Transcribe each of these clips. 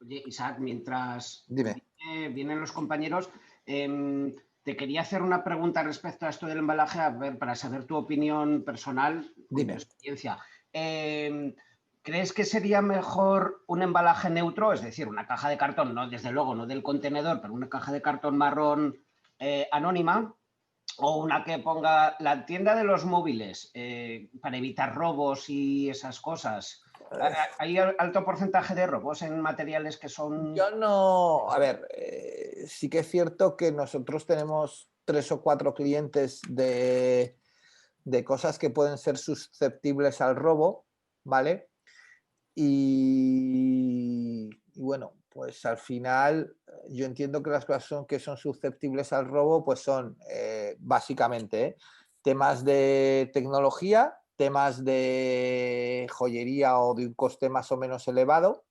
Oye, Isaac, mientras Dime. vienen los compañeros, te quería hacer una pregunta respecto a esto del embalaje, a ver, para saber tu opinión personal, con Dime. tu experiencia. ¿Crees que sería mejor un embalaje neutro, es decir, una caja de cartón, no, desde luego, no del contenedor, pero una caja de cartón marrón anónima, o una que ponga la tienda de los móviles para evitar robos y esas cosas? ¿Hay alto porcentaje de robos en materiales que son...? Yo no, a ver, sí que es cierto que nosotros tenemos 3 o 4 clientes de cosas que pueden ser susceptibles al robo, ¿vale? Y bueno, pues al final yo entiendo que las cosas que son susceptibles al robo, pues son básicamente temas de tecnología, temas de joyería o de un coste más o menos elevado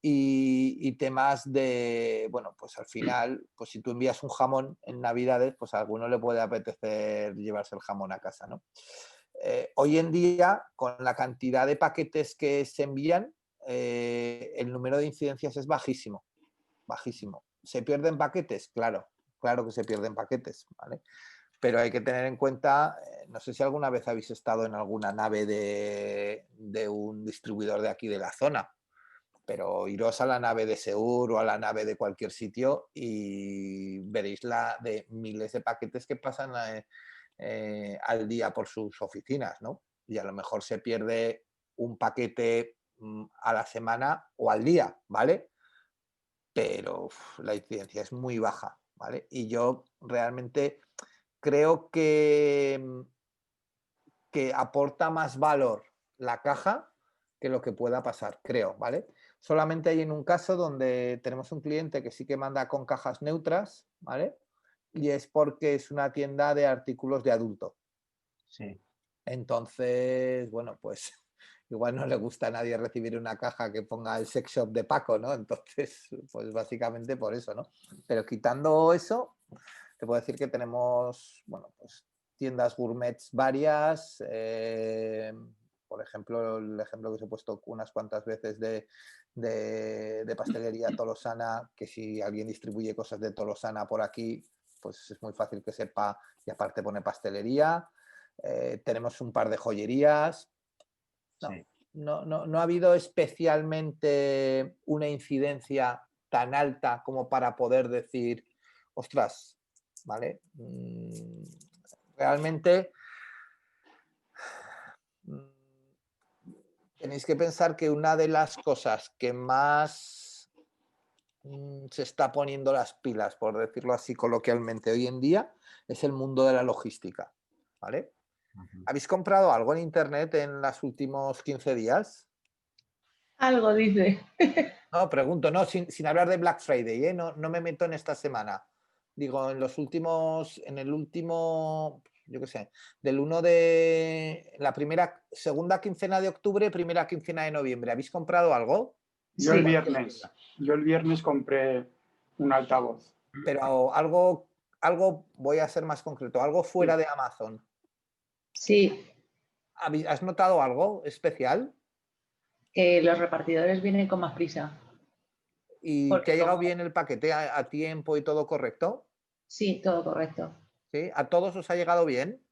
y temas de, bueno, pues al final, pues si tú envías un jamón en Navidades, pues a alguno le puede apetecer llevarse el jamón a casa, ¿no? Hoy en día, con la cantidad de paquetes que se envían, el número de incidencias es bajísimo, bajísimo. ¿Se pierden paquetes? Claro, claro que se pierden paquetes, ¿vale? Pero hay que tener en cuenta, no sé si alguna vez habéis estado en alguna nave de un distribuidor de aquí de la zona, pero iros a la nave de Seur o a la nave de cualquier sitio y veréis la de miles de paquetes que pasan al día por sus oficinas, ¿no? Y a lo mejor se pierde un paquete a la semana o al día, ¿vale? Pero la incidencia es muy baja, ¿vale? Y yo realmente creo que aporta más valor la caja que lo que pueda pasar, creo, ¿vale? Solamente hay en un caso donde tenemos un cliente que sí que manda con cajas neutras, ¿vale? Y es porque es una tienda de artículos de adulto. Sí. Entonces, bueno, pues igual no le gusta a nadie recibir una caja que ponga el sex shop de Paco, ¿no? Entonces, pues básicamente por eso, ¿no? Pero quitando eso, te puedo decir que tenemos, bueno, pues tiendas gourmets varias. Por ejemplo, el ejemplo que os he puesto unas cuantas veces de pastelería tolosana, que si alguien distribuye cosas de Tolosana por aquí, pues es muy fácil que sepa y aparte pone pastelería. Tenemos un par de joyerías. No, Sí. no ha habido especialmente una incidencia tan alta como para poder decir, ostras, ¿vale? Realmente tenéis que pensar que una de las cosas que más se está poniendo las pilas, por decirlo así coloquialmente, hoy en día, es el mundo de la logística, ¿vale? ¿Habéis comprado algo en internet en los últimos 15 días? Algo dice. No, pregunto, no, sin hablar de Black Friday, ¿eh? No me meto en esta semana. Digo, en el último, yo qué sé, del 1 de la segunda quincena de octubre, primera quincena de noviembre. ¿Habéis comprado algo? Yo Sí. el viernes compré un altavoz. Pero algo, voy a ser más concreto, algo fuera de Amazon. Sí, ¿Has notado algo especial? que los repartidores vienen con más prisa. ¿Y Porque te ha llegado como- bien el paquete a tiempo y todo correcto? Sí, todo correcto. ¿Sí? ¿A todos os ha llegado bien?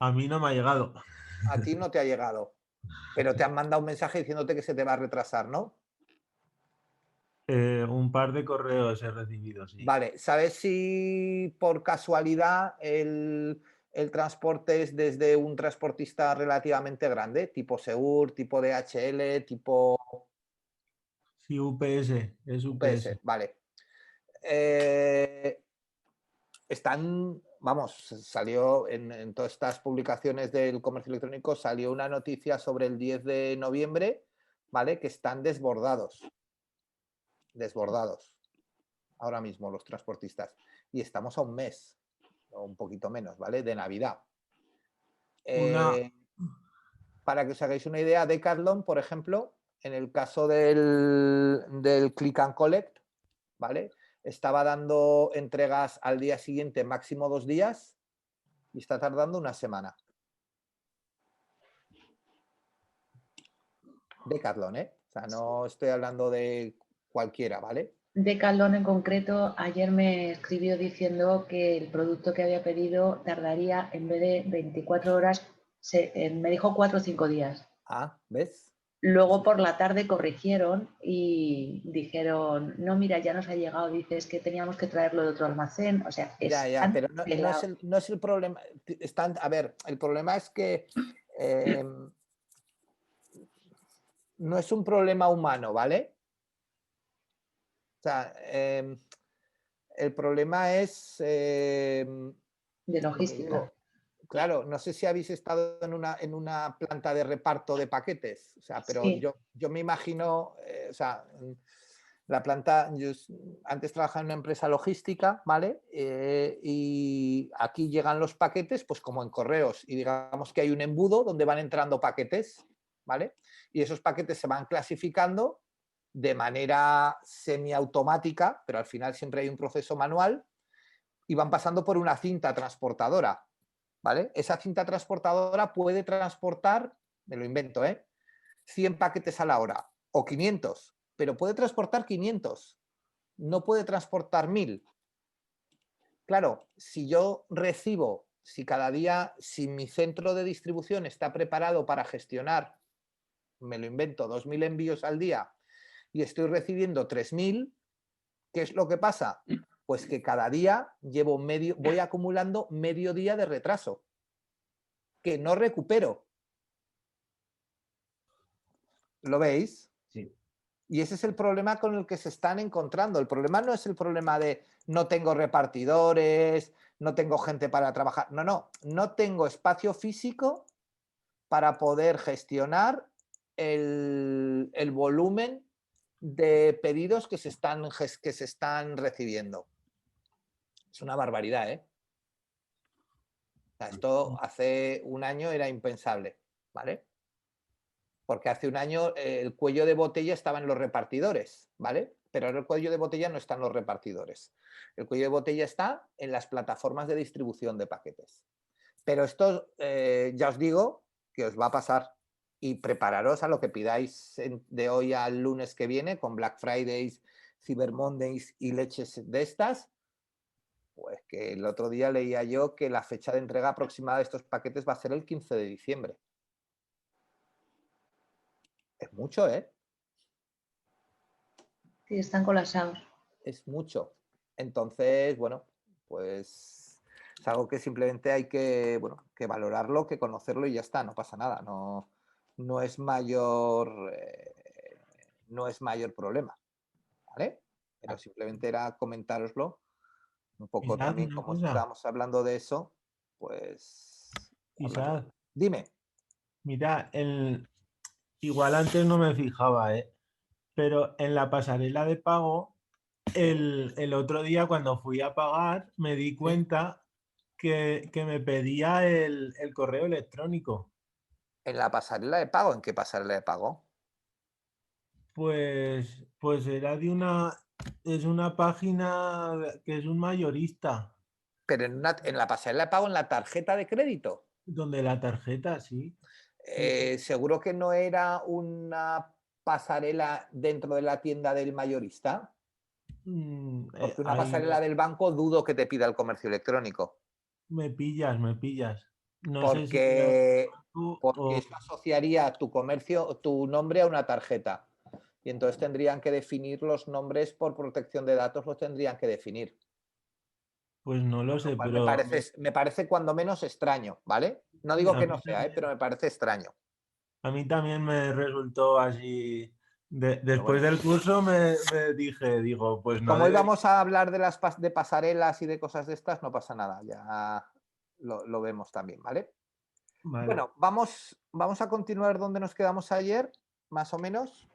A mí no me ha llegado. A ti no te ha llegado, pero te han mandado un mensaje diciéndote que se te va a retrasar, ¿no? Un par de correos he recibido, sí. Vale, ¿sabes si por casualidad el transporte es desde un transportista relativamente grande, tipo Seur, tipo DHL, tipo Sí, UPS, es UPS? UPS. Vale. Vamos, salió en todas estas publicaciones del comercio electrónico, salió una noticia sobre el 10 de noviembre, ¿vale? Que están desbordados ahora mismo los transportistas. Y estamos a un mes, o un poquito menos, ¿vale? De Navidad. Para que os hagáis una idea, Decathlon, por ejemplo, en el caso del Click and Collect, ¿vale? Estaba dando entregas al día siguiente, máximo 2 días, y está tardando una semana. Decathlon, ¿eh? sea, no estoy hablando de cualquiera, ¿vale? Decathlon en concreto ayer me escribió diciendo que el producto que había pedido tardaría, en vez de 24 horas, me dijo 4 o 5 días. Ah, ¿ves? Luego por la tarde corrigieron y dijeron, no, mira, ya nos ha llegado, dices que teníamos que traerlo de otro almacén. O sea, Ya, pero no es el problema. A ver, el problema es que no es un problema humano, ¿vale? O sea, el problema es... de lo que logística. digo, claro, no sé si habéis estado en una planta de reparto de paquetes, o sea, pero Sí. yo me imagino, o sea, la planta, yo antes trabajaba en una empresa logística, ¿vale? Y aquí llegan los paquetes, pues como en correos, y digamos que hay un embudo donde van entrando paquetes, ¿vale? Y esos paquetes se van clasificando de manera semiautomática, pero al final siempre hay un proceso manual, y van pasando por una cinta transportadora, ¿vale? Esa cinta transportadora puede transportar, me lo invento, 100 paquetes a la hora o 500, pero puede transportar 500, no puede transportar 1000. Claro, si yo recibo, si cada día, si mi centro de distribución está preparado para gestionar, me lo invento, 2000 envíos al día y estoy recibiendo 3000, ¿qué es lo que pasa? Pues que cada día voy acumulando medio día de retraso, que no recupero. ¿Lo veis? Sí. Y ese es el problema con el que se están encontrando. El problema no es el problema de no tengo repartidores, no tengo gente para trabajar. No tengo espacio físico para poder gestionar el volumen de pedidos que se están recibiendo. Es una barbaridad, ¿eh? O sea, esto hace un año era impensable, ¿vale? Porque hace un año el cuello de botella estaba en los repartidores, ¿vale? Pero ahora el cuello de botella no está en los repartidores. El cuello de botella está en las plataformas de distribución de paquetes. Pero esto ya os digo que os va a pasar. Y prepararos a lo que pidáis de hoy al lunes que viene con Black Fridays, Cyber Mondays y leches de estas. Pues que el otro día leía yo que la fecha de entrega aproximada de estos paquetes va a ser el 15 de diciembre. Es mucho, ¿eh? Sí, están colapsados. Es mucho. Entonces, bueno, pues es algo que simplemente hay que, bueno, que valorarlo, que conocerlo y ya está, no pasa nada, no es mayor, no es mayor problema, ¿vale? Pero simplemente era comentároslo un poco Quizás también, una como cosa, estábamos hablando de eso, pues hablarlo. quizás, Dime. mira, igual antes no me fijaba, pero en la pasarela de pago, el otro día cuando fui a pagar, me di cuenta que me pedía el correo electrónico. En la pasarela de pago, ¿en qué pasarela de pago? Pues era es una página que es un mayorista, Pero en la pasarela de pago, en la tarjeta de crédito. donde la tarjeta, sí. ¿Seguro que no era una pasarela dentro de la tienda del mayorista? Porque una Ahí pasarela del banco dudo que te pida el comercio electrónico. me pillas, me pillas. No sé si era Porque, tú porque o... eso asociaría tu comercio, tu nombre a una tarjeta. Y entonces tendrían que definir los nombres por protección de datos, los tendrían que definir. Pues no lo Con lo sé, cual pero me parece cuando menos extraño, ¿vale? No sí, digo que no sea, pero me parece extraño. a mí también me resultó así. Pero Después bueno. del curso me digo, pues no Como debería. íbamos a hablar de de pasarelas y de cosas de estas, no pasa nada, ya lo vemos también, ¿vale? Vale. Bueno, vamos a continuar donde nos quedamos ayer, más o menos,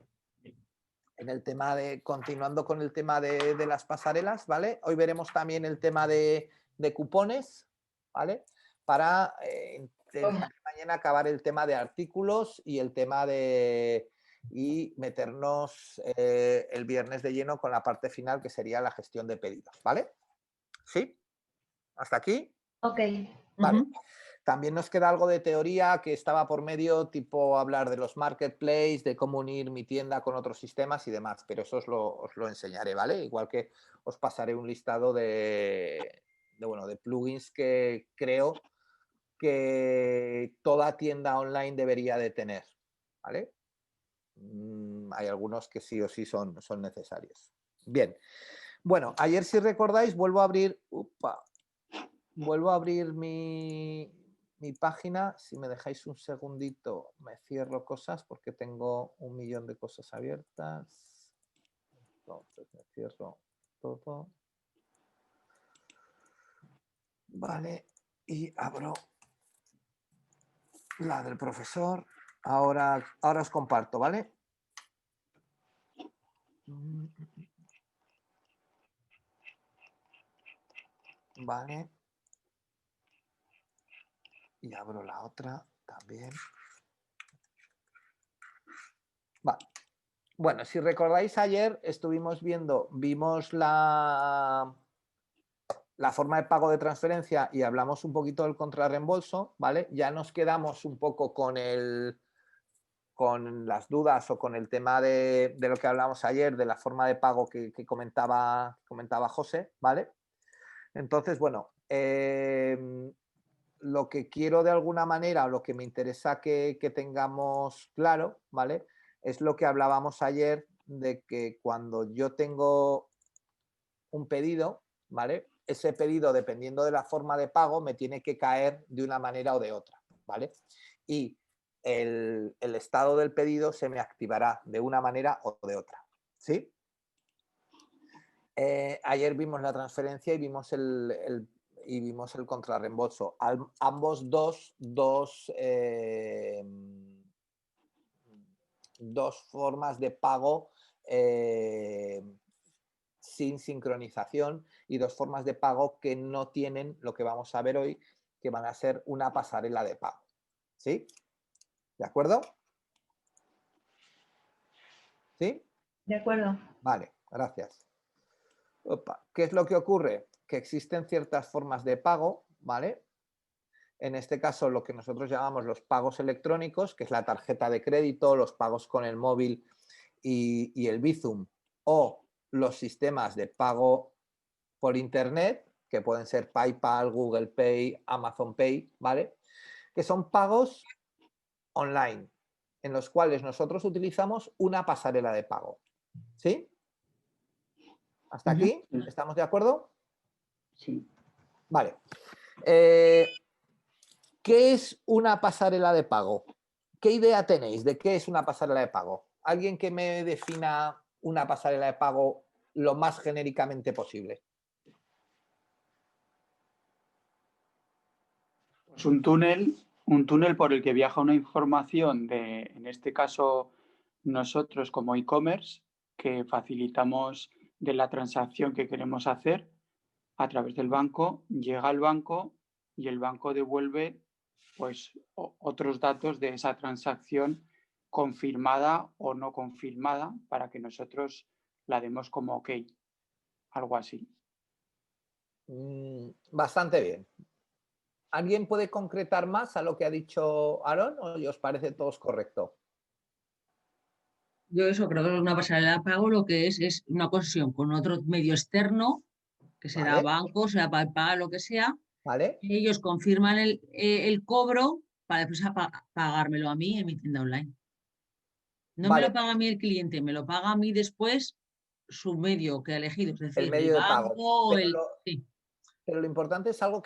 en el tema continuando con el tema de las pasarelas, ¿vale? Hoy veremos también el tema de cupones, ¿vale? Para mañana acabar el tema de artículos y el tema y meternos el viernes de lleno con la parte final que sería la gestión de pedidos, ¿vale? ¿Sí? ¿Hasta aquí? Ok. Vale. También nos queda algo de teoría que estaba por medio, tipo hablar de los marketplaces, de cómo unir mi tienda con otros sistemas y demás, pero eso os lo enseñaré, ¿vale? Igual que os pasaré un listado de plugins que creo que toda tienda online debería de tener, ¿vale? Hay algunos que sí o sí son necesarios. Bien, bueno, ayer si recordáis vuelvo a abrir mi página. Si me dejáis un segundito me cierro cosas porque tengo 1.000.000 de cosas abiertas. Entonces me cierro todo. Vale, y abro la del profesor. Ahora os comparto, ¿vale? Vale. Y abro la otra también. Vale. Bueno, si recordáis ayer vimos la forma de pago de transferencia y hablamos un poquito del contrarreembolso, ¿vale? Ya nos quedamos un poco con las dudas o con el tema de lo que hablamos ayer, de la forma de pago que comentaba José, ¿vale? Entonces, bueno, lo que quiero de alguna manera, o lo que me interesa que tengamos claro, ¿vale? Es lo que hablábamos ayer de que cuando yo tengo un pedido, ¿vale? Ese pedido, dependiendo de la forma de pago, me tiene que caer de una manera o de otra, ¿vale? Y el estado del pedido se me activará de una manera o de otra, ¿sí? Ayer vimos la transferencia y vimos el contrarreembolso. Ambos dos formas de pago sin sincronización y dos formas de pago que no tienen lo que vamos a ver hoy, que van a ser una pasarela de pago. ¿Sí? ¿De acuerdo? ¿Sí? De acuerdo. Vale, gracias. Opa. ¿Qué es lo que ocurre? Que existen ciertas formas de pago, ¿vale? En este caso, lo que nosotros llamamos los pagos electrónicos, que es la tarjeta de crédito, los pagos con el móvil y el Bizum, o los sistemas de pago por Internet, que pueden ser PayPal, Google Pay, Amazon Pay, ¿vale? Que son pagos online, en los cuales nosotros utilizamos una pasarela de pago. ¿Sí? ¿Hasta aquí? ¿Estamos de acuerdo? Sí. Vale. ¿Qué es una pasarela de pago? ¿Qué idea tenéis de qué es una pasarela de pago? ¿Alguien que me defina una pasarela de pago lo más genéricamente posible? Pues un túnel por el que viaja una información de, en este caso, nosotros como e-commerce, que facilitamos de la transacción que queremos hacer a través del banco, llega al banco y el banco devuelve pues otros datos de esa transacción confirmada o no confirmada para que nosotros la demos como ok, algo así. Bastante bien. ¿Alguien puede concretar más a lo que ha dicho Aaron o os parece todos correcto? Yo eso creo que es una pasarela de pago, lo que es una conexión con otro medio externo, que será ¿Vale? banco, será PayPal, lo que sea. ¿Vale? Ellos confirman el cobro para después pagármelo a mí en mi tienda online. No me Vale, lo paga a mí el cliente, me lo paga a mí después su medio que ha elegido, es el decir, el medio de pago. banco o el... Sí. Pero lo importante es algo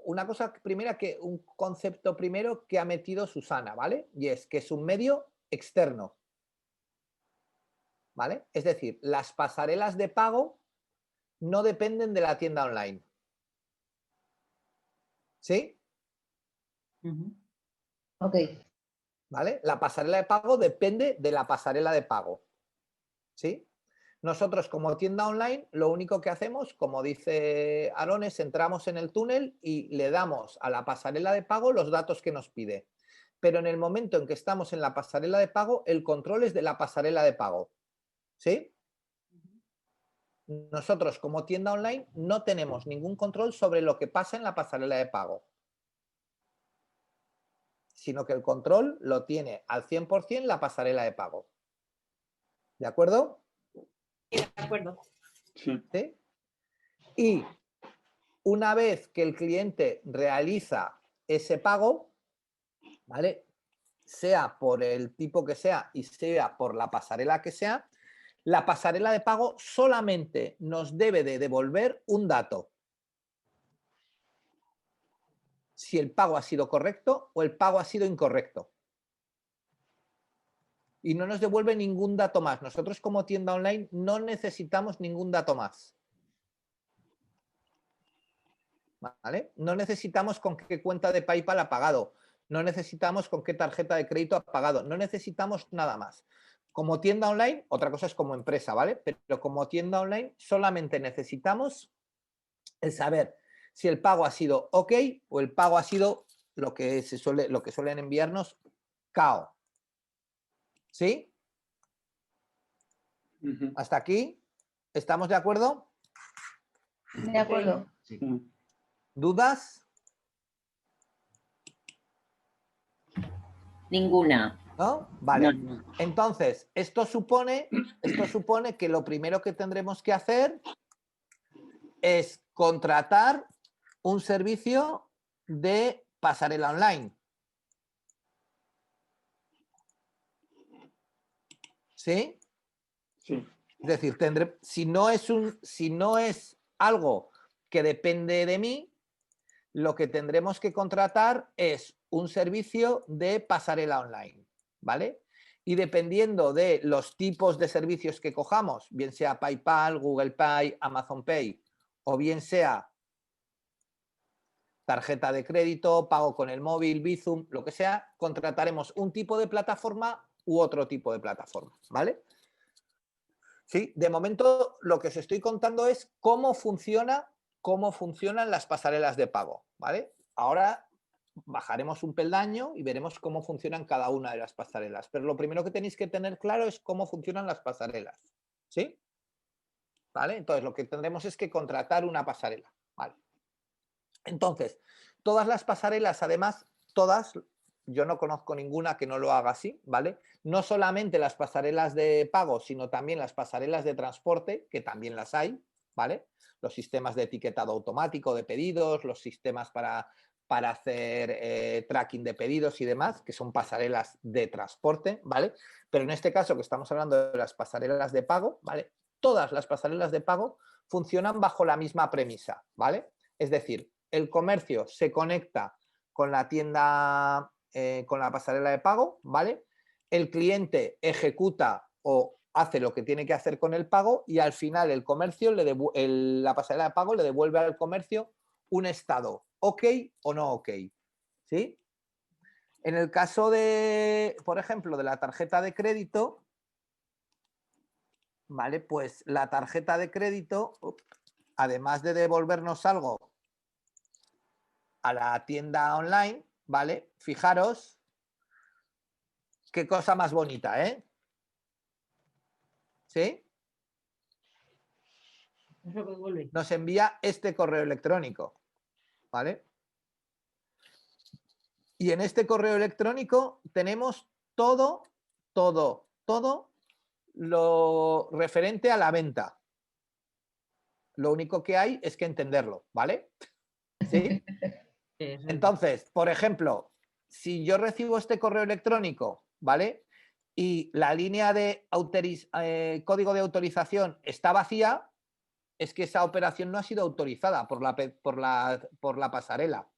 una cosa primera, un concepto primero que ha metido Susana, ¿vale? Y es que es un medio externo, ¿vale? Es decir, las pasarelas de pago no dependen de la tienda online. ¿Sí? Ok. ¿Vale? La pasarela de pago depende de la pasarela de pago. ¿Sí? Nosotros como tienda online lo único que hacemos, como dice Aaron, es entramos en el túnel y le damos a la pasarela de pago los datos que nos pide. Pero en el momento en que estamos en la pasarela de pago, el control es de la pasarela de pago. ¿Sí? Nosotros como tienda online no tenemos ningún control sobre lo que pasa en la pasarela de pago. sino que el control lo tiene al 100% la pasarela de pago. ¿De acuerdo? De acuerdo. Sí. ¿Sí? Y una vez que el cliente realiza ese pago, ¿vale? Sea por el tipo que sea y sea por la pasarela que sea, la pasarela de pago solamente nos debe de devolver un dato. Si el pago ha sido correcto o el pago ha sido incorrecto. Y no nos devuelve ningún dato más. Nosotros como tienda online no necesitamos ningún dato más. ¿Vale? No necesitamos con qué cuenta de PayPal ha pagado. No necesitamos con qué tarjeta de crédito ha pagado. No necesitamos nada más. Como tienda online, otra cosa es como empresa, ¿vale? Pero como tienda online solamente necesitamos el saber si el pago ha sido OK o el pago ha sido lo que suelen enviarnos KO. ¿Sí? Ujú. ¿Hasta aquí? ¿Estamos de acuerdo? De acuerdo. Sí. Sí. ¿Dudas? Ninguna. ¿No? Vale. No. Entonces, esto supone que lo primero que tendremos que hacer es contratar un servicio de pasarela online. ¿Sí? Sí. Es decir, si no es algo que depende de mí, lo que tendremos que contratar es un servicio de pasarela online, ¿vale? Y dependiendo de los tipos de servicios que cojamos, bien sea PayPal, Google Pay, Amazon Pay, o bien sea tarjeta de crédito, pago con el móvil, Bizum, lo que sea, contrataremos un tipo de plataforma u otro tipo de plataforma, ¿vale? Sí, de momento lo que os estoy contando es cómo funcionan las pasarelas de pago, ¿vale? Ahora bajaremos un peldaño y veremos cómo funcionan cada una de las pasarelas. Pero lo primero que tenéis que tener claro es cómo funcionan las pasarelas, ¿sí? ¿Vale? Entonces lo que tendremos es que contratar una pasarela, ¿vale? Entonces, todas las pasarelas, además, todas, yo no conozco ninguna que no lo haga así, ¿vale? No solamente las pasarelas de pago, sino también las pasarelas de transporte, que también las hay, ¿vale? Los sistemas de etiquetado automático de pedidos, los sistemas para hacer tracking de pedidos y demás, que son pasarelas de transporte, ¿vale? Pero en este caso que estamos hablando de las pasarelas de pago, ¿vale? Todas las pasarelas de pago funcionan bajo la misma premisa, ¿vale? Es decir, el comercio se conecta con la tienda, con la pasarela de pago, ¿vale? El cliente ejecuta o hace lo que tiene que hacer con el pago y al final el comercio, la pasarela de pago le devuelve al comercio un estado, OK o no OK, ¿sí? En el caso de, por ejemplo, de la tarjeta de crédito, ¿vale? Pues la tarjeta de crédito, además de devolvernos algo a la tienda online, ¿vale? Fijaros qué cosa más bonita, ¿eh? ¿Sí? Eso que vuelve. Nos envía este correo electrónico, ¿vale? Y en este correo electrónico tenemos todo lo referente a la venta. Lo único que hay es que entenderlo, ¿vale? ¿Sí? Entonces, por ejemplo, si yo recibo este correo electrónico, ¿vale? Y la línea de código de autorización está vacía, es que esa operación no ha sido autorizada por la pasarela.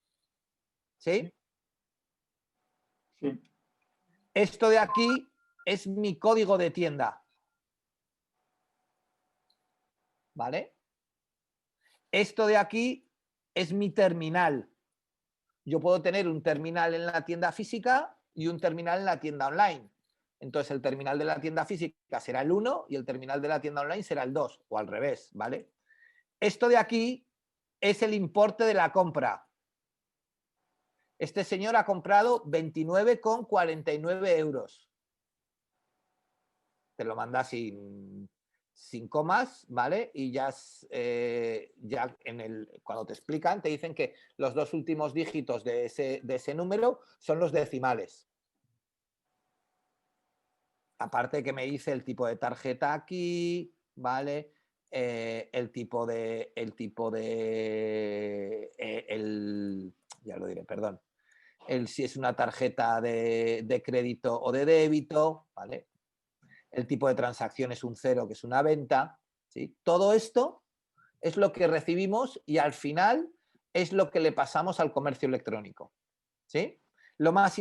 ¿Sí? Sí. Esto de aquí es mi código de tienda. ¿Vale? Esto de aquí es mi terminal. Yo puedo tener un terminal en la tienda física y un terminal en la tienda online. Entonces el terminal de la tienda física será el 1 y el terminal de la tienda online será el 2 o al revés, ¿vale? Esto de aquí es el importe de la compra. Este señor ha comprado 29,49 euros. Te lo manda sin comas, ¿vale? Y ya, ya cuando te explican, te dicen que los 2 últimos dígitos de ese número son los decimales. Aparte que me dice el tipo de tarjeta aquí, ¿vale? El tipo de, ya lo diré, perdón. Si es una tarjeta de crédito o de débito, ¿vale? El tipo de transacción es un 0, que es una venta, ¿sí? Todo esto es lo que recibimos y al final es lo que le pasamos al comercio electrónico, ¿sí? Lo más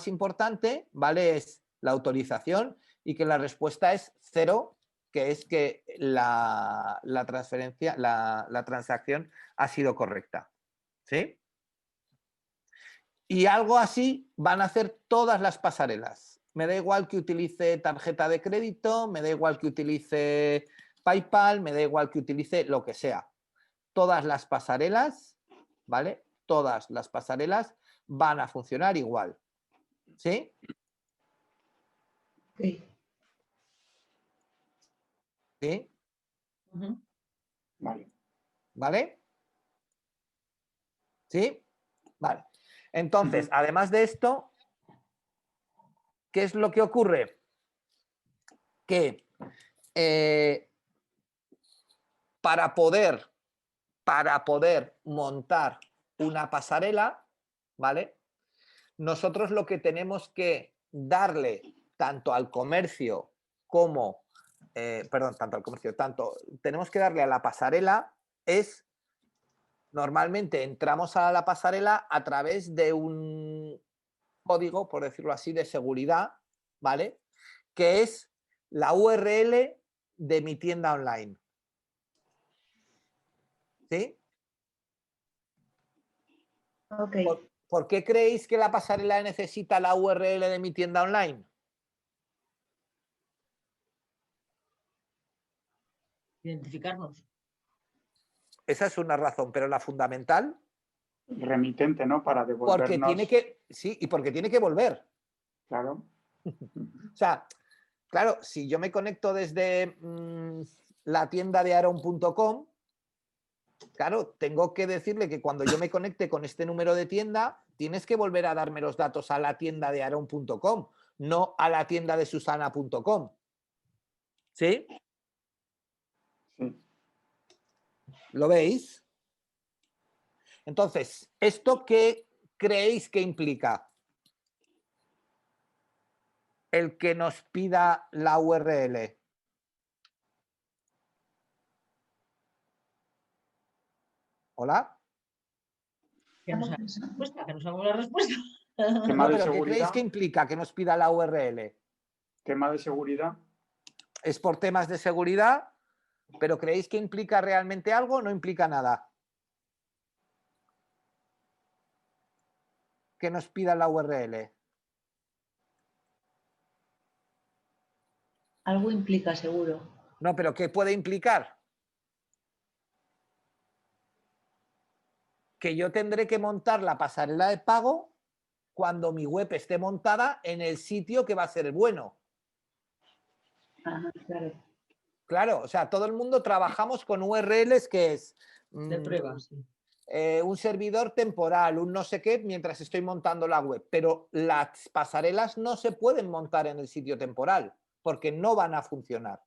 importante, ¿vale? Es la autorización y que la respuesta es 0, que es que la transferencia, la transacción ha sido correcta, ¿sí? Y algo así van a hacer todas las pasarelas. Me da igual que utilice tarjeta de crédito, me da igual que utilice PayPal, me da igual que utilice lo que sea. Todas las pasarelas, ¿vale? Todas las pasarelas van a funcionar igual. ¿Sí? Sí. ¿Sí? Vale. ¿Vale? ¿Sí? Vale. Entonces, además de esto, ¿qué es lo que ocurre? Que para poder montar una pasarela, ¿vale? Nosotros lo que tenemos que darle tanto al comercio como, tenemos que darle a la pasarela es, normalmente entramos a la pasarela a través de un código, por decirlo así, de seguridad, ¿vale? Que es la URL de mi tienda online. ¿Sí? Ok. ¿Por qué creéis que la pasarela necesita la URL de mi tienda online? Identificarnos. Esa es una razón, pero la fundamental, El remitente, ¿no? Para porque devolvernos. tiene que, sí, y porque tiene que volver. Claro. O sea, claro, si yo me conecto desde la tienda de Aaron.com, claro, tengo que decirle que cuando yo me conecte con este número de tienda, tienes que volver a darme los datos a la tienda de Aaron.com, no a la tienda de Susana.com. ¿Sí? Sí. ¿Lo veis? Entonces, ¿esto qué creéis que implica? El que nos pida la URL. ¿Hola? Que nos haga la respuesta, que nos haga la respuesta. Tema No, de pero ¿qué creéis seguridad. que implica que nos pida la URL? Tema de seguridad. Es por temas de seguridad, pero ¿creéis que implica realmente algo o no implica nada? Que nos pida la URL. Algo implica, seguro. No, pero ¿qué puede implicar? Que yo tendré que montar la pasarela de pago cuando mi web esté montada en el sitio que va a ser bueno. Ajá, claro. Claro, o sea, todo el mundo trabajamos con URLs que es De pruebas, sí. un servidor temporal, un no sé qué, mientras estoy montando la web. Pero las pasarelas no se pueden montar en el sitio temporal porque no van a funcionar.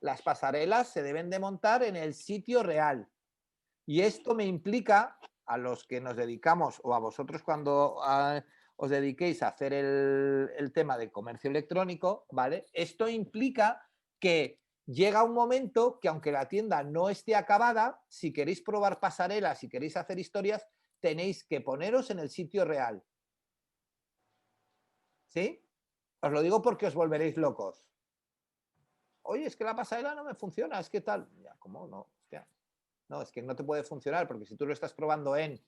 Las pasarelas se deben de montar en el sitio real. Y esto me implica, a los que nos dedicamos, o a vosotros cuando os dediquéis a hacer el tema de comercio electrónico, ¿vale? Esto implica que llega un momento que aunque la tienda no esté acabada, si queréis probar pasarelas, si queréis hacer historias, tenéis que poneros en el sitio real. ¿Sí? Os lo digo porque os volveréis locos. Oye, es que la pasarela no me funciona, es que tal. Ya, ¿cómo no? Hostia. No, es que no te puede funcionar porque si tú lo estás probando en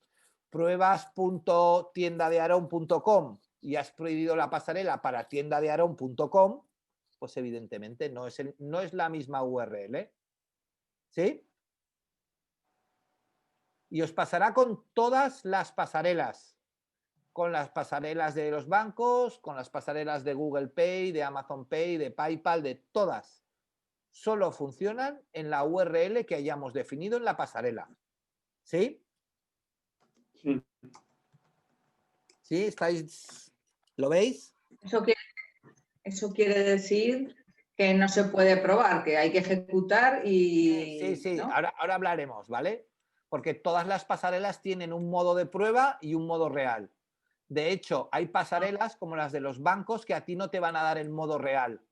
pruebas.tiendadearon.com y has prohibido la pasarela para tiendadearon.com, pues evidentemente no es la misma URL. ¿Sí? Y os pasará con todas las pasarelas. Con las pasarelas de los bancos, con las pasarelas de Google Pay, de Amazon Pay, de PayPal, de todas. solo funcionan en la URL que hayamos definido en la pasarela. ¿Sí? Sí. ¿Sí? ¿Estáis? ¿Lo veis? Eso quiere decir que no se puede probar, que hay que ejecutar y... Sí. ¿no? Ahora hablaremos, ¿vale? Porque todas las pasarelas tienen un modo de prueba y un modo real. De hecho, hay pasarelas como las de los bancos que a ti no te van a dar el modo real.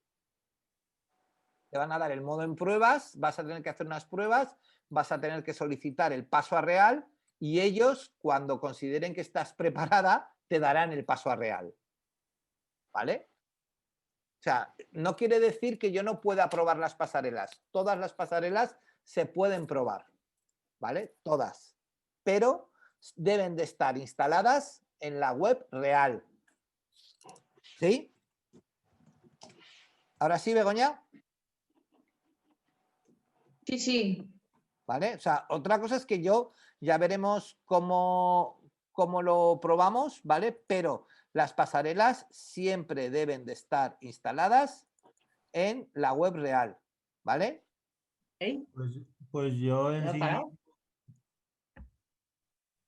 Te van a dar el modo en pruebas, vas a tener que hacer unas pruebas, vas a tener que solicitar el paso a real y ellos, cuando consideren que estás preparada, te darán el paso a real. ¿Vale? O sea, no quiere decir que yo no pueda probar las pasarelas. Todas las pasarelas se pueden probar, ¿vale? Todas. Pero deben de estar instaladas en la web real. ¿Sí? ¿Ahora sí, Begoña? Sí, sí. ¿Vale? O sea, otra cosa es que ya veremos cómo lo probamos, ¿vale? Pero las pasarelas siempre deben de estar instaladas en la web real, ¿vale? ¿Eh? Pues yo ¿Me ha parado?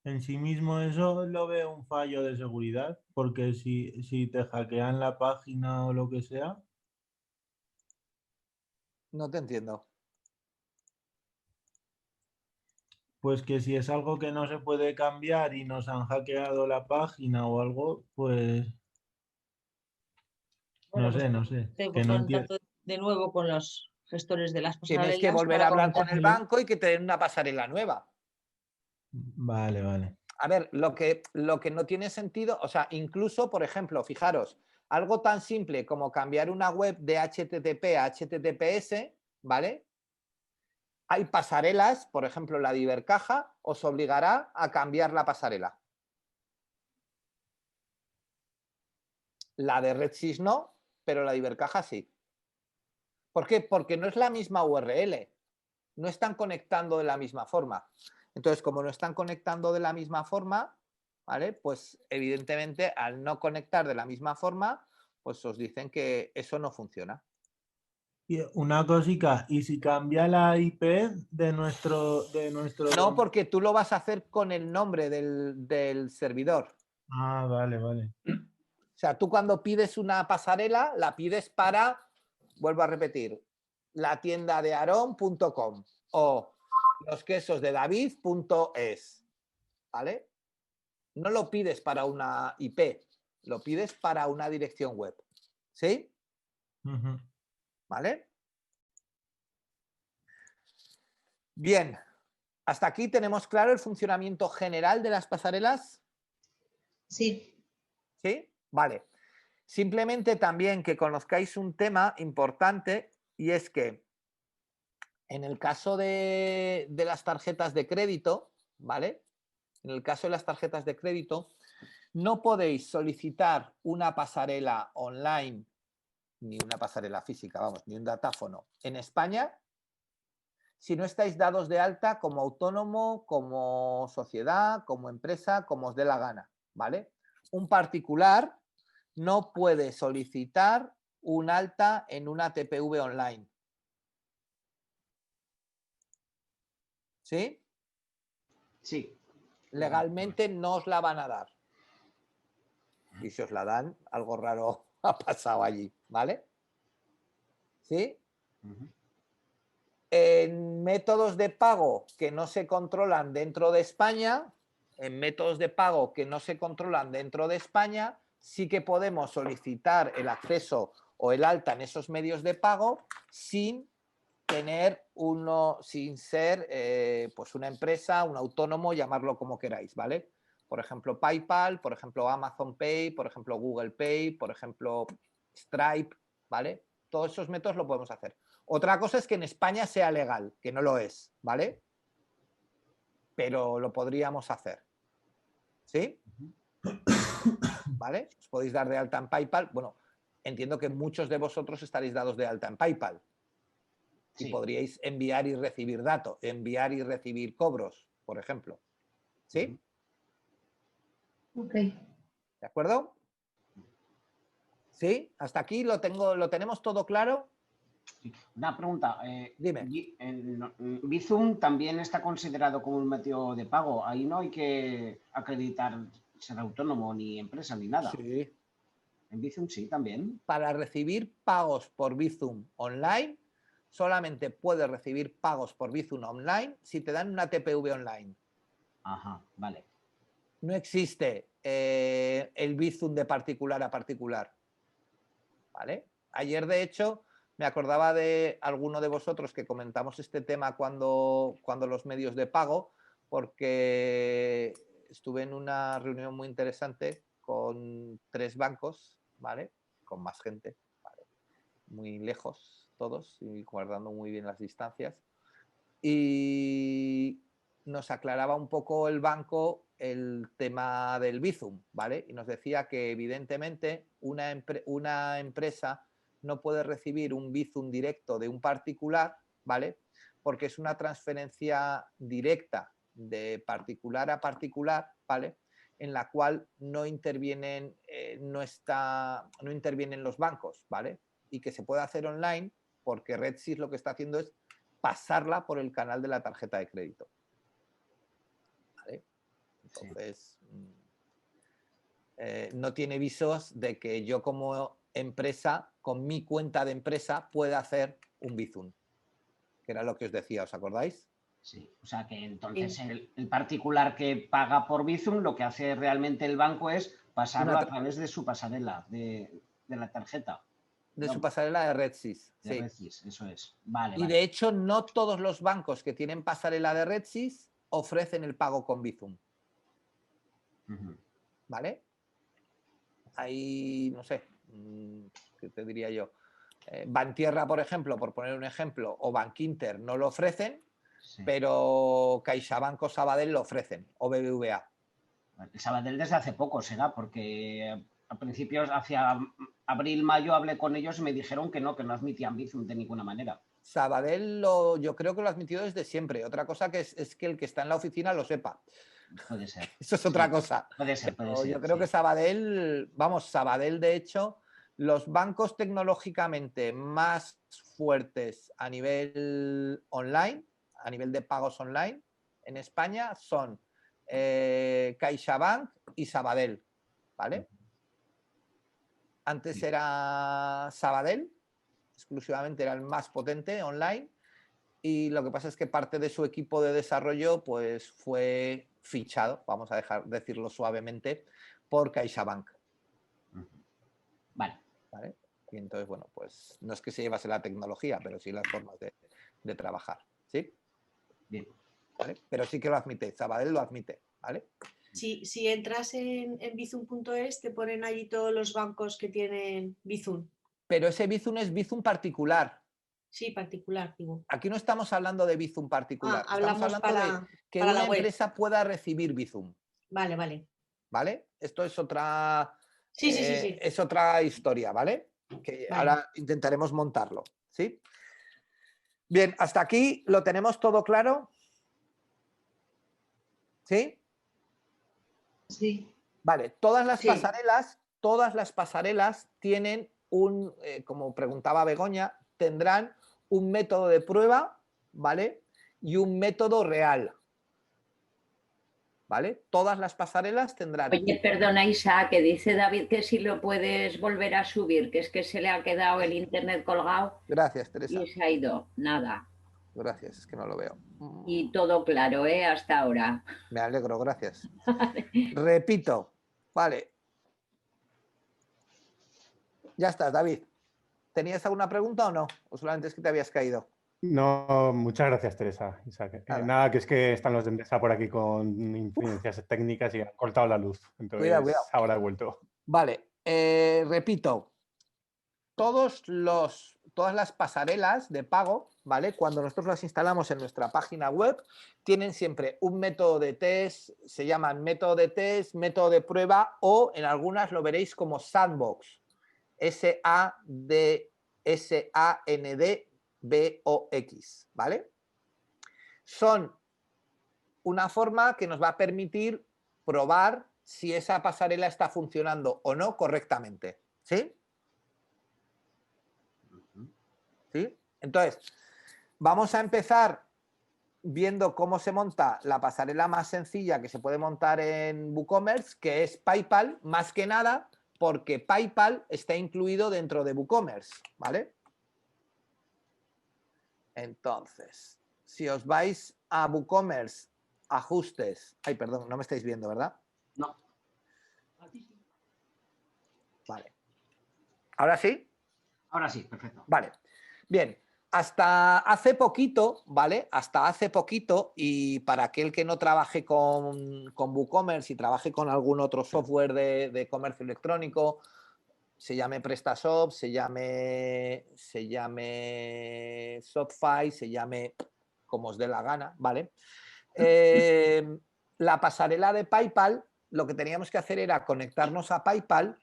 en sí mismo eso lo veo un fallo de seguridad, porque si te hackean la página o lo que sea, No te entiendo. pues que si es algo que no se puede cambiar y nos han hackeado la página o algo, pues Bueno, no pues sé, no sé. te Que pongo no en entiendo. contacto de nuevo con los gestores de las Tienes que pasarelas volver a para hablar con el comentárselo. banco y que te den una pasarela nueva. Vale, vale. A ver, lo que no tiene sentido, o sea, incluso, por ejemplo, fijaros, algo tan simple como cambiar una web de HTTP a HTTPS, ¿vale? Hay pasarelas, por ejemplo, la de Ibercaja os obligará a cambiar la pasarela. La de RedSys no, pero la de Ibercaja sí. ¿Por qué? Porque no es la misma URL. No están conectando de la misma forma. Entonces, como no están conectando de la misma forma, ¿vale? Pues evidentemente al no conectar de la misma forma, pues os dicen que eso no funciona. Y una cosica, ¿y si cambia la IP de nuestro No, porque tú lo vas a hacer con el nombre del servidor. Ah, vale, vale. O sea, tú cuando pides una pasarela, la pides para, vuelvo a repetir, la tienda de aarón.com o los quesos de david.es, ¿vale? No lo pides para una IP, lo pides para una dirección web. ¿Sí? Ujú. ¿Vale? Bien. ¿Hasta aquí tenemos claro el funcionamiento general de las pasarelas? Sí, ¿Sí? Vale. Simplemente también que conozcáis un tema importante y es que en el caso de las tarjetas de crédito, ¿vale? En el caso de las tarjetas de crédito, no podéis solicitar una pasarela online ni una pasarela física, vamos, ni un datáfono en España si no estáis dados de alta como autónomo, como sociedad, como empresa, como os dé la gana, ¿vale? Un particular no puede solicitar un alta en una TPV online. ¿Sí? Sí. Legalmente no os la van a dar. Y si os la dan, algo raro ha pasado allí, ¿vale? ¿Sí? En métodos de pago que no se controlan dentro de España, sí que podemos solicitar el acceso o el alta en esos medios de pago sin ser pues una empresa, un autónomo, llamarlo como queráis, ¿vale? Por ejemplo, PayPal, por ejemplo, Amazon Pay, por ejemplo, Google Pay, por ejemplo, Stripe, ¿vale? Todos esos métodos lo podemos hacer. Otra cosa es que en España sea legal, que no lo es, ¿vale? Pero lo podríamos hacer. ¿Sí? ¿Vale? Os podéis dar de alta en PayPal. Bueno, entiendo que muchos de vosotros estaréis dados de alta en PayPal. Y Sí. podríais enviar y recibir datos, enviar y recibir cobros, por ejemplo. ¿Sí? ok. ¿De acuerdo? ¿Sí? ¿Hasta aquí lo tenemos todo claro? Una pregunta. Dime. Bizum también está considerado como un método de pago. Ahí no hay que acreditar ser autónomo, ni empresa, ni nada. Sí. En Bizum sí, también. Para recibir pagos por Bizum online, solamente puedes recibir pagos por Bizum online si te dan una TPV online. Ajá, vale. No existe el Bizum de particular a particular. ¿Vale? Ayer, de hecho, me acordaba de alguno de vosotros que comentamos este tema cuando los medios de pago, porque estuve en una reunión muy interesante con 3 bancos, ¿vale? Con más gente, ¿vale? Muy lejos todos y guardando muy bien las distancias. Y nos aclaraba un poco el banco el tema del Bizum, ¿vale? Y nos decía que evidentemente una empresa no puede recibir un Bizum directo de un particular, ¿vale? Porque es una transferencia directa de particular a particular, ¿vale? En la cual no intervienen, no intervienen los bancos, ¿vale? Y que se puede hacer online porque RedSys lo que está haciendo es pasarla por el canal de la tarjeta de crédito. ¿Vale? Entonces, no tiene visos de que yo como empresa, con mi cuenta de empresa, pueda hacer un Bizum, que era lo que os decía, ¿os acordáis? Sí, o sea que entonces el particular que paga por Bizum, lo que hace realmente el banco es pasarlo a través de su pasarela, de la tarjeta. De su pasarela de RedSys. De RedSys, eso es. Vale, y de hecho, no todos los bancos que tienen pasarela de RedSys ofrecen el pago con Bizum. ¿Vale? Ahí, no sé, ¿qué te diría yo? Bantierra, por ejemplo, por poner un ejemplo, o Bankinter no lo ofrecen, pero CaixaBank o Sabadell lo ofrecen, o BBVA. Sabadell desde hace poco será, porque a principios, hacia abril, mayo, hablé con ellos y me dijeron que no admitían Bizum de ninguna manera. Sabadell yo creo que lo ha admitido desde siempre. Otra cosa que es que el que está en la oficina lo sepa. Puede ser. Eso es otra cosa. Puede ser. Yo creo que Sabadell, Sabadell, de hecho, los bancos tecnológicamente más fuertes a nivel online, a nivel de pagos online, en España son CaixaBank y Sabadell, ¿vale? Antes era Sabadell, exclusivamente era el más potente online, y lo que pasa es que parte de su equipo de desarrollo pues fue fichado, vamos a decirlo suavemente, por CaixaBank. Vale. ¿Vale? Y entonces, bueno, pues no es que se llevase la tecnología, pero sí las formas de trabajar, ¿sí? Bien. ¿Vale? Pero sí que lo admite, Sabadell lo admite, ¿vale? Si entras en bizum.es, te ponen allí todos los bancos que tienen Bizum. Pero ese Bizum es Bizum particular. Sí, particular, digo. Aquí no estamos hablando de Bizum particular. Estamos hablando de que una empresa pueda recibir Bizum. Vale, vale. ¿Vale? Esto es otra... Sí. Es otra historia, ¿vale? Que ahora intentaremos montarlo, ¿sí? Bien, hasta aquí lo tenemos todo claro. ¿Sí? Sí. Vale, todas las pasarelas tienen como preguntaba Begoña, tendrán un método de prueba, ¿vale? Y un método real. ¿Vale? Todas las pasarelas tendrán... Oye, perdona, Isa, que dice David que si lo puedes volver a subir, que es que se le ha quedado el internet colgado. Gracias, Teresa. Y se ha ido, nada. Gracias, es que no lo veo. Y todo claro, hasta ahora. Me alegro, gracias. Repito, vale. Ya estás, David. ¿Tenías alguna pregunta o no? ¿O solamente es que te habías caído? No, muchas gracias, Teresa. Nada, que es que están los de Endesa por aquí con incidencias técnicas y han cortado la luz. Entonces, cuidado. Ahora he vuelto. Vale, repito. Todas las pasarelas de pago, ¿vale? Cuando nosotros las instalamos en nuestra página web, tienen siempre un método de test, se llaman método de test, método de prueba, o en algunas lo veréis como sandbox. SANDBOX, ¿vale? Son una forma que nos va a permitir probar si esa pasarela está funcionando o no correctamente, ¿sí? ¿sí? Entonces, vamos a empezar viendo cómo se monta la pasarela más sencilla que se puede montar en WooCommerce, que es PayPal, más que nada porque PayPal está incluido dentro de WooCommerce, ¿vale? Entonces, si os vais a WooCommerce, ajustes... Ay, perdón, no me estáis viendo, ¿verdad? No. Vale. ¿Ahora sí? Ahora sí, perfecto. Vale. Bien. Hasta hace poquito, ¿vale? Hasta hace poquito, y para aquel que no trabaje con WooCommerce y trabaje con algún otro software de comercio electrónico, se llame PrestaShop, se llame Shopify, se llame como os dé la gana, ¿vale? La pasarela de PayPal, lo que teníamos que hacer era conectarnos a PayPal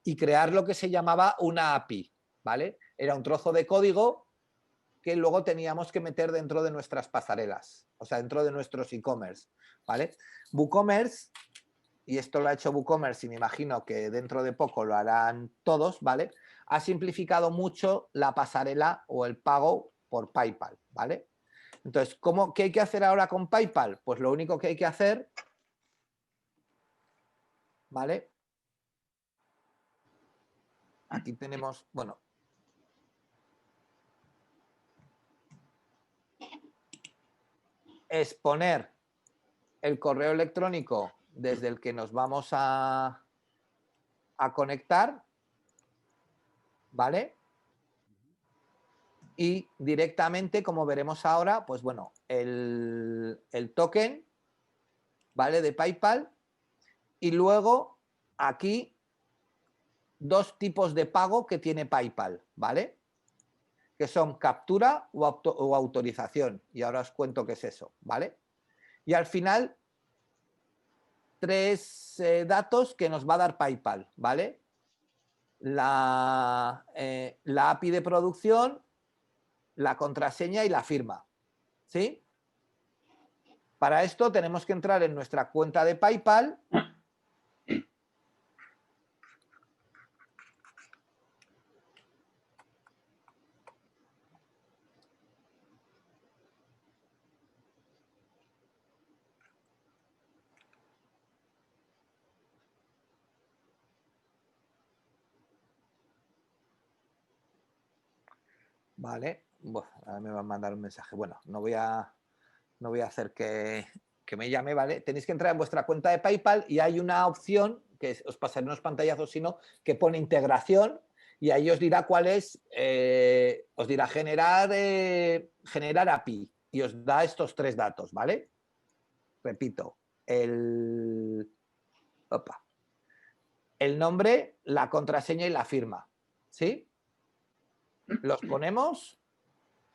y crear lo que se llamaba una API, ¿vale? Era un trozo de código que luego teníamos que meter dentro de nuestras pasarelas, o sea, dentro de nuestros e-commerce, ¿vale? WooCommerce, y esto lo ha hecho WooCommerce y me imagino que dentro de poco lo harán todos, ¿vale? Ha simplificado mucho la pasarela o el pago por PayPal, ¿vale? Entonces, ¿qué hay que hacer ahora con PayPal? Pues lo único que hay que hacer, ¿vale? Aquí tenemos, bueno, es poner el correo electrónico desde el que nos vamos a conectar, ¿vale? Y directamente, como veremos ahora, pues bueno, el token, ¿vale? De PayPal. Y luego aquí dos tipos de pago que tiene PayPal, ¿vale? Que son captura o autorización. Y ahora os cuento qué es eso, ¿vale? Y al final, tres datos que nos va a dar PayPal, ¿vale? La API de producción, la contraseña y la firma, ¿sí? Para esto tenemos que entrar en nuestra cuenta de PayPal. Vale, bueno, ahora me va a mandar un mensaje. Bueno, no voy a hacer que me llame, ¿vale? Tenéis que entrar en vuestra cuenta de PayPal y hay una opción, que os pasaré unos pantallazos si no, que pone integración y ahí os dirá cuál es, os dirá generar API y os da estos tres datos, ¿vale? Repito, el nombre, la contraseña y la firma, ¿sí? Los ponemos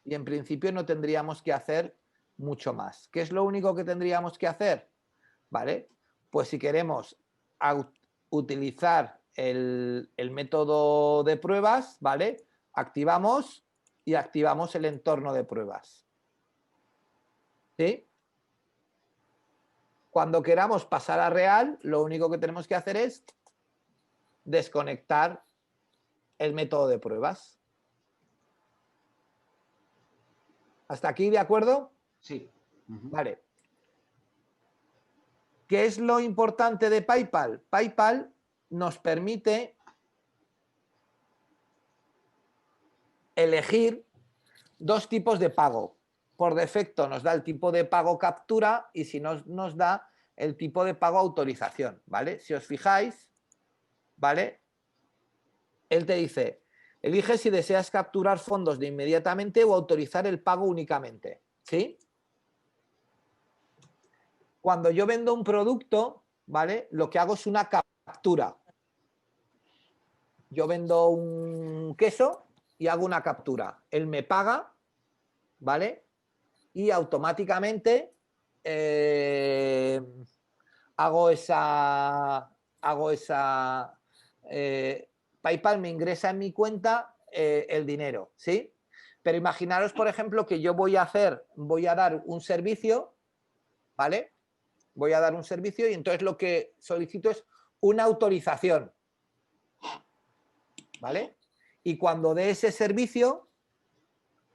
y en principio no tendríamos que hacer mucho más. ¿Qué es lo único que tendríamos que hacer? ¿Vale? Pues si queremos utilizar el método de pruebas, ¿vale? Activamos y activamos el entorno de pruebas. ¿Sí? Cuando queramos pasar a real, lo único que tenemos que hacer es desconectar el método de pruebas. ¿Hasta aquí de acuerdo? Sí. Vale. ¿Qué es lo importante de PayPal? PayPal nos permite elegir dos tipos de pago. Por defecto nos da el tipo de pago captura y si no nos da el tipo de pago autorización, ¿vale? Si os fijáis, ¿vale? Él te dice, elige si deseas capturar fondos de inmediatamente o autorizar el pago únicamente, ¿sí? Cuando yo vendo un producto, ¿vale? Lo que hago es una captura. Yo vendo un queso y hago una captura. Él me paga, ¿vale? Y automáticamente PayPal me ingresa en mi cuenta el dinero, ¿sí? Pero imaginaros, por ejemplo, que yo voy a dar un servicio, ¿vale? Voy a dar un servicio y entonces lo que solicito es una autorización, ¿vale? Y cuando dé ese servicio,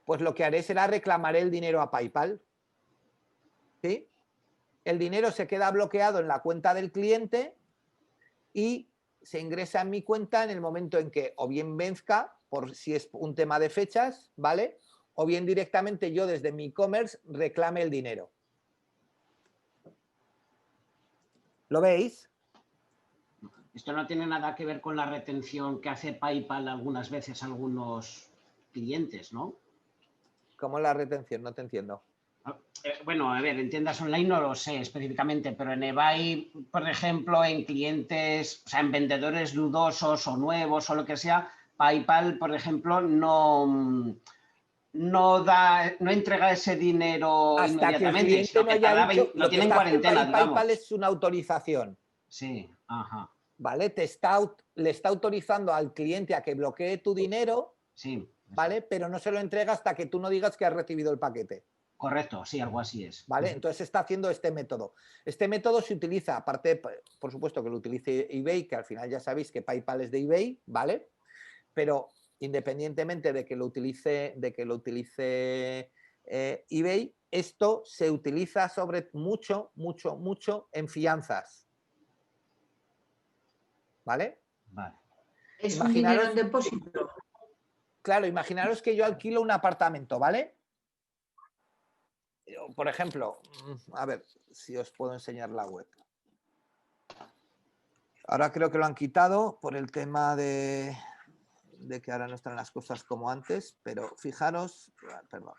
pues lo que haré será reclamaré el dinero a PayPal. ¿Sí? El dinero se queda bloqueado en la cuenta del cliente y se ingresa en mi cuenta en el momento en que o bien venzca, por si es un tema de fechas, ¿vale? O bien directamente yo desde mi e-commerce reclame el dinero. ¿Lo veis? Esto no tiene nada que ver con la retención que hace PayPal algunas veces a algunos clientes, ¿no? ¿Cómo la retención? No te entiendo. Bueno, a ver, en tiendas online no lo sé específicamente, pero en eBay, por ejemplo, en clientes, o sea, en vendedores dudosos o nuevos o lo que sea, PayPal, por ejemplo, no entrega ese dinero Hasta que el inmediatamente, cliente sino no que haya dicho, lo lo que tiene en está haciendo cuarentena, ahí PayPal digamos. es una autorización. Sí, ajá. ¿Vale? Le está autorizando al cliente a que bloquee tu dinero, sí, ¿vale? Pero no se lo entrega hasta que tú no digas que has recibido el paquete. Correcto, sí, algo así es. ¿Vale? Entonces está haciendo este método. Este método se utiliza, aparte, por supuesto que lo utilice eBay, que al final ya sabéis que PayPal es de eBay, ¿vale? Pero independientemente de que lo utilice, eBay, esto se utiliza mucho en fianzas. ¿Vale? Vale. Es un dinero en depósito. Claro, imaginaros que yo alquilo un apartamento, ¿vale? Por ejemplo, a ver si os puedo enseñar la web. Ahora creo que lo han quitado por el tema de que ahora no están las cosas como antes, pero fijaros, perdón.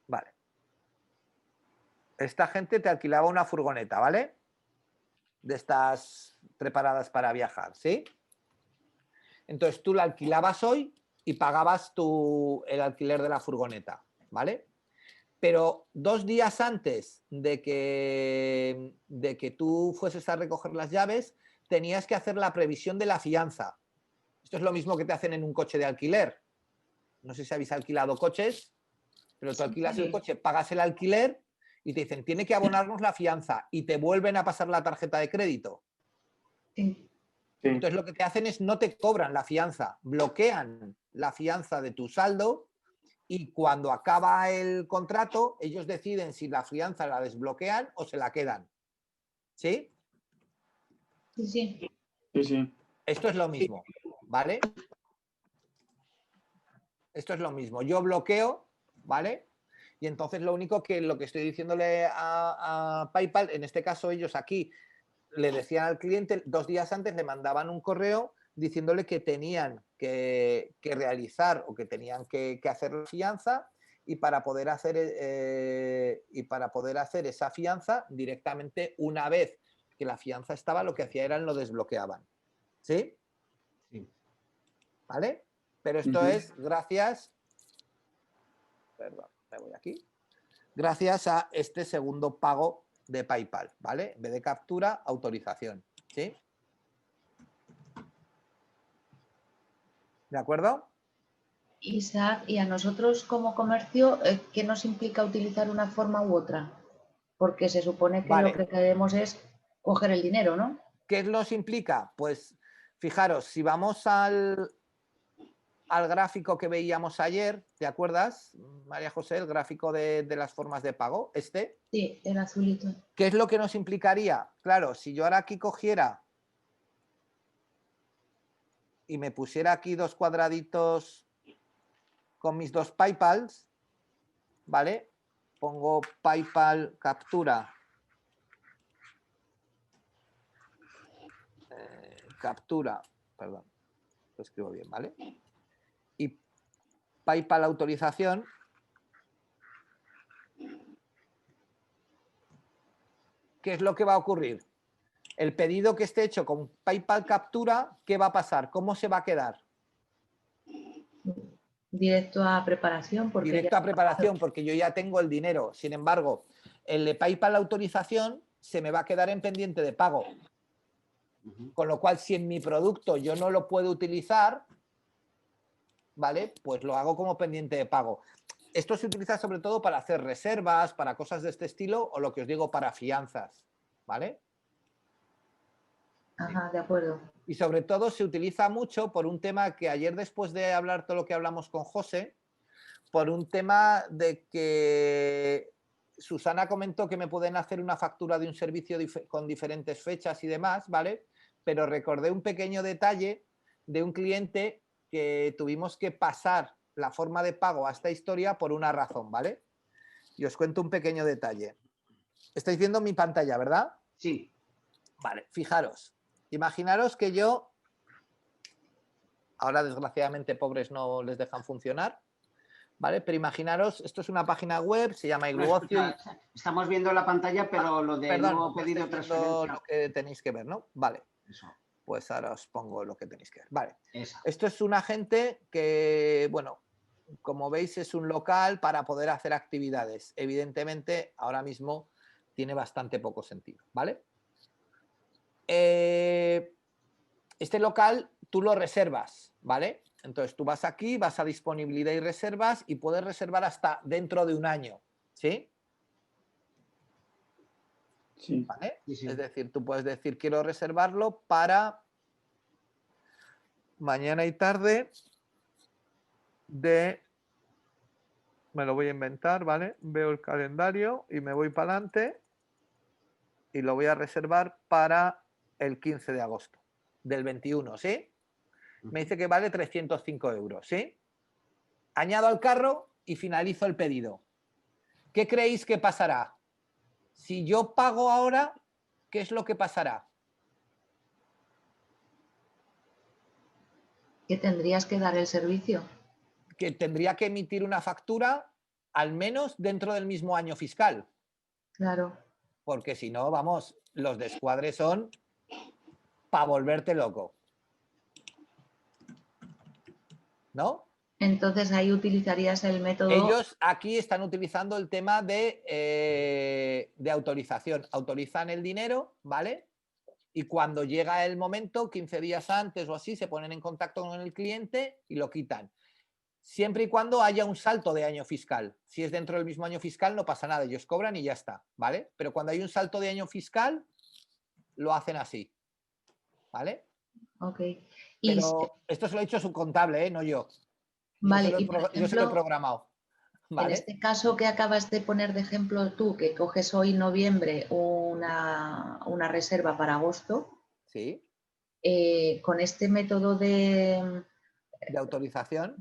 Vale. Esta gente te alquilaba una furgoneta, ¿vale? De estas preparadas para viajar, ¿sí? Entonces tú la alquilabas hoy y pagabas el alquiler de la furgoneta, ¿vale? Pero 2 días antes de que tú fueses a recoger las llaves, tenías que hacer la previsión de la fianza. Esto es lo mismo que te hacen en un coche de alquiler. No sé si habéis alquilado coches, pero tú alquilas el coche, pagas el alquiler y te dicen, tiene que abonarnos la fianza y te vuelven a pasar la tarjeta de crédito. Sí. Entonces lo que te hacen es no te cobran la fianza, bloquean la fianza de tu saldo y cuando acaba el contrato ellos deciden si la fianza la desbloquean o se la quedan. ¿Sí? Sí, sí. Sí, sí. Esto es lo mismo, ¿vale? Esto es lo mismo. Yo bloqueo, ¿vale? Y entonces lo que estoy diciéndole a PayPal, en este caso ellos aquí le decían al cliente, 2 días antes le mandaban un correo diciéndole que tenían que realizar o que tenían que hacer la fianza y para poder hacer esa fianza directamente una vez que la fianza estaba, lo que hacía era lo desbloqueaban. ¿Sí? Sí. ¿Vale? Pero esto es gracias, perdón, me voy aquí, gracias a este segundo pago de PayPal, ¿vale? En vez de captura, autorización, ¿sí? ¿De acuerdo? Isaac, y a nosotros como comercio, ¿qué nos implica utilizar una forma u otra? Porque se supone que lo que queremos es coger el dinero, ¿no? ¿Qué nos implica? Pues fijaros, si vamos al gráfico que veíamos ayer, ¿te acuerdas, María José, el gráfico de las formas de pago? Sí, el azulito. ¿Qué es lo que nos implicaría? Claro, si yo ahora aquí cogiera y me pusiera aquí 2 cuadraditos con mis 2 PayPals, ¿vale? Pongo PayPal captura. Captura, perdón, lo escribo bien, ¿vale? Y PayPal autorización. ¿Qué es lo que va a ocurrir? El pedido que esté hecho con PayPal captura, ¿qué va a pasar? ¿Cómo se va a quedar? Directo a preparación. Directo a preparación, porque yo ya tengo el dinero. Sin embargo, el de PayPal autorización se me va a quedar en pendiente de pago. Con lo cual, si en mi producto yo no lo puedo utilizar, ¿vale? Pues lo hago como pendiente de pago. Esto se utiliza sobre todo para hacer reservas, para cosas de este estilo, o lo que os digo, para fianzas, ¿vale? Ajá, de acuerdo. Y sobre todo se utiliza mucho por un tema que ayer, después de hablar todo lo que hablamos con José, por un tema de que Susana comentó que me pueden hacer una factura de un servicio con diferentes fechas y demás, ¿vale? Pero recordé un pequeño detalle de un cliente que tuvimos que pasar la forma de pago a esta historia por una razón, ¿vale? Y os cuento un pequeño detalle. ¿Estáis viendo mi pantalla, verdad? Sí. Vale, fijaros. Imaginaros que yo, ahora desgraciadamente pobres no les dejan funcionar, ¿vale? Pero imaginaros, esto es una página web, se llama Igluocio. Estamos viendo la pantalla, pero lo de Perdón, nuevo pedido de transferencia. lo que tenéis que ver, ¿no? Vale. Eso. Pues ahora os pongo lo que tenéis que ver. Vale. Eso. Esto es un agente que, bueno, como veis es un local para poder hacer actividades. Evidentemente, ahora mismo tiene bastante poco sentido, ¿vale? Este local tú lo reservas, ¿vale? Entonces tú vas aquí, vas a disponibilidad y reservas y puedes reservar hasta dentro de un año, ¿sí? Sí. ¿Vale? Sí, sí. Es decir, tú puedes decir quiero reservarlo para mañana y tarde de... Me lo voy a inventar, ¿vale? Veo el calendario y me voy para adelante y lo voy a reservar para el 15 de agosto del 21, ¿sí? Me dice que vale 305 euros, ¿sí? Añado al carro y finalizo el pedido. ¿Qué creéis que pasará? Si yo pago ahora, ¿qué es lo que pasará? ¿Que tendrías que dar el servicio? Que tendría que emitir una factura al menos dentro del mismo año fiscal. Claro. Porque si no, vamos, los descuadres son para volverte loco. ¿No? Entonces ahí utilizarías el método... Ellos aquí están utilizando el tema de autorización. Autorizan el dinero, ¿vale? Y cuando llega el momento, 15 días antes o así, se ponen en contacto con el cliente y lo quitan. Siempre y cuando haya un salto de año fiscal. Si es dentro del mismo año fiscal, no pasa nada. Ellos cobran y ya está, ¿vale? Pero cuando hay un salto de año fiscal, lo hacen así, ¿vale? Ok. Pero esto se lo ha hecho su contable, ¿eh? No yo. Vale, Yo se lo he programado. ¿Vale? En este caso que acabas de poner de ejemplo tú, que coges hoy noviembre una reserva para agosto, sí. Con este método de autorización,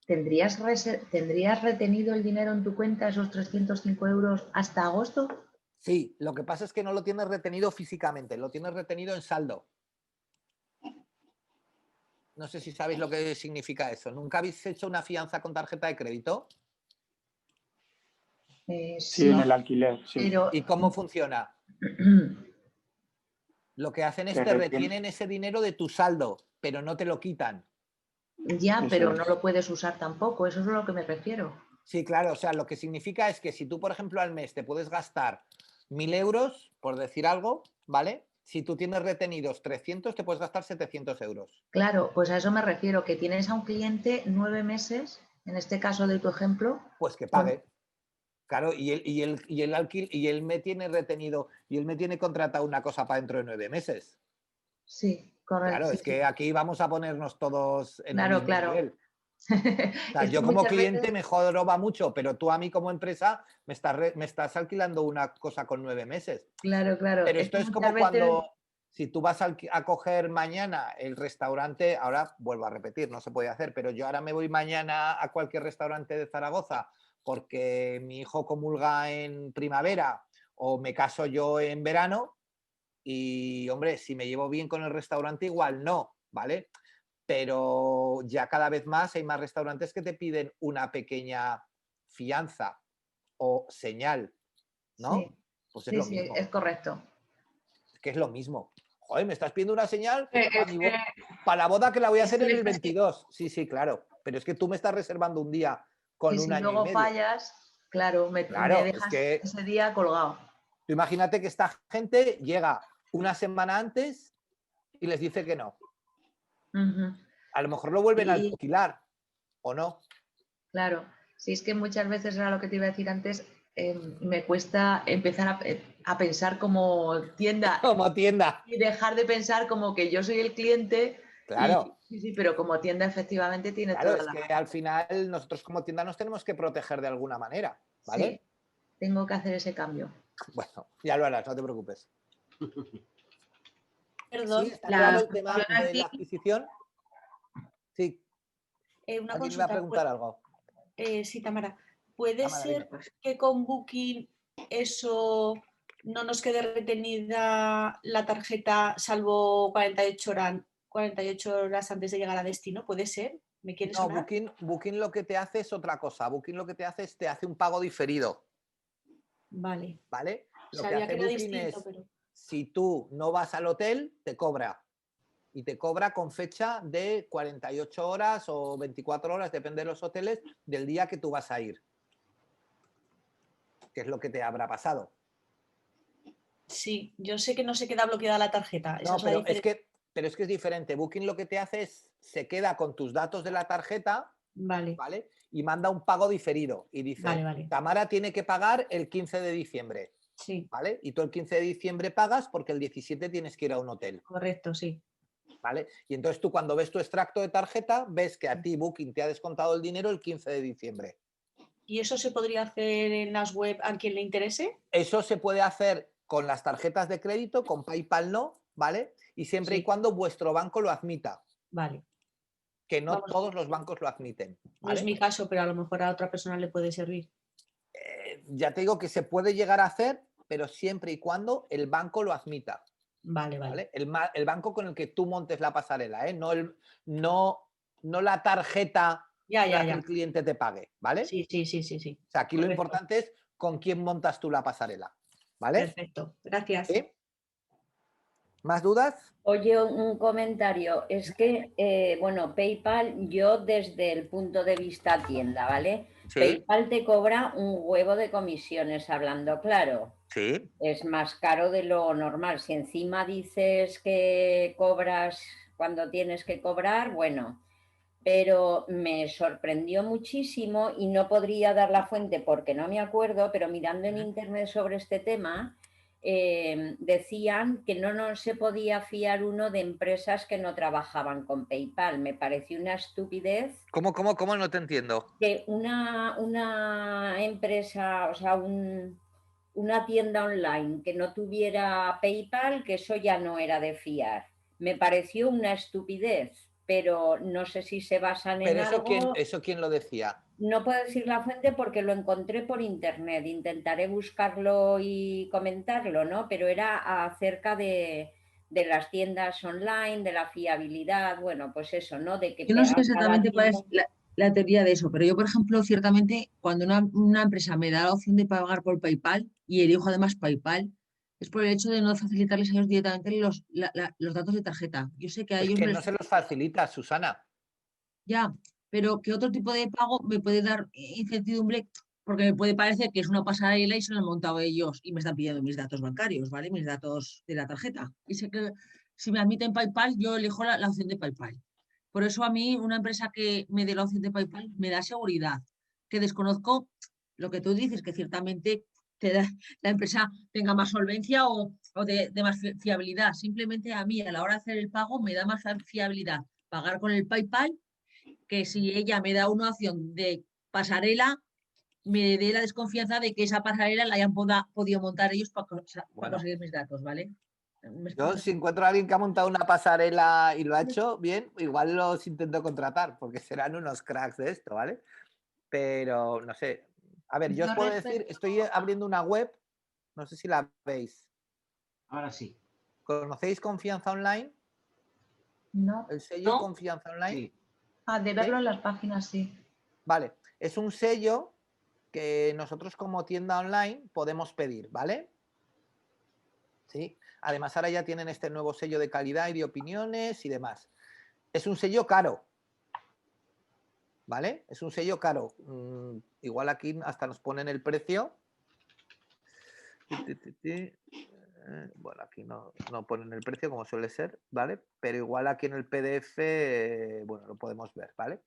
¿tendrías retenido el dinero en tu cuenta, esos 305 euros, hasta agosto? Sí, lo que pasa es que no lo tienes retenido físicamente, lo tienes retenido en saldo. No sé si sabéis lo que significa eso. ¿Nunca habéis hecho una fianza con tarjeta de crédito? Sí, en el alquiler, sí. Pero... ¿Y cómo funciona? Lo que hacen es te retienen ese dinero de tu saldo, pero no te lo quitan. Ya, eso pero no lo puedes usar tampoco, eso es a lo que me refiero. Sí, claro, o sea, lo que significa es que si tú, por ejemplo, al mes te puedes gastar 1.000 euros, por decir algo, ¿vale? Si tú tienes retenidos 300, te puedes gastar 700 euros. Claro, pues a eso me refiero, que tienes a un cliente 9 meses, en este caso de tu ejemplo. Pues que pague. Claro, y él me tiene retenido, y él me tiene contratado una cosa para dentro de 9 meses. Sí, correcto. Claro, sí, es que aquí vamos a ponernos todos en el mismo nivel. O sea, yo como cliente me joroba mucho, pero tú a mí como empresa me estás alquilando una cosa con 9 meses. Claro, claro. Pero esto es como cuando, si tú vas a coger mañana el restaurante, ahora vuelvo a repetir, no se puede hacer, pero yo ahora me voy mañana a cualquier restaurante de Zaragoza porque mi hijo comulga en primavera o me caso yo en verano y, hombre, si me llevo bien con el restaurante igual no, ¿vale? Pero ya cada vez más hay más restaurantes que te piden una pequeña fianza o señal, ¿no? Sí, pues es lo sí, mismo. Es correcto. Es que es lo mismo. Joder, me estás pidiendo una señal para la boda que la voy a hacer en el 22. Sí, sí, claro. Pero es que tú me estás reservando un día con un año y medio. Si luego fallas, claro, me dejas ese día colgado. Tú imagínate que esta gente llega una semana antes y les dice que no. A lo mejor lo vuelven a alquilar, ¿o no? Claro, si es que muchas veces era lo que te iba a decir antes, me cuesta empezar a pensar como tienda Como tienda. y dejar de pensar como que yo soy el cliente. Claro. Sí, sí, pero como tienda efectivamente tiene Claro, toda es la que razón. al final nosotros como tienda nos tenemos que proteger de alguna manera, ¿vale? Sí, tengo que hacer ese cambio. Bueno, ya lo harás, no te preocupes. Perdón, Sí, está claro el tema función de aquí- la adquisición. Sí, una alguien iba a consulta. preguntar algo. Sí, Tamara. ¿Puede Tamara, dime. ser que con Booking eso no nos quede retenida la tarjeta salvo 48 horas antes de llegar a destino? ¿Puede ser? ¿Me quiere No, sonar? Booking lo que te hace es otra cosa. Booking lo que te hace es te hace un pago diferido, Vale. ¿vale? Lo que Sabía hace que era Booking distinto, es, pero... si tú no vas al hotel, te cobra. Y te cobra con fecha de 48 horas o 24 horas, depende de los hoteles, del día que tú vas a ir. ¿Qué es lo que te habrá pasado? Sí, yo sé que no se queda bloqueada la tarjeta. Esa No, es la pero diferencia. es que es diferente. Booking lo que te hace es, se queda con tus datos de la tarjeta, Vale, ¿vale? Y manda un pago diferido. Y dice, vale. Tamara tiene que pagar el 15 de diciembre, Sí, ¿vale? Y tú el 15 de diciembre pagas porque el 17 tienes que ir a un hotel, correcto, sí. ¿vale? Y entonces tú cuando ves tu extracto de tarjeta, ves que a ti Booking te ha descontado el dinero el 15 de diciembre. ¿Y eso se podría hacer en las web a quien le interese? Eso se puede hacer con las tarjetas de crédito, con PayPal no, ¿vale? Y siempre y Sí. cuando vuestro banco lo admita. Vale. Que no Vamos, todos los bancos lo admiten. no es ¿vale? mi caso, pero a lo mejor a otra persona le puede servir. Ya te digo que se puede llegar a hacer, pero siempre y cuando el banco lo admita. Vale. ¿vale? El banco con el que tú montes la pasarela, ¿eh? No la tarjeta con la que el cliente te pague, ¿vale? Sí. O sea, aquí Correcto. lo importante es con quién montas tú la pasarela, ¿vale? Perfecto, gracias. ¿Sí? ¿Más dudas? Oye, un comentario. Es que, bueno, PayPal, yo desde el punto de vista tienda, ¿vale? Sí. PayPal te cobra un huevo de comisiones, hablando claro. Sí. Es más caro de lo normal. Si encima dices que cobras cuando tienes que cobrar, bueno, pero me sorprendió muchísimo y no podría dar la fuente porque no me acuerdo, pero mirando en internet sobre este tema, decían que no se podía fiar uno de empresas que no trabajaban con PayPal. Me pareció una estupidez. ¿Cómo? No te entiendo. Que una empresa, o sea, una tienda online que no tuviera PayPal, que eso ya no era de fiar. Me pareció una estupidez, pero no sé si se basan en Pero algo. ¿eso quién lo decía? No puedo decir la fuente porque lo encontré por internet. Intentaré buscarlo y comentarlo, ¿no? Pero era acerca de las tiendas online, de la fiabilidad, bueno, pues eso, ¿no? De que Yo no sé a cada exactamente cuál tienda... es la teoría de eso, pero yo, por ejemplo, ciertamente, cuando una empresa me da la opción de pagar por PayPal y elijo además PayPal, es por el hecho de no facilitarles a ellos directamente los datos de tarjeta. Yo sé que a Es ellos que me no se los facilita, Susana. ya, pero que otro tipo de pago me puede dar incertidumbre porque me puede parecer que es una pasarela y se lo han montado ellos y me están pidiendo mis datos bancarios, ¿vale? Mis datos de la tarjeta. Y sé que si me admiten PayPal, yo elijo la opción de PayPal. Por eso a mí una empresa que me dé la opción de PayPal me da seguridad, que desconozco lo que tú dices, que ciertamente la empresa tenga más solvencia o de más fiabilidad. Simplemente a mí a la hora de hacer el pago me da más fiabilidad pagar con el PayPal que si ella me da una opción de pasarela, me dé la desconfianza de que esa pasarela la hayan podido montar ellos para conseguir mis datos, ¿vale? Yo si encuentro a alguien que ha montado una pasarela y lo ha hecho bien, igual los intento contratar, porque serán unos cracks de esto, ¿vale? Pero no sé. A ver, yo os puedo decir, estoy abriendo una web, no sé si la veis. Ahora sí. ¿Conocéis Confianza Online? No. ¿El sello Confianza Online? Sí. De verlo en las páginas, sí. Vale, es un sello que nosotros como tienda online podemos pedir, ¿vale? Sí. Además ahora ya tienen este nuevo sello de calidad y de opiniones y demás. Es un sello caro, ¿vale? Es un sello caro. Igual aquí hasta nos ponen el precio. Bueno, aquí no ponen el precio como suele ser, ¿vale? Pero igual aquí en el PDF, bueno, lo podemos ver, ¿vale?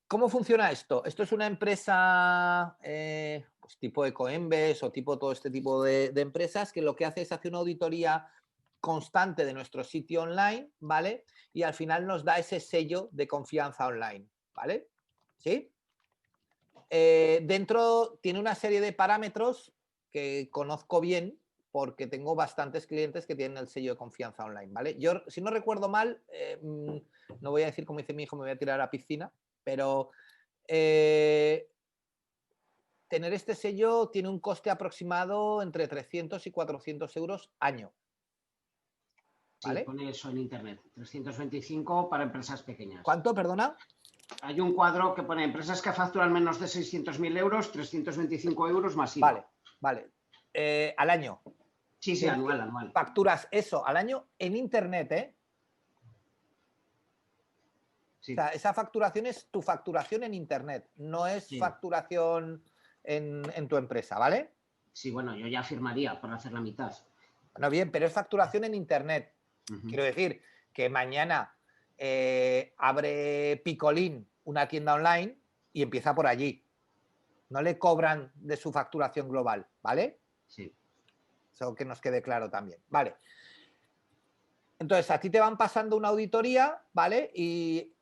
¿Cómo funciona esto? Esto es una empresa pues tipo Ecoembes o tipo todo este tipo de empresas que lo que hace es hacer una auditoría constante de nuestro sitio online, ¿vale? Y al final nos da ese sello de confianza online, ¿vale? ¿Sí? Dentro tiene una serie de parámetros que conozco bien porque tengo bastantes clientes que tienen el sello de confianza online, ¿vale? Yo, si no recuerdo mal, no voy a decir como dice mi hijo, me voy a tirar a la piscina, pero tener este sello tiene un coste aproximado entre 300 y 400 euros año. ¿Vale? Sí, pone eso en internet. 325 para empresas pequeñas. ¿Cuánto, perdona? Hay un cuadro que pone empresas que facturan menos de 600.000 euros, 325 euros más IVA. Vale, vale. ¿Al año? Sí, sí, anual. Facturas eso al año en internet, ¿eh? Sí. O sea, esa facturación es tu facturación en internet, no es facturación en tu empresa, ¿vale? Sí, bueno, yo ya firmaría por hacer la mitad. Bueno, bien, pero es facturación en internet. Quiero decir que mañana abre Picolín una tienda online y empieza por allí. No le cobran de su facturación global, ¿vale? Sí. Eso que nos quede claro también. Vale. Entonces, a ti te van pasando una auditoría, ¿vale? Y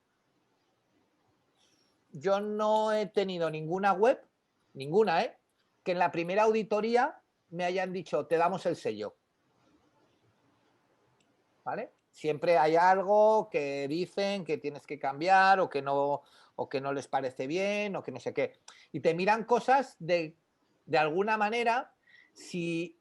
yo no he tenido ninguna web, ninguna, que en la primera auditoría me hayan dicho, te damos el sello. ¿Vale? Siempre hay algo que dicen que tienes que cambiar o que no les parece bien o que no sé qué. Y te miran cosas de alguna manera si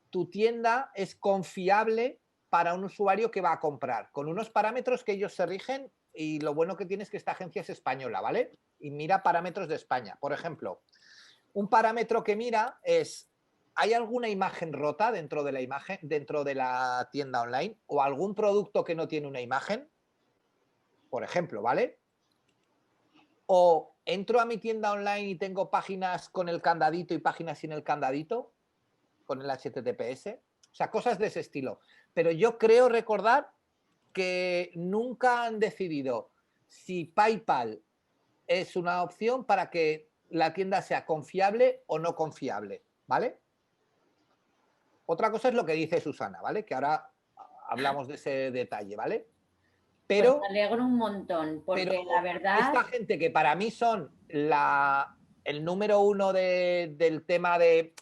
tu tienda es confiable para un usuario que va a comprar, con unos parámetros que ellos se rigen y lo bueno que tiene es que esta agencia es española, ¿vale? Y mira parámetros de España. Por ejemplo, un parámetro que mira es ¿hay alguna imagen rota dentro de la imagen, dentro de la tienda online? ¿O algún producto que no tiene una imagen? Por ejemplo, ¿vale? ¿O entro a mi tienda online y tengo páginas con el candadito y páginas sin el candadito? Con el HTTPS. O sea, cosas de ese estilo. Pero yo creo recordar que nunca han decidido si PayPal es una opción para que la tienda sea confiable o no confiable, ¿vale? Otra cosa es lo que dice Susana, ¿vale? Que ahora hablamos de ese detalle, ¿vale? Pero pues me alegro un montón, porque la verdad... Esta gente que para mí son el número uno del tema de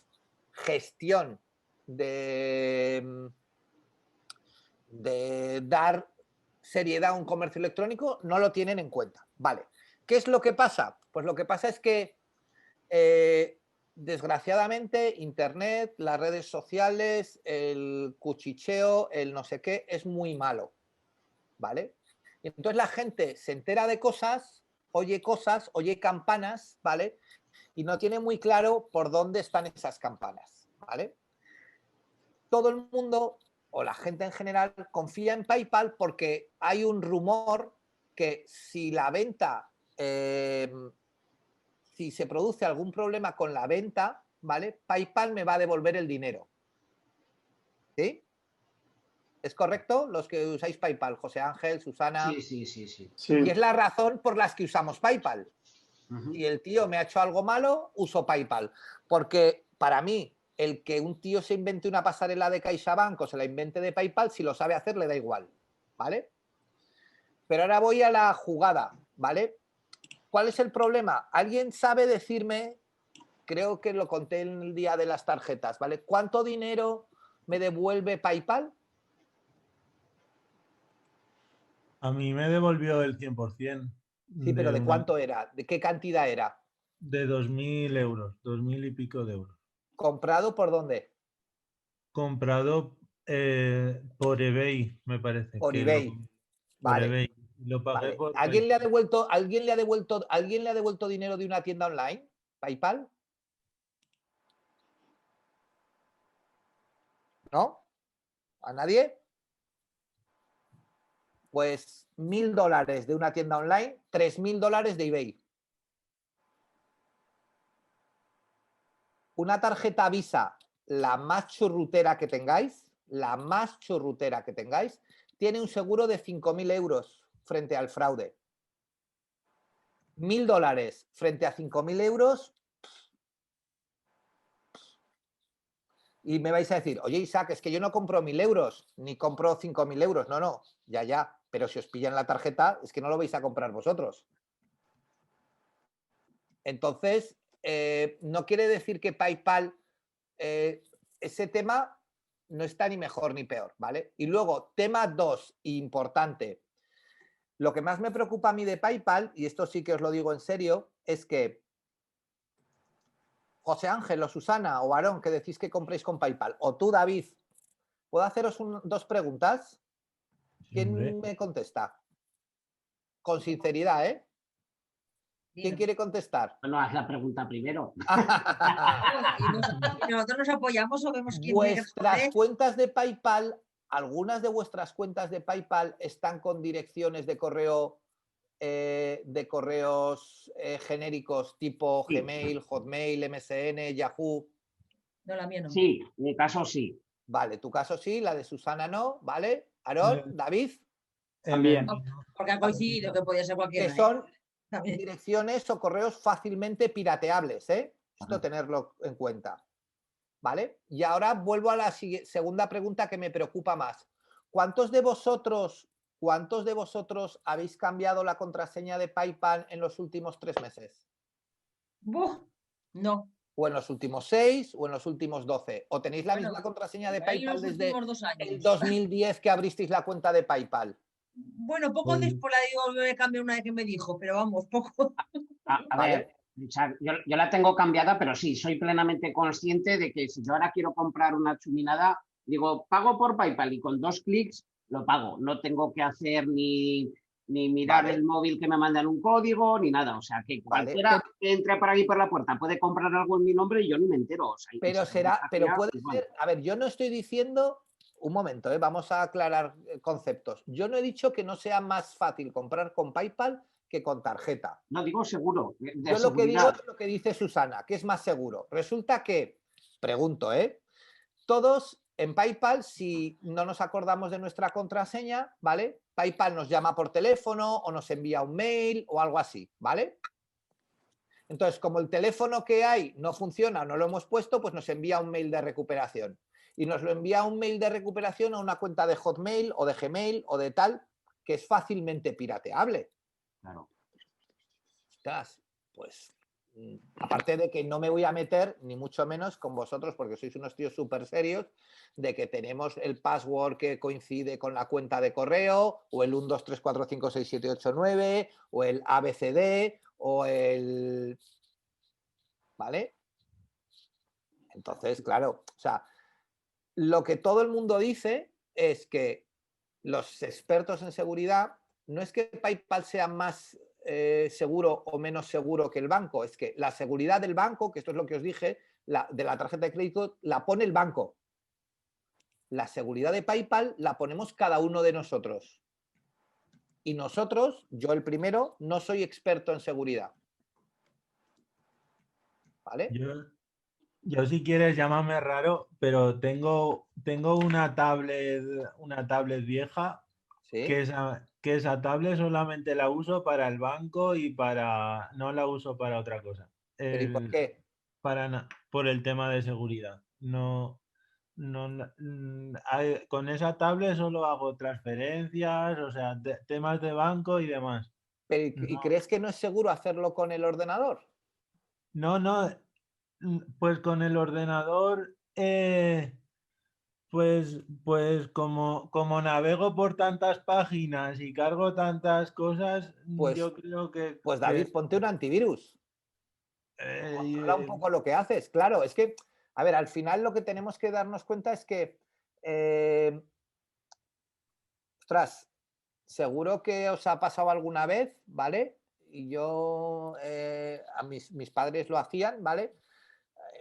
gestión, de dar seriedad a un comercio electrónico, no lo tienen en cuenta. Vale. ¿Qué es lo que pasa? Pues lo que pasa es que desgraciadamente, Internet, las redes sociales, el cuchicheo, el no sé qué, es muy malo, ¿vale? Y entonces la gente se entera de cosas, oye campanas, ¿vale? Y no tiene muy claro por dónde están esas campanas, ¿vale? Todo el mundo, o la gente en general, confía en PayPal porque hay un rumor que si la venta... si se produce algún problema con la venta, ¿vale? PayPal me va a devolver el dinero. ¿Sí? ¿Es correcto? Los que usáis PayPal, José Ángel, Susana. Sí. Y es la razón por la que usamos PayPal. Y el tío me ha hecho algo malo, uso PayPal. Porque para mí, el que un tío se invente una pasarela de CaixaBank o se la invente de PayPal, si lo sabe hacer, le da igual. ¿Vale? Pero ahora voy a la jugada, ¿vale? ¿Cuál es el problema? ¿Alguien sabe decirme, creo que lo conté en el día de las tarjetas, ¿vale? ¿Cuánto dinero me devuelve PayPal? A mí me devolvió el 100%. Sí, pero ¿de cuánto era? ¿De qué cantidad era? De 2.000 euros, 2.000 y pico de euros. ¿Comprado por dónde? Comprado por eBay, me parece. Por eBay. Por Vale. eBay. Lo pagué Vale. por ¿Alguien le ha devuelto dinero de una tienda online? ¿PayPal? ¿No? ¿A nadie? Pues $1.000 de una tienda online, $3.000 de eBay. Una tarjeta Visa, la más churrutera que tengáis, tiene un seguro de 5.000 euros frente al fraude. $1.000 frente a 5.000 euros. Y me vais a decir, oye, Isaac, es que yo no compro 1.000 euros, ni compro 5.000 euros. No, no, ya. Pero si os pillan la tarjeta, es que no lo vais a comprar vosotros. Entonces, no quiere decir que PayPal, ese tema no está ni mejor ni peor, ¿vale? Y luego, tema 2, importante. Lo que más me preocupa a mí de PayPal, y esto sí que os lo digo en serio, es que José Ángel o Susana o Aarón, que decís que compréis con PayPal, o tú, David, ¿puedo haceros dos preguntas? ¿Quién me contesta? Con sinceridad, ¿eh? ¿Quién quiere contestar? Bueno, haz la pregunta primero. ¿Y nosotros nos apoyamos o vemos quién tiene que Vuestras responder? cuentas de PayPal, algunas de vuestras cuentas de PayPal están con direcciones de correo de correos genéricos tipo Sí. Gmail, Hotmail, MSN, Yahoo. No, la mía no. Sí, en mi caso sí. Vale, tu caso sí, la de Susana no, ¿vale? Aarón, David. También. Porque ha coincidido que podía ser cualquiera. Que son También. direcciones o correos fácilmente pirateables, ¿eh? Esto tenerlo en cuenta. ¿Vale? Y ahora vuelvo a la segunda pregunta que me preocupa más. ¿Cuántos de vosotros habéis cambiado la contraseña de PayPal en los últimos 3 meses? No. ¿O en los últimos 6 o en los últimos 12? ¿O tenéis la Bueno, misma contraseña de ahí PayPal los desde últimos 2 años. el 2010 que abristeis la cuenta de PayPal? Bueno, poco después la digo, me cambié una vez que me dijo, pero vamos, poco. A ver, yo la tengo cambiada, pero sí, soy plenamente consciente de que si yo ahora quiero comprar una chuminada, digo, pago por PayPal y con 2 clics lo pago. No tengo que hacer ni mirar el móvil que me mandan un código, ni nada. O sea, que cualquiera que entre por ahí por la puerta puede comprar algo en mi nombre y yo ni me entero. O sea, pero puede ser, a ver, yo no estoy diciendo, un momento, vamos a aclarar conceptos. Yo no he dicho que no sea más fácil comprar con PayPal que con tarjeta. No, digo seguro. Yo lo que digo es lo que dice Susana, que es más seguro. Resulta que, pregunto, todos en PayPal, si no nos acordamos de nuestra contraseña, ¿vale? PayPal nos llama por teléfono o nos envía un mail o algo así, ¿vale? Entonces, como el teléfono que hay no funciona, no lo hemos puesto, pues nos envía un mail de recuperación. Y nos lo envía un mail de recuperación a una cuenta de Hotmail o de Gmail o de tal, que es fácilmente pirateable. Claro. Ostras, pues aparte de que no me voy a meter, ni mucho menos con vosotros, porque sois unos tíos súper serios, de que tenemos el password que coincide con la cuenta de correo, o el 123456789, o el ABCD, o el... ¿Vale? Entonces, claro, o sea, lo que todo el mundo dice es que los expertos en seguridad, no es que PayPal sea más seguro o menos seguro que el banco, es que la seguridad del banco, que esto es lo que os dije, de la tarjeta de crédito, la pone el banco. La seguridad de PayPal la ponemos cada uno de nosotros. Y nosotros, yo el primero, no soy experto en seguridad. ¿Vale? Yo si quieres, llámame raro, pero tengo una tablet vieja. ¿Sí? Que esa tablet solamente la uso para el banco y no la uso para otra cosa. ¿Pero y por qué? Por el tema de seguridad. Con esa tablet solo hago transferencias, o sea, temas de banco y demás. Pero, ¿y crees que no es seguro hacerlo con el ordenador? No, pues con el ordenador, pues como navego por tantas páginas y cargo tantas cosas, yo creo que... Pues David, ponte un antivirus. Controla un poco lo que haces. Claro, es que, a ver, al final lo que tenemos que darnos cuenta es que, ostras, seguro que os ha pasado alguna vez, ¿vale? Y yo, a mis padres lo hacían, ¿vale?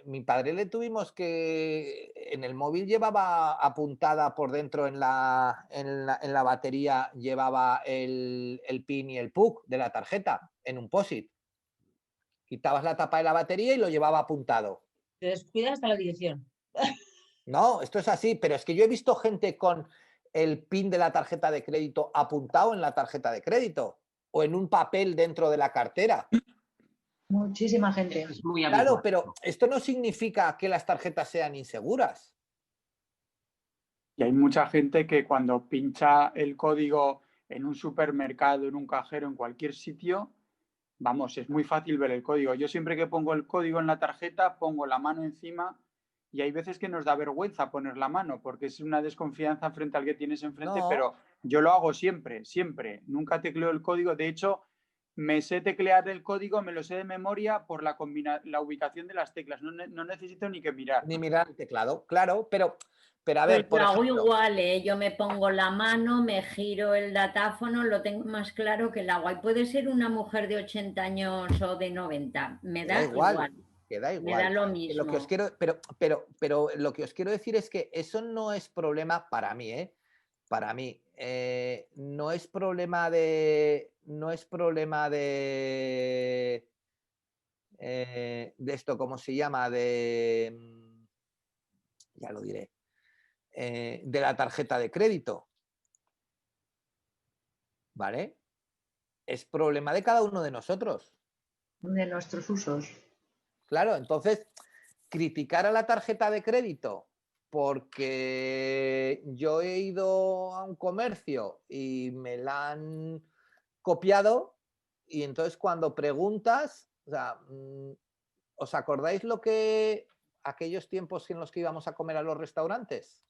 Mi padre le tuvimos que, en el móvil llevaba apuntada por dentro en la batería, llevaba el PIN y el PUC de la tarjeta en un POSIT. Quitabas la tapa de la batería y lo llevaba apuntado. Te descuidas hasta la dirección. No, esto es así, pero es que yo he visto gente con el PIN de la tarjeta de crédito apuntado en la tarjeta de crédito. o en un papel dentro de la cartera. Muchísima gente. Es muy Claro, habitual. pero esto no significa que las tarjetas sean inseguras. Y hay mucha gente que cuando pincha el código en un supermercado, en un cajero, en cualquier sitio, vamos, es muy fácil ver el código. Yo siempre que pongo el código en la tarjeta, pongo la mano encima y hay veces que nos da vergüenza poner la mano porque es una desconfianza frente al que tienes enfrente, No. pero yo lo hago siempre, siempre. Nunca tecleo el código. De hecho, me sé teclear el código, me lo sé de memoria por la ubicación de las teclas. No necesito ni que mirar. Ni mirar el teclado, claro, pero a ver, Pues por lo hago ejemplo, igual, ¿eh? Yo me pongo la mano, me giro el datáfono, lo tengo más claro que el agua. Y puede ser una mujer de 80 años o de 90. Me que da igual. que da Me igual. da lo Que mismo. lo que os quiero, pero lo que os quiero decir es que eso no es problema para mí, ¿eh? Para mí. No es problema de. No es problema de esto, ¿cómo se llama? Ya lo diré. De la tarjeta de crédito. ¿Vale? Es problema de cada uno de nosotros. De nuestros usos. Claro, entonces, criticar a la tarjeta de crédito porque yo he ido a un comercio y me la han copiado y entonces cuando preguntas, o sea, ¿os acordáis lo que aquellos tiempos en los que íbamos a comer a los restaurantes?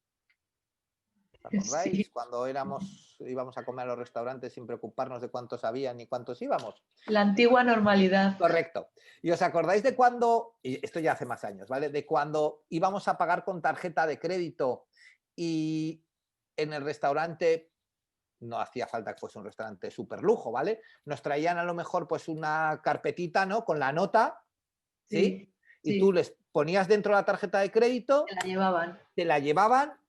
¿Os acordáis? Sí. Cuando íbamos a comer a los restaurantes sin preocuparnos de cuántos había ni cuántos íbamos. La antigua normalidad. Correcto. ¿Y os acordáis de cuando, y esto ya hace más años, ¿vale? De cuando íbamos a pagar con tarjeta de crédito y en el restaurante, no hacía falta que fuese un restaurante súper lujo, ¿vale? Nos traían a lo mejor pues una carpetita, ¿no? Con la nota, ¿sí? Y tú les ponías dentro la tarjeta de crédito. Te la llevaban. Te la llevaban,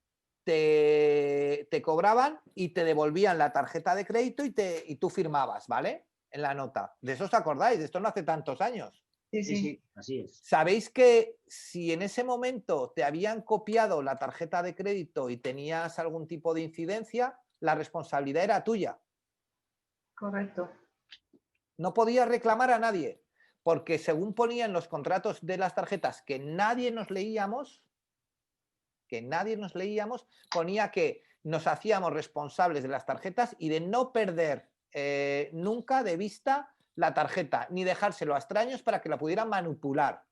te cobraban y te devolvían la tarjeta de crédito y tú firmabas, ¿vale? En la nota. ¿De eso os acordáis? De esto no hace tantos años. Sí, sí. Sí, así es. ¿Sabéis que si en ese momento te habían copiado la tarjeta de crédito y tenías algún tipo de incidencia, la responsabilidad era tuya? Correcto. No podías reclamar a nadie, porque según ponían los contratos de las tarjetas que nadie nos leíamos, ponía que nos hacíamos responsables de las tarjetas y de no perder nunca de vista la tarjeta, ni dejárselo a extraños para que la pudieran manipular.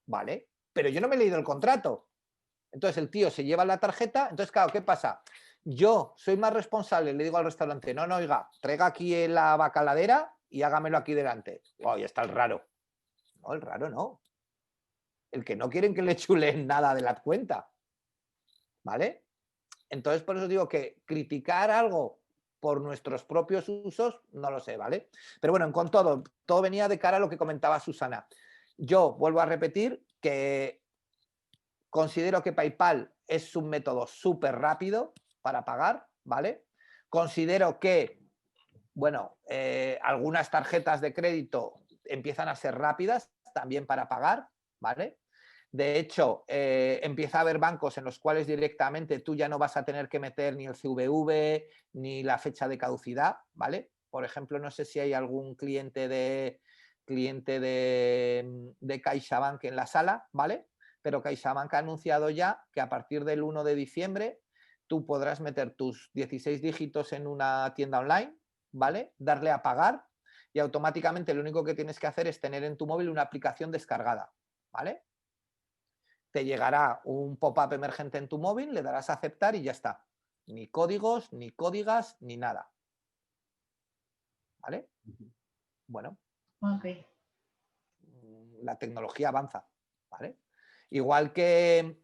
¿Vale? Pero yo no me he leído el contrato. Entonces el tío se lleva la tarjeta, entonces claro, ¿qué pasa? Yo soy más responsable, le digo al restaurante, no, oiga, traiga aquí la bacaladera y hágamelo aquí delante. Oh, ya está el raro. No, el raro no. El que no quieren que le chulen nada de la cuenta. ¿Vale? Entonces, por eso digo que criticar algo por nuestros propios usos, no lo sé, ¿vale? Pero bueno, con todo venía de cara a lo que comentaba Susana. Yo vuelvo a repetir que considero que PayPal es un método súper rápido para pagar, ¿vale? Considero que, bueno, algunas tarjetas de crédito empiezan a ser rápidas también para pagar, ¿vale? De hecho, empieza a haber bancos en los cuales directamente tú ya no vas a tener que meter ni el CVV ni la fecha de caducidad, ¿vale? Por ejemplo, no sé si hay algún cliente de CaixaBank en la sala, ¿vale? Pero CaixaBank ha anunciado ya que a partir del 1 de diciembre tú podrás meter tus 16 dígitos en una tienda online, ¿vale? Darle a pagar y automáticamente lo único que tienes que hacer es tener en tu móvil una aplicación descargada, ¿vale? Te llegará un pop-up emergente en tu móvil, le darás a aceptar y ya está. Ni códigos, ni códigas, ni nada. ¿Vale? Bueno. Okay. La tecnología avanza. ¿Vale? Igual que,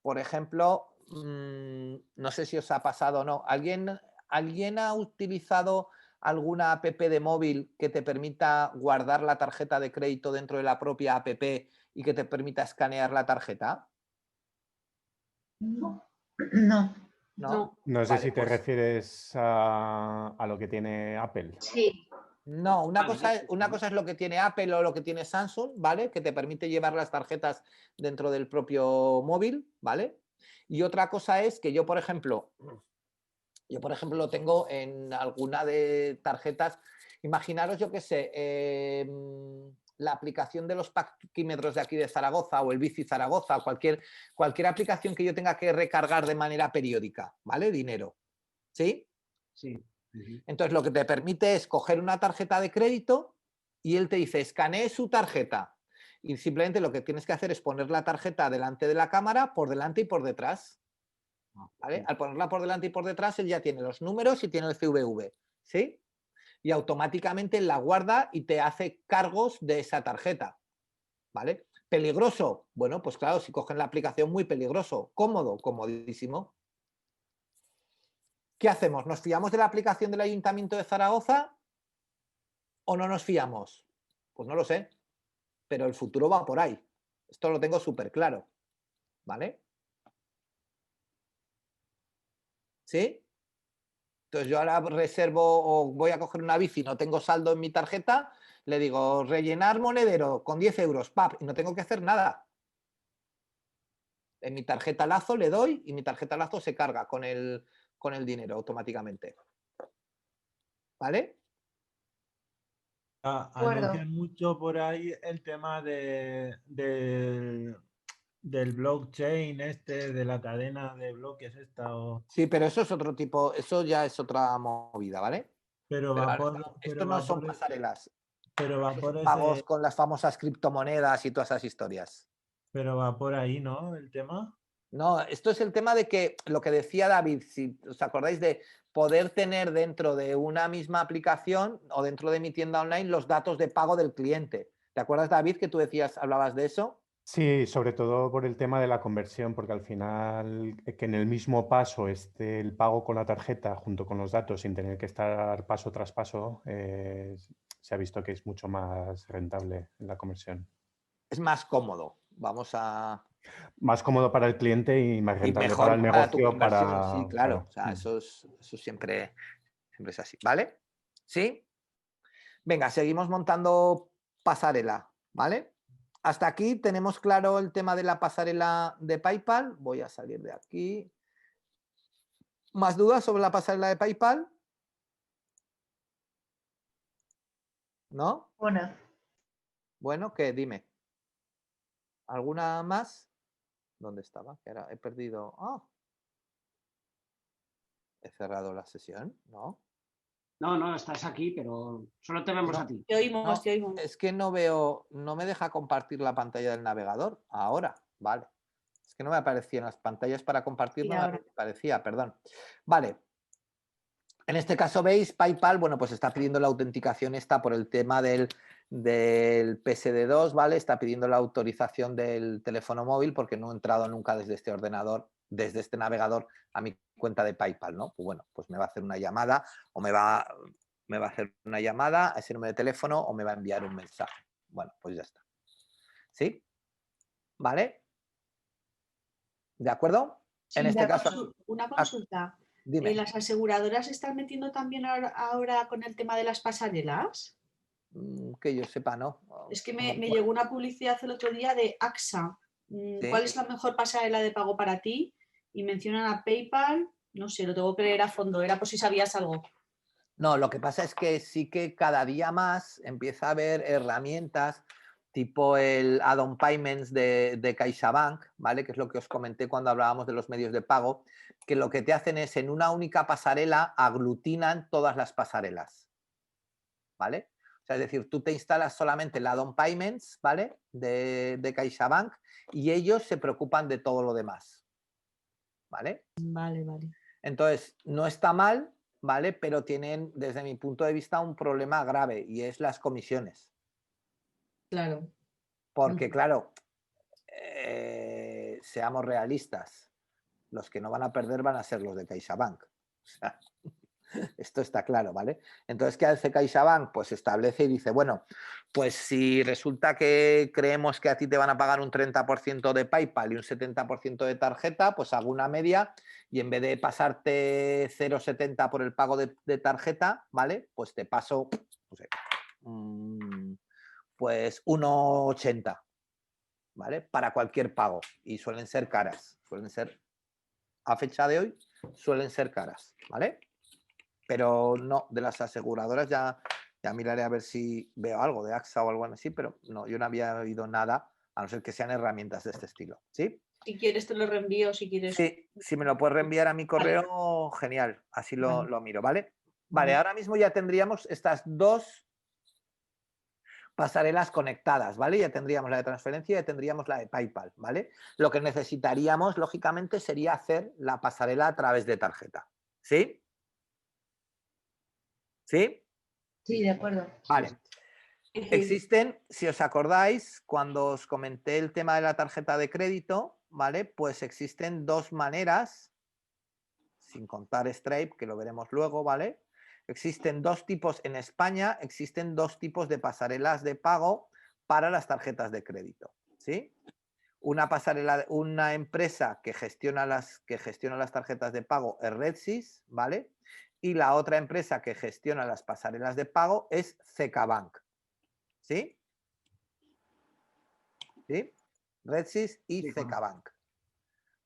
por ejemplo, no sé si os ha pasado o no, ¿alguien ha utilizado alguna app de móvil que te permita guardar la tarjeta de crédito dentro de la propia app y que te permita escanear la tarjeta? No. No sé si te refieres a lo que tiene Apple. Sí. No, una cosa es lo que tiene Apple o lo que tiene Samsung, ¿vale? Que te permite llevar las tarjetas dentro del propio móvil, ¿vale? Y otra cosa es que yo, por ejemplo, Yo, por ejemplo, lo tengo en alguna de tarjetas. Imaginaros, yo qué sé, la aplicación de los parquímetros de aquí de Zaragoza o el Bici Zaragoza, cualquier aplicación que yo tenga que recargar de manera periódica, ¿vale? Dinero. ¿Sí? Sí. Entonces, lo que te permite es coger una tarjeta de crédito y él te dice, escanee su tarjeta. Y simplemente lo que tienes que hacer es poner la tarjeta delante de la cámara, por delante y por detrás. ¿Vale? Al ponerla por delante y por detrás, él ya tiene los números y tiene el CVV. ¿Sí? Y automáticamente la guarda y te hace cargos de esa tarjeta. ¿Vale? ¿Peligroso? Bueno, pues claro, si cogen la aplicación, muy peligroso. ¿Cómodo? Comodísimo. ¿Qué hacemos? ¿Nos fiamos de la aplicación del Ayuntamiento de Zaragoza o no nos fiamos? Pues no lo sé, pero el futuro va por ahí. Esto lo tengo súper claro. ¿Vale? ¿Sí? Entonces yo ahora reservo o voy a coger una bici, no tengo saldo en mi tarjeta, le digo rellenar monedero con 10 euros, ¡pap! Y no tengo que hacer nada. En mi tarjeta Lazo le doy y mi tarjeta Lazo se carga con el dinero automáticamente. ¿Vale? Anuncian mucho por ahí el tema del blockchain de la cadena de bloques esta. Sí, pero eso es otro tipo, eso ya es otra movida, ¿vale? Pero esto no son pasarelas. Pero va por pagos con las famosas criptomonedas y todas esas historias. Pero va por ahí, ¿no? El tema. No, esto es el tema de que lo que decía David, si os acordáis de poder tener dentro de una misma aplicación o dentro de mi tienda online los datos de pago del cliente. ¿Te acuerdas, David, que tú hablabas de eso? Sí, sobre todo por el tema de la conversión, porque al final que en el mismo paso esté el pago con la tarjeta junto con los datos sin tener que estar paso tras paso, se ha visto que es mucho más rentable en la conversión. Es más cómodo. Más cómodo para el cliente y más rentable mejor para el negocio. Tu conversión, sí, claro. O sea, eso siempre es así. ¿Vale? ¿Sí? Venga, seguimos montando pasarela, ¿vale? Hasta aquí tenemos claro el tema de la pasarela de PayPal. Voy a salir de aquí. ¿Más dudas sobre la pasarela de PayPal? ¿No? Bueno, ¿qué? Dime. ¿Alguna más? ¿Dónde estaba? Que ahora he perdido. He cerrado la sesión, ¿no? No, estás aquí, pero solo te vemos a ti. Te oímos, te oímos. Es que no veo, no me deja compartir la pantalla del navegador. Ahora, vale. Es que no me aparecían las pantallas para compartir, no me aparecía, perdón. Vale. En este caso, veis, PayPal, bueno, pues está pidiendo la autenticación esta por el tema del PSD2, ¿vale? Está pidiendo la autorización del teléfono móvil porque no he entrado nunca desde este ordenador, desde este navegador a mi cuenta de PayPal, ¿no? Pues bueno, pues me va a hacer una llamada o me va a hacer una llamada a ese número de teléfono o me va a enviar un mensaje. Bueno, pues ya está. ¿Sí? ¿Vale? ¿De acuerdo? Sí, en este caso... Una consulta. Dime. ¿Las aseguradoras se están metiendo también ahora con el tema de las pasarelas? Que yo sepa, no. Es que me llegó una publicidad el otro día de AXA. ¿Cuál es la mejor pasarela de pago para ti? Y mencionan a PayPal. No sé, lo tengo que leer a fondo. Era por si sabías algo. No, lo que pasa es que sí que cada día más empieza a haber herramientas tipo el add-on payments de CaixaBank, ¿vale? Que es lo que os comenté cuando hablábamos de los medios de pago, que lo que te hacen es en una única pasarela aglutinan todas las pasarelas, ¿vale? O sea, es decir, tú te instalas solamente el add-on payments, ¿vale? De CaixaBank y ellos se preocupan de todo lo demás, ¿vale? Vale. Entonces, no está mal, ¿vale? Pero tienen, desde mi punto de vista, un problema grave y es las comisiones. Claro. Porque, claro, seamos realistas, los que no van a perder van a ser los de CaixaBank. O sea, esto está claro, ¿vale? Entonces, ¿qué hace CaixaBank? Pues establece y dice, bueno, pues si resulta que creemos que a ti te van a pagar un 30% de PayPal y un 70% de tarjeta, pues hago una media y en vez de pasarte 0,70 por el pago de tarjeta, ¿vale? Pues te paso, no sé, pues 1,80, ¿vale? Para cualquier pago. Y suelen ser caras, suelen ser a fecha de hoy suelen ser caras, ¿vale? Pero no, de las aseguradoras ya miraré a ver si veo algo de AXA o algo así, pero no, yo no había oído nada, a no ser que sean herramientas de este estilo, ¿sí? Si quieres te lo reenvío, si quieres. Sí, si me lo puedes reenviar a mi correo, genial, así lo miro, ¿vale? Vale, ahora mismo ya tendríamos estas dos pasarelas conectadas, ¿vale? Ya tendríamos la de transferencia y ya tendríamos la de PayPal, ¿vale? Lo que necesitaríamos, lógicamente, sería hacer la pasarela a través de tarjeta, ¿sí? ¿Sí? Sí, de acuerdo. Vale. Existen, si os acordáis, cuando os comenté el tema de la tarjeta de crédito, ¿vale? Pues existen dos maneras, sin contar Stripe, que lo veremos luego, ¿vale? Existen dos tipos, en España existen dos tipos de pasarelas de pago para las tarjetas de crédito, ¿sí? Una pasarela, una empresa que gestiona las tarjetas de pago es RedSys, ¿vale? Y la otra empresa que gestiona las pasarelas de pago es CK Bank, ¿sí? ¿Sí? RedSys y CK Bank,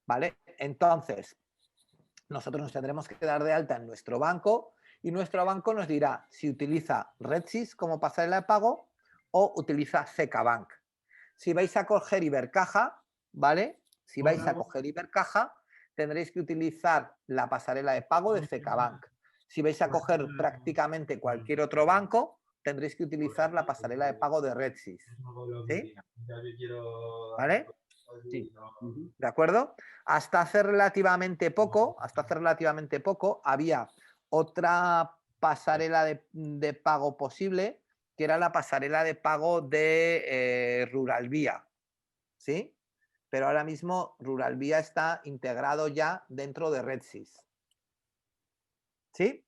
¿vale? Entonces, nosotros nos tendremos que dar de alta en nuestro banco y nuestro banco nos dirá si utiliza RedSys como pasarela de pago o utiliza CK Bank. Si vais a coger Ibercaja, ¿vale? Si vais a coger Ibercaja, tendréis que utilizar la pasarela de pago de CK Bank. Si vais a coger prácticamente cualquier otro banco, tendréis que utilizar la pasarela de pago de RedSys, ¿sí? ¿Vale? Sí. ¿De acuerdo? Hasta hace relativamente poco, había otra pasarela de pago posible, que era la pasarela de pago de Ruralvía, ¿sí? Pero ahora mismo Ruralvía está integrado ya dentro de RedSys, ¿sí?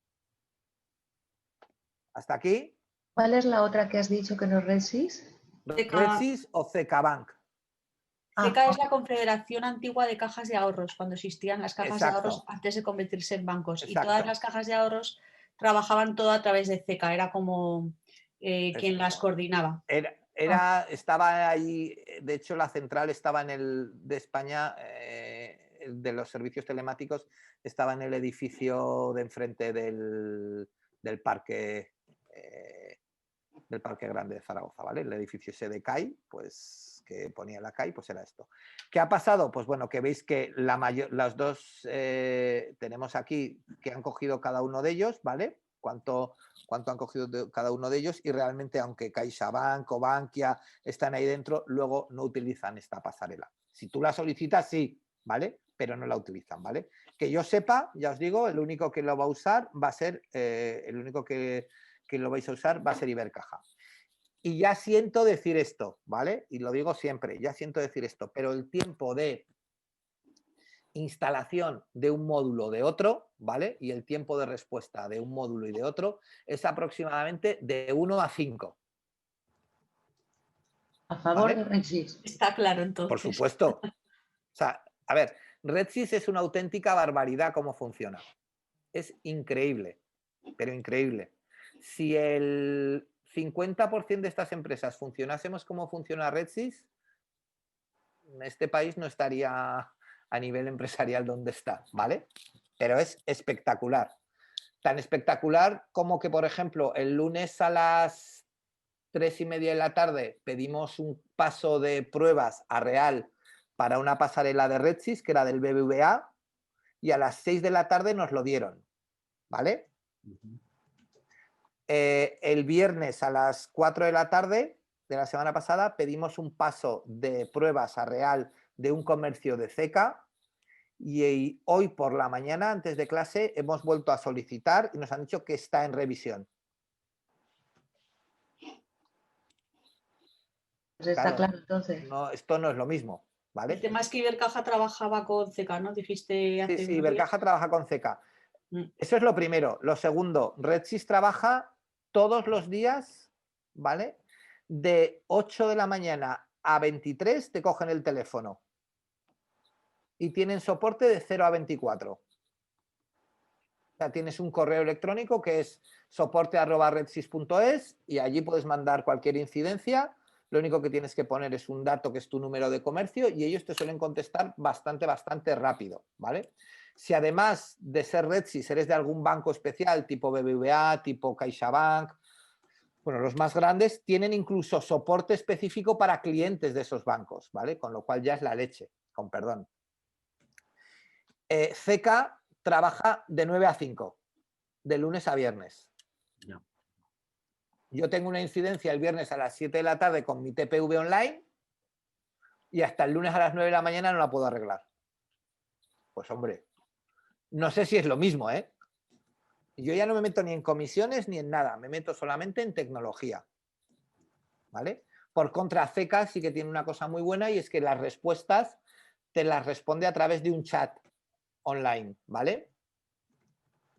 ¿Hasta aquí? ¿Cuál es la otra que has dicho que no es RedSys? RedSys o CK Bank. CK es la Confederación Antigua de Cajas de Ahorros, cuando existían las cajas de ahorros Exacto. antes de convertirse en bancos. Y Exacto. todas las cajas de ahorros trabajaban todo a través de CK, era como quien las coordinaba. Estaba ahí, de hecho la central estaba en el de España, de los servicios telemáticos, estaba en el edificio de enfrente del parque grande de Zaragoza, ¿vale? El edificio ese de CAI, pues que ponía la CAI, pues era esto. ¿Qué ha pasado? Pues bueno, que veis que las dos tenemos aquí que han cogido cada uno de ellos, ¿vale? Cuánto han cogido cada uno de ellos, y realmente, aunque CaixaBank o Bankia están ahí dentro, luego no utilizan esta pasarela. Si tú la solicitas, sí, ¿vale? Pero no la utilizan, ¿vale? Que yo sepa, ya os digo, el único que lo va a usar va a ser, el único que lo vais a usar va a ser Ibercaja. Y ya siento decir esto, ¿vale? Y lo digo siempre, ya siento decir esto, pero el tiempo de instalación de un módulo de otro, ¿vale? Y el tiempo de respuesta de un módulo y de otro es aproximadamente de 1 a 5. A favor ¿Vale? de RedSys. Está claro, entonces. Por supuesto. O sea, a ver, RedSys es una auténtica barbaridad cómo funciona. Es increíble, pero increíble. Si el 50% de estas empresas funcionásemos como funciona RedSys, este país no estaría a nivel empresarial donde está, ¿vale? Pero es espectacular. Tan espectacular como que, por ejemplo, el lunes a las 3:30 de la tarde pedimos un paso de pruebas a Real para una pasarela de RedSys, que era del BBVA, y a las 6 de la tarde nos lo dieron, ¿vale? El viernes a las 4 de la tarde de la semana pasada pedimos un paso de pruebas a Real de un comercio de CK, y hoy por la mañana, antes de clase, hemos vuelto a solicitar y nos han dicho que está en revisión. Pues está claro, entonces. No, esto no es lo mismo, ¿vale? El tema es que Ibercaja trabajaba con CK, ¿no? Dijiste hace Sí, unos Ibercaja días. trabaja con CK. Eso es lo primero. Lo segundo, RedSys trabaja todos los días, ¿vale? De 8 de la mañana a 23 te cogen el teléfono. Y tienen soporte de 0 a 24. O sea, tienes un correo electrónico que es soporte@redsys.es y allí puedes mandar cualquier incidencia. Lo único que tienes que poner es un dato que es tu número de comercio y ellos te suelen contestar bastante rápido, ¿vale? Si además de ser Redsys eres de algún banco especial, tipo BBVA, tipo CaixaBank, bueno, los más grandes tienen incluso soporte específico para clientes de esos bancos, ¿vale? Con lo cual ya es la leche, con perdón. CECA trabaja de 9 a 5, de lunes a viernes. No. Yo tengo una incidencia el viernes a las 7 de la tarde con mi TPV online y hasta el lunes a las 9 de la mañana no la puedo arreglar. Pues hombre, no sé si es lo mismo, ¿eh? Yo ya no me meto ni en comisiones ni en nada, me meto solamente en tecnología, ¿vale? Por contra, CECA sí que tiene una cosa muy buena y es que las respuestas te las responde a través de un chat online, ¿vale?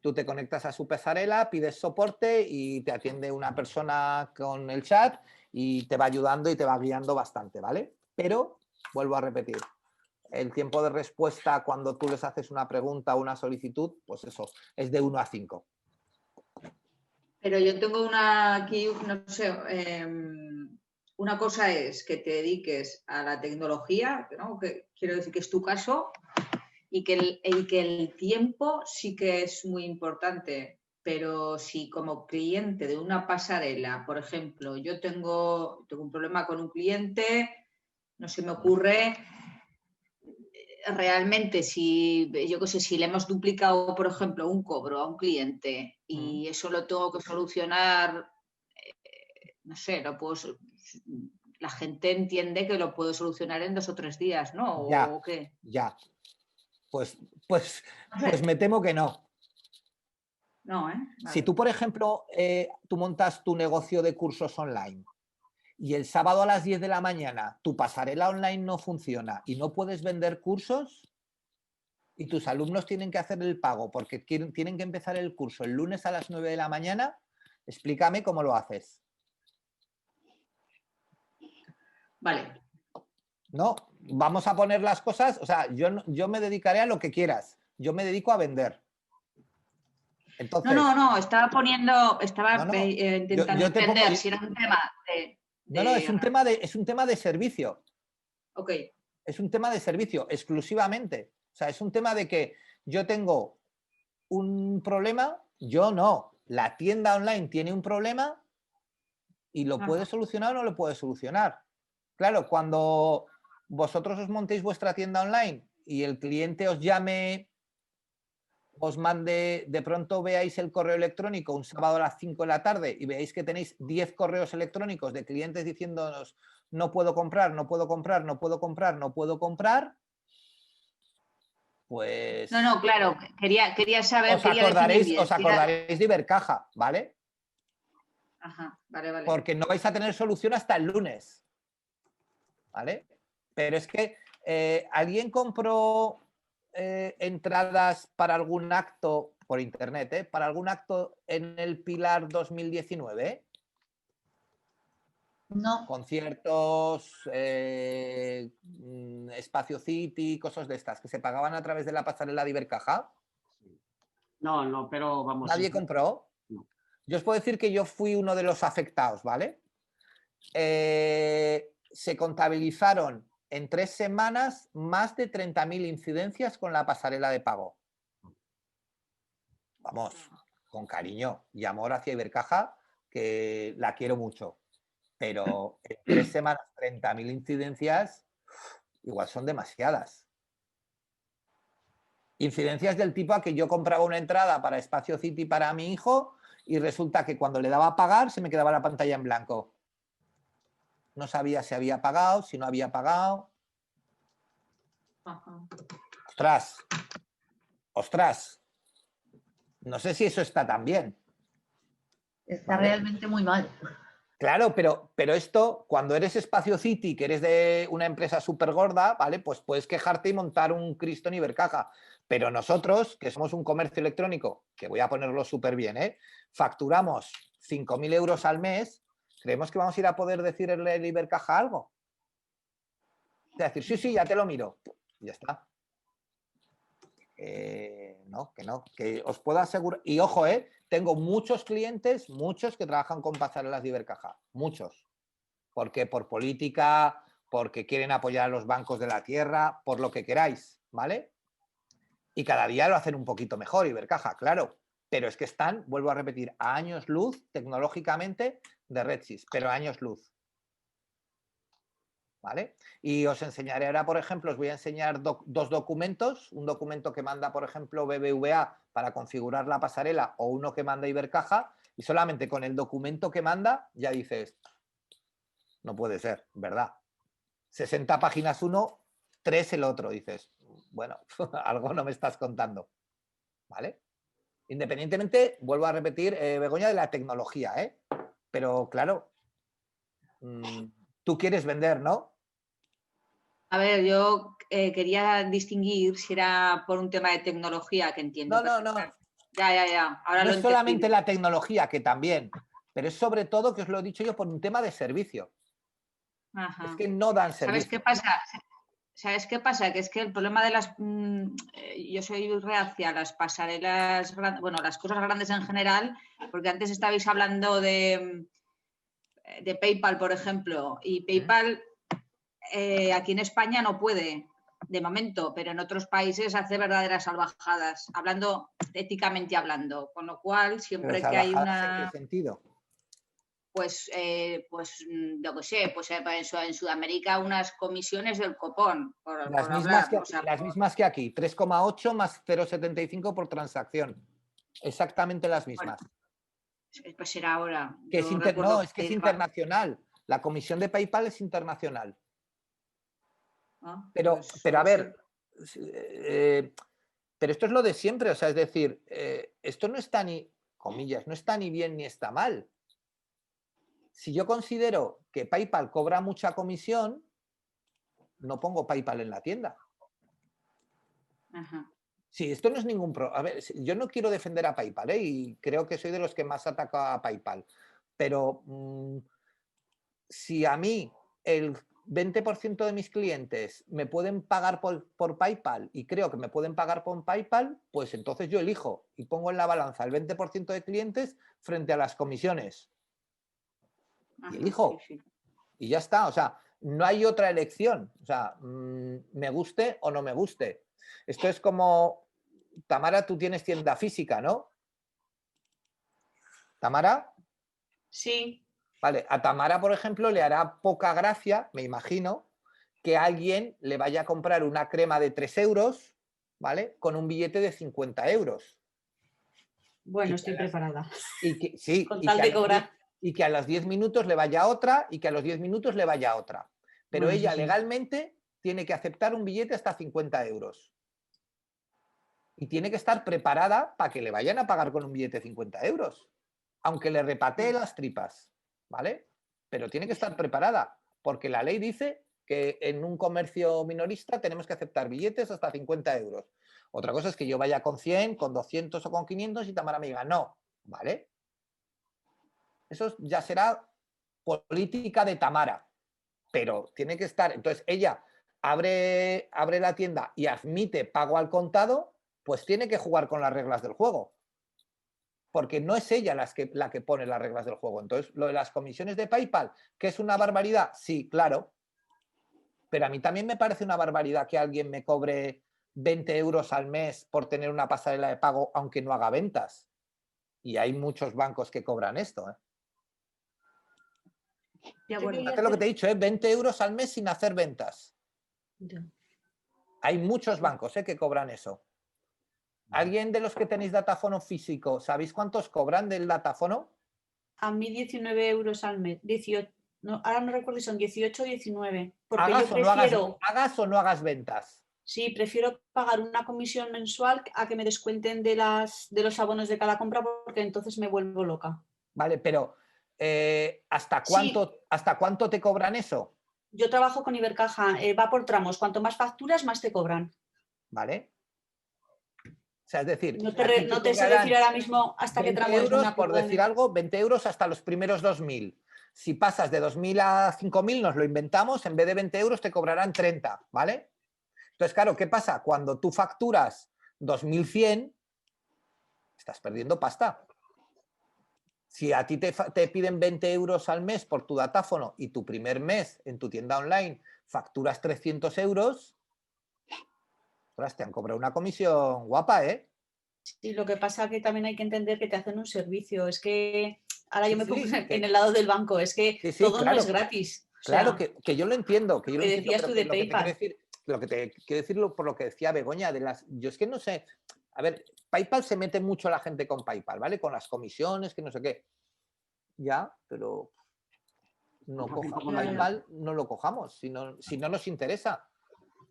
Tú te conectas a su pasarela, pides soporte y te atiende una persona con el chat y te va ayudando y te va guiando bastante, ¿vale? Pero, vuelvo a repetir, el tiempo de respuesta cuando tú les haces una pregunta o una solicitud, pues eso, es de 1 a 5. Pero yo tengo aquí, no sé, una cosa es que te dediques a la tecnología, ¿no? Que quiero decir que es tu caso, y que el tiempo sí que es muy importante, pero si como cliente de una pasarela, por ejemplo, yo tengo un problema con un cliente, no se me ocurre realmente si, yo qué sé, si le hemos duplicado, por ejemplo, un cobro a un cliente y eso lo tengo que solucionar, no sé, la gente entiende que lo puedo solucionar en 2 o 3 días, ¿no? Ya, ¿O qué? ya. Pues me temo que no. No, ¿eh? Si Vale. tú, por ejemplo, tú montas tu negocio de cursos online y el sábado a las 10 de la mañana tu pasarela online no funciona y no puedes vender cursos y tus alumnos tienen que hacer el pago porque tienen que empezar el curso el lunes a las 9 de la mañana, explícame cómo lo haces. Vale. No, vamos a poner las cosas, o sea, yo me dedicaré a lo que quieras, yo me dedico a vender. Entonces, No, estaba intentando yo te pongo, entender si era un tema de... No, es un tema de servicio. Ok. Es un tema de servicio exclusivamente. O sea, es un tema de que yo tengo un problema, yo no. La tienda online tiene un problema y lo puede solucionar o no lo puede solucionar. Claro, cuando vosotros os montéis vuestra tienda online y el cliente os llame, os mande, de pronto veáis el correo electrónico un sábado a las 5 de la tarde y veáis que tenéis 10 correos electrónicos de clientes diciéndonos no puedo comprar, no puedo comprar, no puedo comprar, no puedo comprar, pues... No, claro, quería saber... Os acordaréis de Ibercaja, ¿vale? Ajá, vale. Porque no vais a tener solución hasta el lunes, ¿vale? Pero es que alguien compró entradas para algún acto por internet, para algún acto en el Pilar 2019. No. Conciertos, Espacio City, cosas de estas, que se pagaban a través de la pasarela de Ibercaja. No, pero vamos. ¿Nadie compró? No. Yo os puedo decir que yo fui uno de los afectados, ¿vale? Se contabilizaron en 3 semanas más de 30.000 incidencias con la pasarela de pago. Vamos, con cariño y amor hacia Ibercaja, que la quiero mucho. Pero en 3 semanas 30.000 incidencias igual son demasiadas. Incidencias del tipo a que yo compraba una entrada para Espacio City para mi hijo y resulta que cuando le daba a pagar se me quedaba la pantalla en blanco. No sabía si había pagado, si no había pagado. Ajá. ¡Ostras! No sé si eso está tan bien. Está realmente muy mal. Claro, pero esto, cuando eres Espacio City, que eres de una empresa súper gorda, ¿vale? Pues puedes quejarte y montar un Cristo en Ibercaja. Pero nosotros, que somos un comercio electrónico, que voy a ponerlo súper bien, facturamos 5.000 euros al mes, ¿creemos que vamos a ir a poder decirle a Ibercaja algo? Es decir, sí, ya te lo miro. Ya está. No, que os puedo asegurar. Y ojo, tengo muchos clientes, muchos que trabajan con pasarelas de Ibercaja. Muchos. Porque por política, porque quieren apoyar a los bancos de la tierra, por lo que queráis, ¿vale? Y cada día lo hacen un poquito mejor, Ibercaja, claro. Pero es que están, vuelvo a repetir, a años luz tecnológicamente de Redsys, pero a años luz. ¿Vale? Y os enseñaré ahora, por ejemplo, os voy a enseñar dos documentos. Un documento que manda, por ejemplo, BBVA para configurar la pasarela o uno que manda Ibercaja. Y solamente con el documento que manda ya dices, no puede ser, ¿verdad? 60 páginas uno, 3 el otro. Dices, bueno, algo no me estás contando. ¿Vale? Independientemente, vuelvo a repetir, Begoña, de la tecnología, ¿eh? Pero claro, tú quieres vender, ¿no? A ver, yo quería distinguir si era por un tema de tecnología, que entiendo. No. Ya. Ahora No lo es solamente entendido. la tecnología, que también, pero es sobre todo, que os lo he dicho yo, por un tema de servicio. Ajá. Es que no dan servicio. ¿Sabes qué pasa? ¿Sabes qué pasa? Que es que el problema de las... yo soy reacia a las pasarelas, bueno, las cosas grandes en general, porque antes estabais hablando de PayPal, por ejemplo, y PayPal aquí en España no puede, de momento, pero en otros países hace verdaderas salvajadas, hablando éticamente hablando, con lo cual siempre que hay una... ¿En qué sentido? Pues yo qué sé, pues en Sudamérica unas comisiones del copón, por Mismas hablar. O sea, las mismas que aquí, 3,8 más 0,75 por transacción. Exactamente las mismas. Bueno, pues será ahora. Que es no, es que es internacional. La comisión de PayPal es internacional. Pero a ver, pero esto es lo de siempre, o sea, es decir, esto no está ni, comillas, no está ni bien ni está mal. Si yo considero que PayPal cobra mucha comisión, no pongo PayPal en la tienda. Ajá. Sí, esto no es ningún problema. A ver, yo no quiero defender a PayPal, y creo que soy de los que más ataca a PayPal, pero si a mí el 20% de mis clientes me pueden pagar por PayPal y creo que me pueden pagar por PayPal, pues entonces yo elijo y pongo en la balanza el 20% de clientes frente a las comisiones. Y elijo. Sí. Y ya está. O sea, no hay otra elección. O sea, me guste o no me guste. Esto es como, Tamara, tú tienes tienda física, ¿no? ¿Tamara? Sí. Vale, a Tamara, por ejemplo, le hará poca gracia, me imagino, que alguien le vaya a comprar una crema de 3 euros, ¿vale? Con un billete de 50 euros. Bueno, estoy preparada. Sí, con tal de cobrar. Y que a los 10 minutos le vaya otra y que a los 10 minutos le vaya otra. Pero bueno, ella sí, legalmente tiene que aceptar un billete hasta 50 euros. Y tiene que estar preparada para que le vayan a pagar con un billete de 50 euros. Aunque le repatee las tripas. ¿Vale? Pero tiene que estar preparada, porque la ley dice que en un comercio minorista tenemos que aceptar billetes hasta 50 euros. Otra cosa es que yo vaya con 100, con 200 o con 500 y Tamara me diga no, ¿vale? Eso ya será política de Tamara, pero tiene que estar, entonces ella abre la tienda y admite pago al contado, pues tiene que jugar con las reglas del juego. Porque no es ella la que pone las reglas del juego. Entonces, lo de las comisiones de PayPal, ¿que es una barbaridad? Sí, claro. Pero a mí también me parece una barbaridad que alguien me cobre 20 euros al mes por tener una pasarela de pago aunque no haga ventas. Y hay muchos bancos que cobran esto. Fíjate lo que te he dicho, 20 euros al mes sin hacer ventas. Ya. Hay muchos bancos que cobran eso. ¿Alguien de los que tenéis datáfono físico, sabéis cuántos cobran del datáfono? A mí 19 euros al mes. 18, no, ahora no recuerdo si son 18 o 19. Porque hagas yo prefiero, hagas o no hagas ventas. Sí, prefiero pagar una comisión mensual a que me descuenten de los abonos de cada compra, porque entonces me vuelvo loca. Vale, pero ¿hasta cuánto te cobran eso? Yo trabajo con Ibercaja, va por tramos. Cuanto más facturas, más te cobran. Vale. O sea, es decir, no te sé decir ahora mismo hasta qué tramo es una por decir algo, 20 euros hasta los primeros 2.000. Si pasas de 2.000 a 5.000, nos lo inventamos, en vez de 20 euros te cobrarán 30, ¿vale? Entonces, claro, ¿qué pasa? Cuando tú facturas 2.100, estás perdiendo pasta. Si a ti te piden 20 euros al mes por tu datáfono y tu primer mes en tu tienda online facturas 300 euros, Ostras, te han cobrado una comisión guapa, ¿eh? Sí, lo que pasa que también hay que entender que te hacen un servicio. Es que ahora Sí, yo me pongo sí, en el lado del banco, es que sí, todo no claro. es gratis. O Claro sea, que yo lo entiendo, lo que decías pero tú que de lo que te quiero PayPal. decir, lo que te quiero decir por lo que decía Begoña, yo es que no sé, a ver, PayPal se mete mucho la gente con PayPal, ¿vale? Con las comisiones, que no sé qué. Ya, pero no Tan fácil coja como la llave. PayPal, no lo cojamos, si no nos interesa.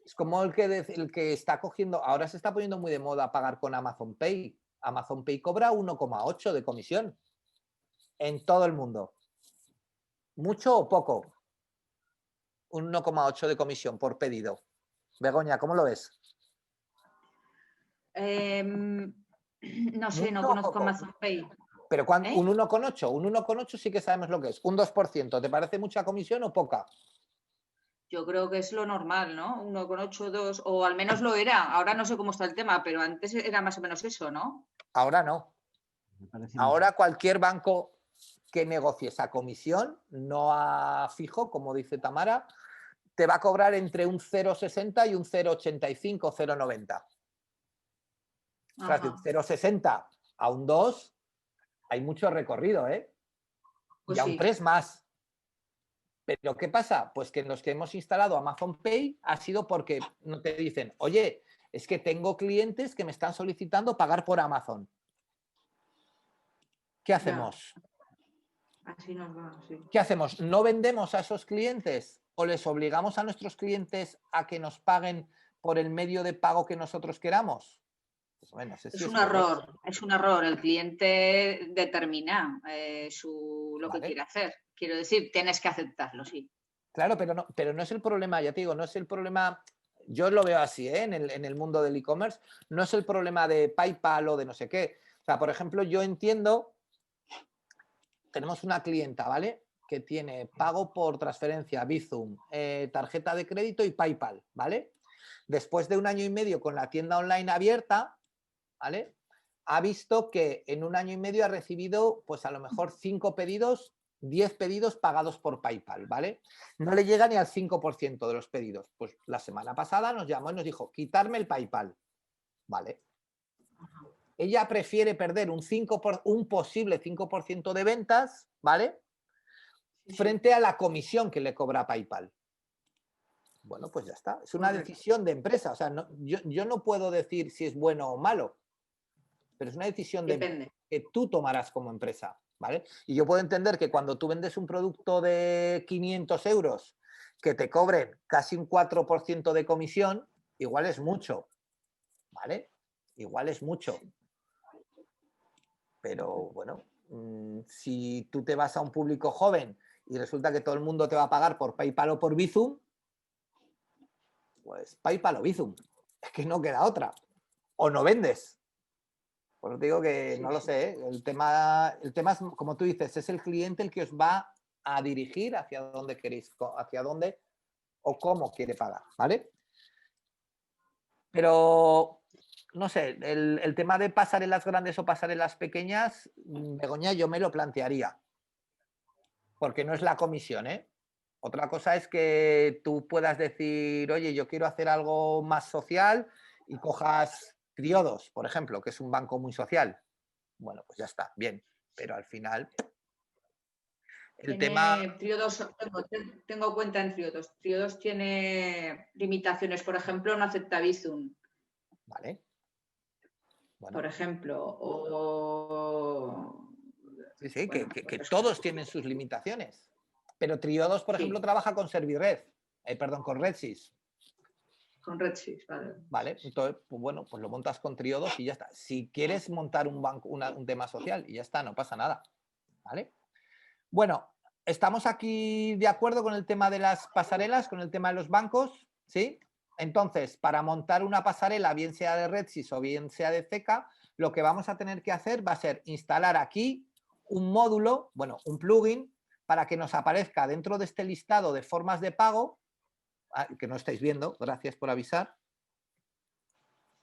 Es como el que está cogiendo, ahora se está poniendo muy de moda pagar con Amazon Pay. Amazon Pay cobra 1,8 de comisión en todo el mundo. ¿Mucho o poco? Un 1,8 de comisión por pedido. Begoña, ¿cómo lo ves? No sé, no ¿Mucho o conozco poco? Amazon Pay. Pero ¿Eh? un 1,8 sí que sabemos lo que es. Un 2%, ¿te parece mucha comisión o poca? Yo creo que es lo normal, ¿no? 1,8, 2, o al menos lo era. Ahora no sé cómo está el tema, pero antes era más o menos eso, ¿no? Ahora no. Me parece Ahora mucho. cualquier banco que negocie esa comisión, no a fijo, como dice Tamara, te va a cobrar entre un 0,60 y un 0,85, 0,90. O sea, de un Ajá. 0,60 a un 2 hay mucho recorrido, ¿eh? Pues Y a un sí. 3 más. Pero ¿qué pasa? Pues que los que hemos instalado Amazon Pay ha sido porque no te dicen, oye, es que tengo clientes que me están solicitando pagar por Amazon. ¿Qué Ya, hacemos? así nos va, sí. ¿Qué hacemos? ¿No vendemos a esos clientes o les obligamos a nuestros clientes a que nos paguen por el medio de pago que nosotros queramos? Pues bueno, no sé si Es un correcto. error, es un error. El cliente determina lo que Vale. quiere hacer. Quiero decir, tienes que aceptarlo, sí. Claro, pero no es el problema, ya te digo, no es el problema, yo lo veo así, ¿eh? en el mundo del e-commerce, no es el problema de PayPal o de no sé qué. O sea, por ejemplo, yo entiendo, tenemos una clienta, ¿vale? Que tiene pago por transferencia, Bizum, tarjeta de crédito y PayPal, ¿vale? Después de 1 año y medio con la tienda online abierta, ¿vale? Ha visto que en 1 año y medio ha recibido, pues a lo mejor 5 pedidos, 10 pedidos pagados por PayPal, ¿vale? No le llega ni al 5% de los pedidos. Pues la semana pasada nos llamó y nos dijo, quitarme el PayPal, ¿vale? Ella prefiere perder un posible 5% de ventas, ¿vale? Frente a la comisión que le cobra PayPal. Bueno, pues ya está. Es una decisión de empresa. O sea, yo no puedo decir si es bueno o malo, pero es una decisión que tú tomarás como empresa, ¿vale? Y yo puedo entender que cuando tú vendes un producto de 500 euros que te cobren casi un 4% de comisión, igual es mucho, ¿vale? Igual es mucho. Pero bueno, si tú te vas a un público joven y resulta que todo el mundo te va a pagar por PayPal o por Bizum, pues PayPal o Bizum. Es que no queda otra. O no vendes. Por eso te digo que no lo sé, ¿eh? El tema es, como tú dices, es el cliente el que os va a dirigir hacia dónde queréis, hacia dónde o cómo quiere pagar, ¿vale? Pero, no sé, el tema de pasarelas grandes o pasarelas pequeñas, Begoña, yo me lo plantearía. Porque no es la comisión, ¿eh? Otra cosa es que tú puedas decir, oye, yo quiero hacer algo más social y cojas Triodos, por ejemplo, que es un banco muy social. Bueno, pues ya está, bien. Pero al final, Triodos, tengo cuenta en Triodos. Triodos tiene limitaciones, por ejemplo, no acepta Bizum. Vale. Bueno. Por ejemplo, o... Sí, bueno, que todos tienen sus limitaciones. Pero Triodos, por ejemplo, trabaja con Servired, con Redsys. Con Redsys, vale. Vale, entonces, pues bueno, pues lo montas con Triodos y ya está. Si quieres montar un banco, un tema social, y ya está, no pasa nada. ¿Vale? Bueno, estamos aquí de acuerdo con el tema de las pasarelas, con el tema de los bancos, ¿sí? Entonces, para montar una pasarela, bien sea de Redsys o bien sea de Zeca, lo que vamos a tener que hacer va a ser instalar aquí un módulo, bueno, un plugin, para que nos aparezca dentro de este listado de formas de pago, que no estáis viendo, gracias por avisar.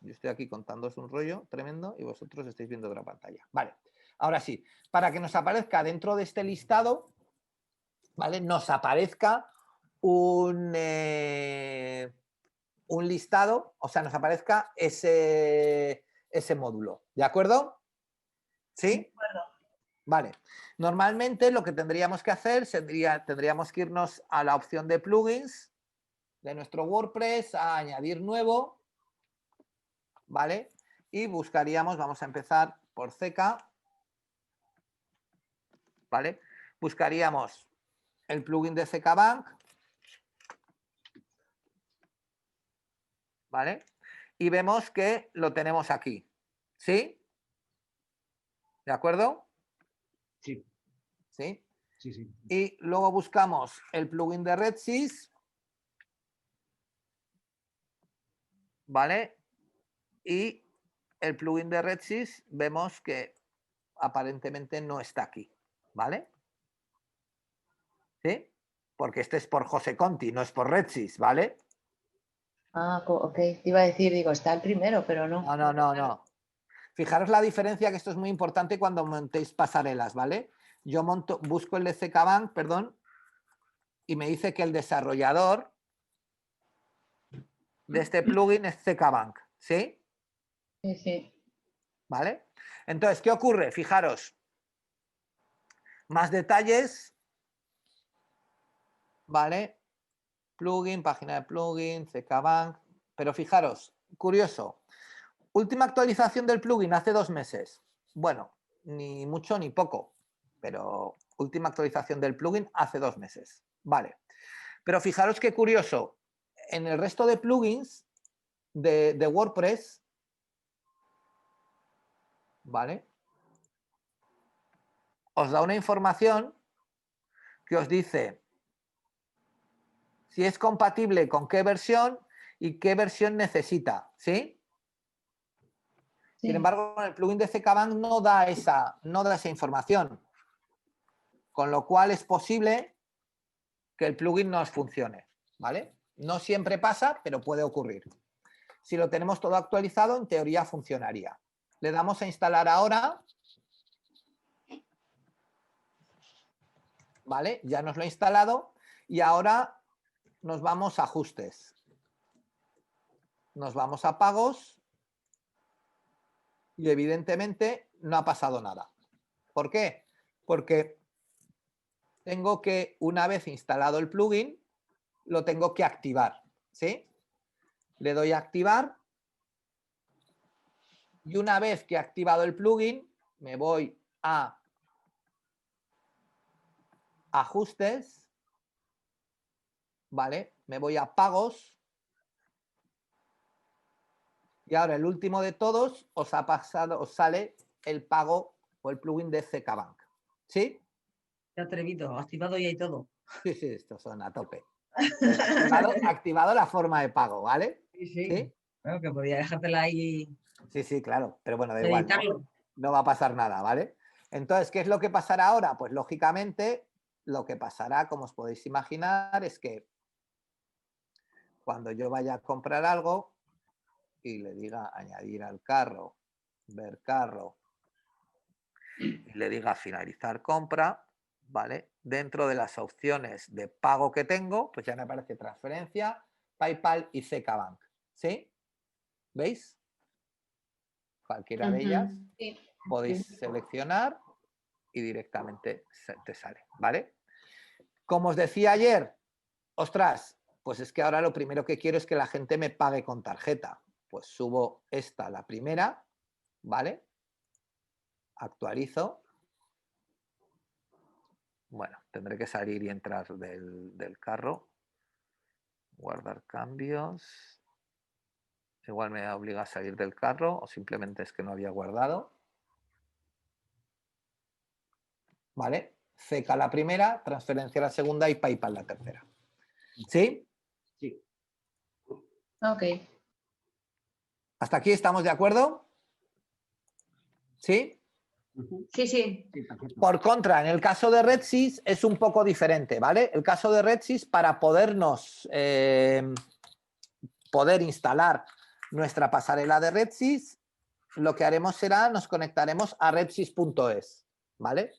Yo estoy aquí contándoos un rollo tremendo y vosotros estáis viendo otra pantalla. Vale, ahora sí, para que nos aparezca dentro de este listado, ¿vale? Nos aparezca un un listado, o sea, nos aparezca ese módulo. ¿De acuerdo? ¿Sí? Vale. Normalmente lo que tendríamos que hacer sería, tendríamos que irnos a la opción de plugins de nuestro WordPress, a añadir nuevo, ¿vale? Y buscaríamos, vamos a empezar por CK, ¿vale? Buscaríamos el plugin de CK Bank, ¿vale? Y vemos que lo tenemos aquí, ¿sí? ¿De acuerdo? Sí, ¿Sí? sí, sí. Y luego buscamos el plugin de RedSys, ¿vale? Y el plugin de RedSys vemos que aparentemente no está aquí, ¿vale? ¿Sí? Porque este es por José Conti, no es por RedSys, ¿vale? Ah, ok. Te iba a decir, digo, está el primero, pero no. No. Fijaros la diferencia, que esto es muy importante cuando montéis pasarelas, ¿vale? Yo busco el de CK Bank, perdón, y me dice que el desarrollador de este plugin es CK Bank, ¿sí? Sí, sí. ¿Vale? Entonces, ¿qué ocurre? Fijaros, más detalles, ¿vale? Plugin, página de plugin, CK Bank, pero fijaros, curioso, última actualización del plugin hace 2 meses. Bueno, ni mucho ni poco, pero última actualización del plugin hace 2 meses. Vale, pero fijaros qué curioso, en el resto de plugins de WordPress, ¿vale? Os da una información que os dice si es compatible con qué versión y qué versión necesita, ¿sí? Sí. Sin embargo, en el plugin de CK Bank no da esa información, con lo cual es posible que el plugin no os funcione, ¿vale? No siempre pasa, pero puede ocurrir. Si lo tenemos todo actualizado, en teoría funcionaría. Le damos a instalar ahora, ¿vale? Ya nos lo he instalado y ahora nos vamos a ajustes. Nos vamos a pagos y evidentemente no ha pasado nada. ¿Por qué? Porque tengo que, una vez instalado el plugin, lo tengo que activar, ¿sí? Le doy a activar y una vez que he activado el plugin, me voy a ajustes, ¿vale? Me voy a pagos y ahora el último de todos os sale el pago o el plugin de CK Bank, ¿sí? Qué atrevido, activado ya y todo. Sí, estos son a tope. Activado la forma de pago, ¿vale? Sí. Claro, que podía dejártela ahí. Sí, claro, pero bueno, da igual, Editarlo. no va a pasar nada, ¿vale? Entonces, ¿qué es lo que pasará ahora? Pues lógicamente, lo que pasará, como os podéis imaginar, es que cuando yo vaya a comprar algo y le diga añadir al carro, ver carro, y le diga finalizar compra, ¿vale? Dentro de las opciones de pago que tengo, pues ya me aparece transferencia, PayPal y CK Bank, ¿sí? ¿Veis? Cualquiera de ellas podéis seleccionar y directamente te sale, ¿vale? Como os decía ayer, ostras, pues es que ahora lo primero que quiero es que la gente me pague con tarjeta. Pues subo esta, la primera, ¿vale? Actualizo. Bueno, tendré que salir y entrar del carro. Guardar cambios. Igual me obliga a salir del carro o simplemente es que no había guardado. ¿Vale? CK la primera, transferencia la segunda y PayPal la tercera. ¿Sí? Sí. Ok. ¿Hasta aquí estamos de acuerdo? ¿Sí? Sí. Por contra, en el caso de RedSys es un poco diferente, ¿vale? El caso de RedSys, para podernos poder instalar nuestra pasarela de RedSys, lo que haremos será, nos conectaremos a redsys.es, ¿vale?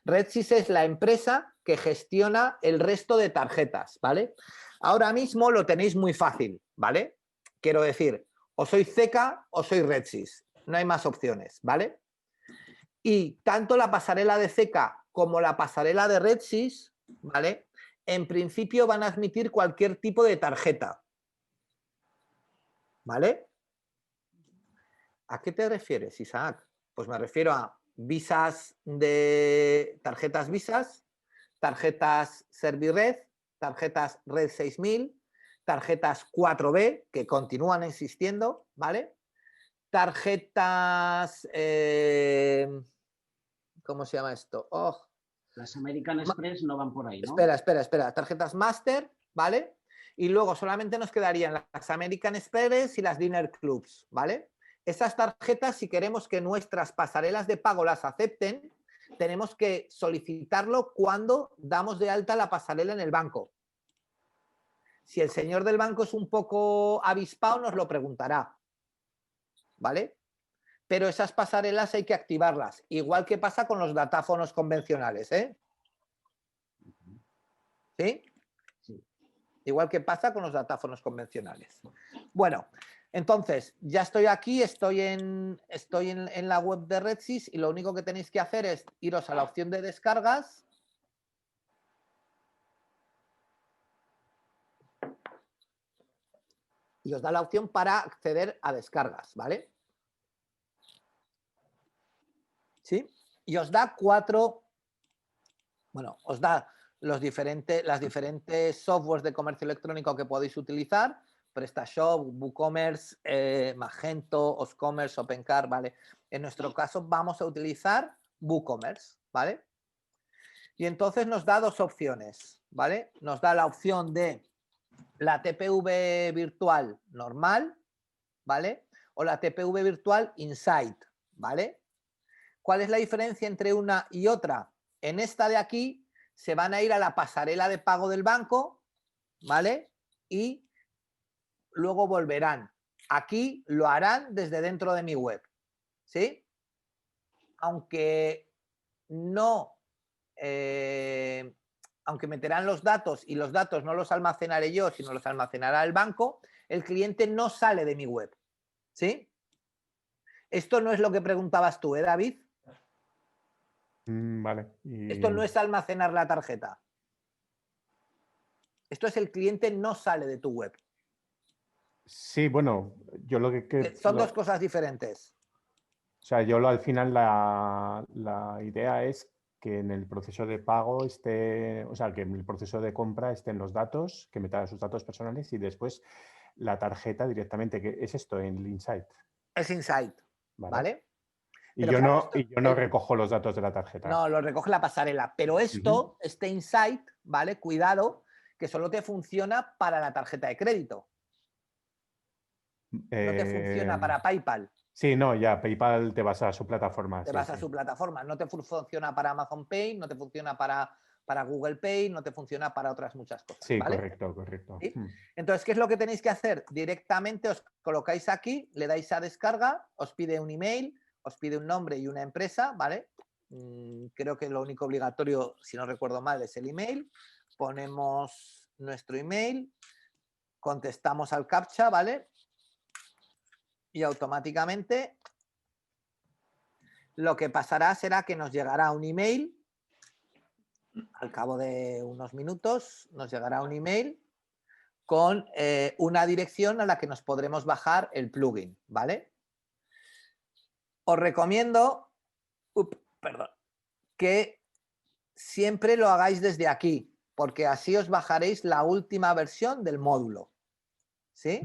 RedSys es la empresa que gestiona el resto de tarjetas, ¿vale? Ahora mismo lo tenéis muy fácil, ¿vale? Quiero decir, o soy Zeca o soy Redsys. No hay más opciones, ¿vale? Y tanto la pasarela de Zeca como la pasarela de Redsys, ¿vale? En principio van a admitir cualquier tipo de tarjeta, ¿vale? ¿A qué te refieres, Isaac? Pues me refiero a visas de tarjetas visas, tarjetas Servired, tarjetas Red 6000, tarjetas 4B, que continúan existiendo, ¿vale? Tarjetas... ¿cómo se llama esto? Oh. Las American Express no van por ahí, ¿no? Espera. Tarjetas Master, ¿vale? Y luego solamente nos quedarían las American Express y las Dinner Clubs, ¿vale? Esas tarjetas, si queremos que nuestras pasarelas de pago las acepten, tenemos que solicitarlo cuando damos de alta la pasarela en el banco. Si el señor del banco es un poco avispado, nos lo preguntará, ¿vale? Pero esas pasarelas hay que activarlas, igual que pasa con los datáfonos convencionales, ¿eh? ¿Sí? Sí. Igual que pasa con los datáfonos convencionales. Bueno, entonces, ya estoy aquí, estoy en la web de Redsys y lo único que tenéis que hacer es iros a la opción de descargas. Y os da la opción para acceder a descargas, ¿vale? ¿Sí? Y os da os da las diferentes softwares de comercio electrónico que podéis utilizar: PrestaShop, WooCommerce, Magento, Oscommerce, OpenCart, ¿vale? En nuestro caso vamos a utilizar WooCommerce, ¿vale? Y entonces nos da dos opciones, ¿vale? Nos da la opción de la TPV virtual normal, ¿vale? O la TPV virtual Insight, ¿vale? ¿Cuál es la diferencia entre una y otra? En esta de aquí se van a ir a la pasarela de pago del banco, ¿vale? Y luego volverán. Aquí lo harán desde dentro de mi web, ¿sí? Aunque no... aunque meterán los datos y los datos no los almacenaré yo, sino los almacenará el banco, el cliente no sale de mi web, ¿sí? Esto no es lo que preguntabas tú, ¿eh, David? Vale. Esto no es almacenar la tarjeta. Esto es el cliente no sale de tu web. Sí, bueno, yo lo que... Son dos cosas diferentes. O sea, yo al final la idea es que en el proceso de pago esté, o sea, que en el proceso de compra estén los datos, que meta sus datos personales y después la tarjeta directamente, que es esto en el Insight. Es Insight, ¿vale? Y yo no recojo los datos de la tarjeta. No, lo recoge la pasarela. Pero esto, este Insight, ¿vale? Cuidado, que solo te funciona para la tarjeta de crédito. No te funciona para PayPal. Sí, no, ya, PayPal te vas a su plataforma. Te vas a su plataforma. No te funciona para Amazon Pay, no te funciona para Google Pay, no te funciona para otras muchas cosas. Sí, ¿vale? correcto. ¿Sí? Entonces, ¿qué es lo que tenéis que hacer? Directamente os colocáis aquí, le dais a descarga, os pide un email, os pide un nombre y una empresa, ¿vale? Creo que lo único obligatorio, si no recuerdo mal, es el email. Ponemos nuestro email, contestamos al CAPTCHA, ¿vale? Y automáticamente lo que pasará será que nos llegará un email, al cabo de unos minutos nos llegará un email con una dirección a la que nos podremos bajar el plugin, ¿vale? Os recomiendo, que siempre lo hagáis desde aquí, porque así os bajaréis la última versión del módulo, ¿sí?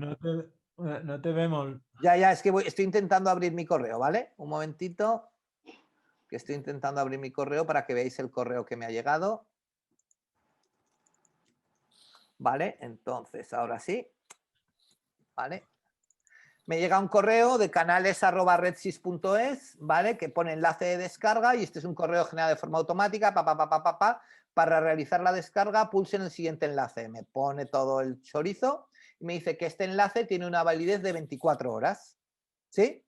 No te vemos. Ya, es que estoy intentando abrir mi correo, ¿vale? Un momentito, que estoy intentando abrir mi correo para que veáis el correo que me ha llegado. Vale, entonces, ahora sí. Vale. Me llega un correo de canales@redsys.es, ¿vale? Que pone enlace de descarga y este es un correo generado de forma automática. Para realizar la descarga, pulsen el siguiente enlace. Me pone todo el chorizo y me dice que este enlace tiene una validez de 24 horas. ¿Sí?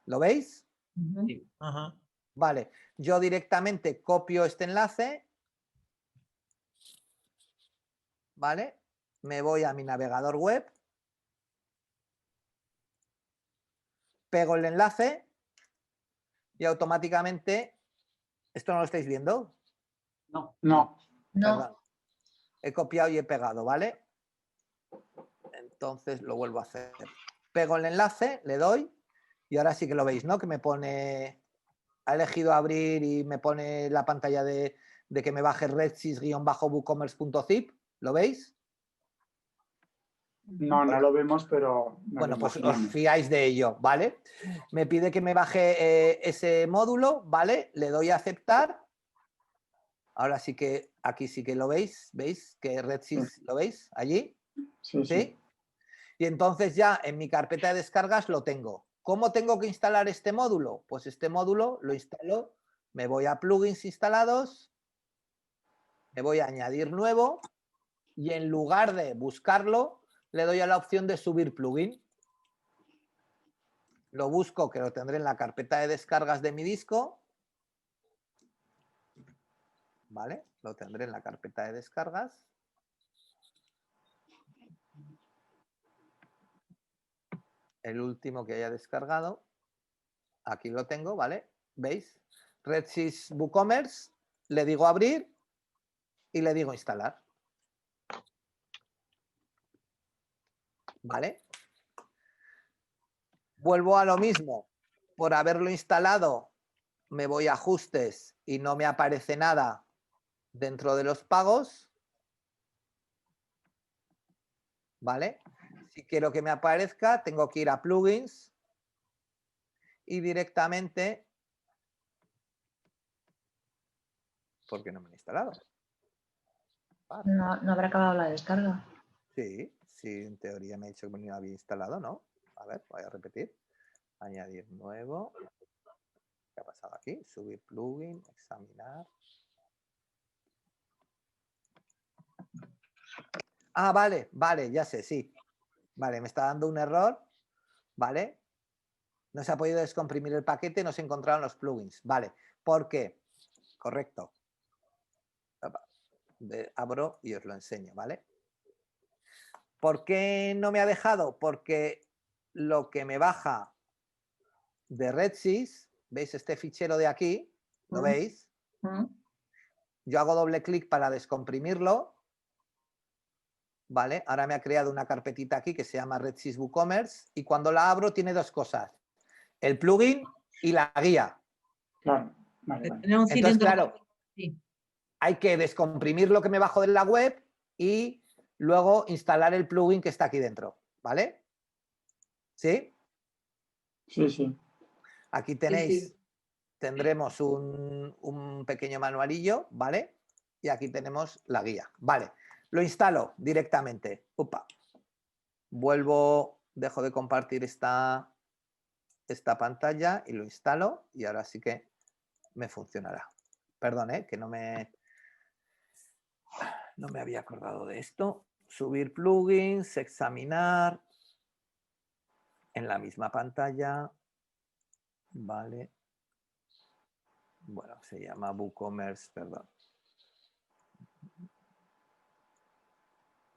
¿Lo veis? Sí. Ajá. Vale, yo directamente copio este enlace, ¿vale? Me voy a mi navegador web pego el enlace y automáticamente, ¿esto no lo estáis viendo? No. No. Perdón. He copiado y he pegado, ¿vale? Entonces lo vuelvo a hacer. Pego el enlace, le doy y ahora sí que lo veis, ¿no? Que me pone, ha elegido abrir y me pone la pantalla de que me baje redsys-woocommerce.zip. ¿Lo veis? No, no lo vemos, pero... Bueno, pues os fiáis de ello, ¿vale? Me pide que me baje ese módulo, ¿vale? Le doy a aceptar. Ahora sí que aquí sí que lo veis, ¿veis? Que Redsys, ¿lo veis? Allí. ¿Sí? Y entonces ya en mi carpeta de descargas lo tengo. ¿Cómo tengo que instalar este módulo? Pues este módulo lo instalo, me voy a plugins instalados, me voy a añadir nuevo y en lugar de buscarlo, le doy a la opción de subir plugin. Lo busco, que lo tendré en la carpeta de descargas de mi disco. ¿Vale? Lo tendré en la carpeta de descargas. El último que haya descargado. Aquí lo tengo, ¿vale? ¿Veis? Redsys WooCommerce. Le digo abrir y le digo instalar. ¿Vale? Vuelvo a lo mismo. Por haberlo instalado, me voy a ajustes y no me aparece nada dentro de los pagos. ¿Vale? Si quiero que me aparezca, tengo que ir a plugins y directamente... ¿Por qué no me han instalado? No habrá acabado la descarga. Sí, en teoría me ha dicho que me lo había instalado, ¿no? A ver, voy a repetir. Añadir nuevo. ¿Qué ha pasado aquí? Subir plugin, examinar. Ah, vale, ya sé, sí. Vale, me está dando un error. Vale. No se ha podido descomprimir el paquete, no se encontraron los plugins. Vale, ¿por qué? Correcto. Abro y os lo enseño, ¿vale? ¿Por qué no me ha dejado? Porque lo que me baja de Redsys, ¿veis este fichero de aquí? ¿Lo veis? Yo hago doble clic para descomprimirlo. ¿Vale? Ahora me ha creado una carpetita aquí que se llama Redsys WooCommerce y cuando la abro tiene dos cosas. El plugin y la guía. Claro, vale. Entonces, claro, hay que descomprimir lo que me bajo de la web y luego instalar el plugin que está aquí dentro. ¿Vale? ¿Sí? Sí. Aquí tenéis, tendremos un pequeño manualillo, ¿vale? Y aquí tenemos la guía. Vale, lo instalo directamente. Upa. Vuelvo, dejo de compartir esta pantalla y lo instalo y ahora sí que me funcionará. Perdón, que no me había acordado de esto. Subir plugins, examinar en la misma pantalla. Vale. Bueno, se llama WooCommerce, perdón.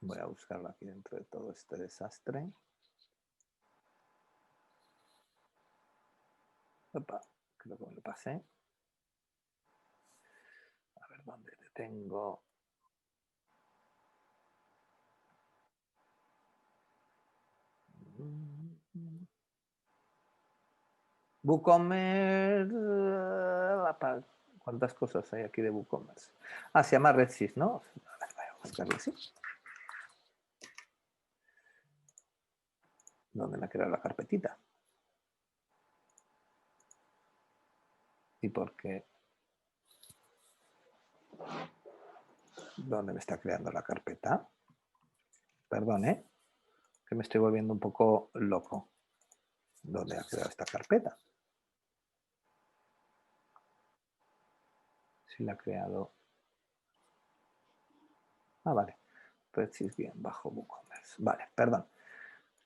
Voy a buscarlo aquí dentro de todo este desastre. Opa, creo que me lo pasé. A ver dónde te tengo. WooCommerce. ¿Cuántas cosas hay aquí de WooCommerce? Ah, se llama Redsys, ¿no? A ver, voy a buscarlo así. ¿Dónde me ha creado la carpetita? ¿Y por qué? ¿Dónde me está creando la carpeta? Perdón, que me estoy volviendo un poco loco. ¿Dónde ha creado esta carpeta? Si la ha creado... Ah, vale. Redsys-WooCommerce. Vale, perdón.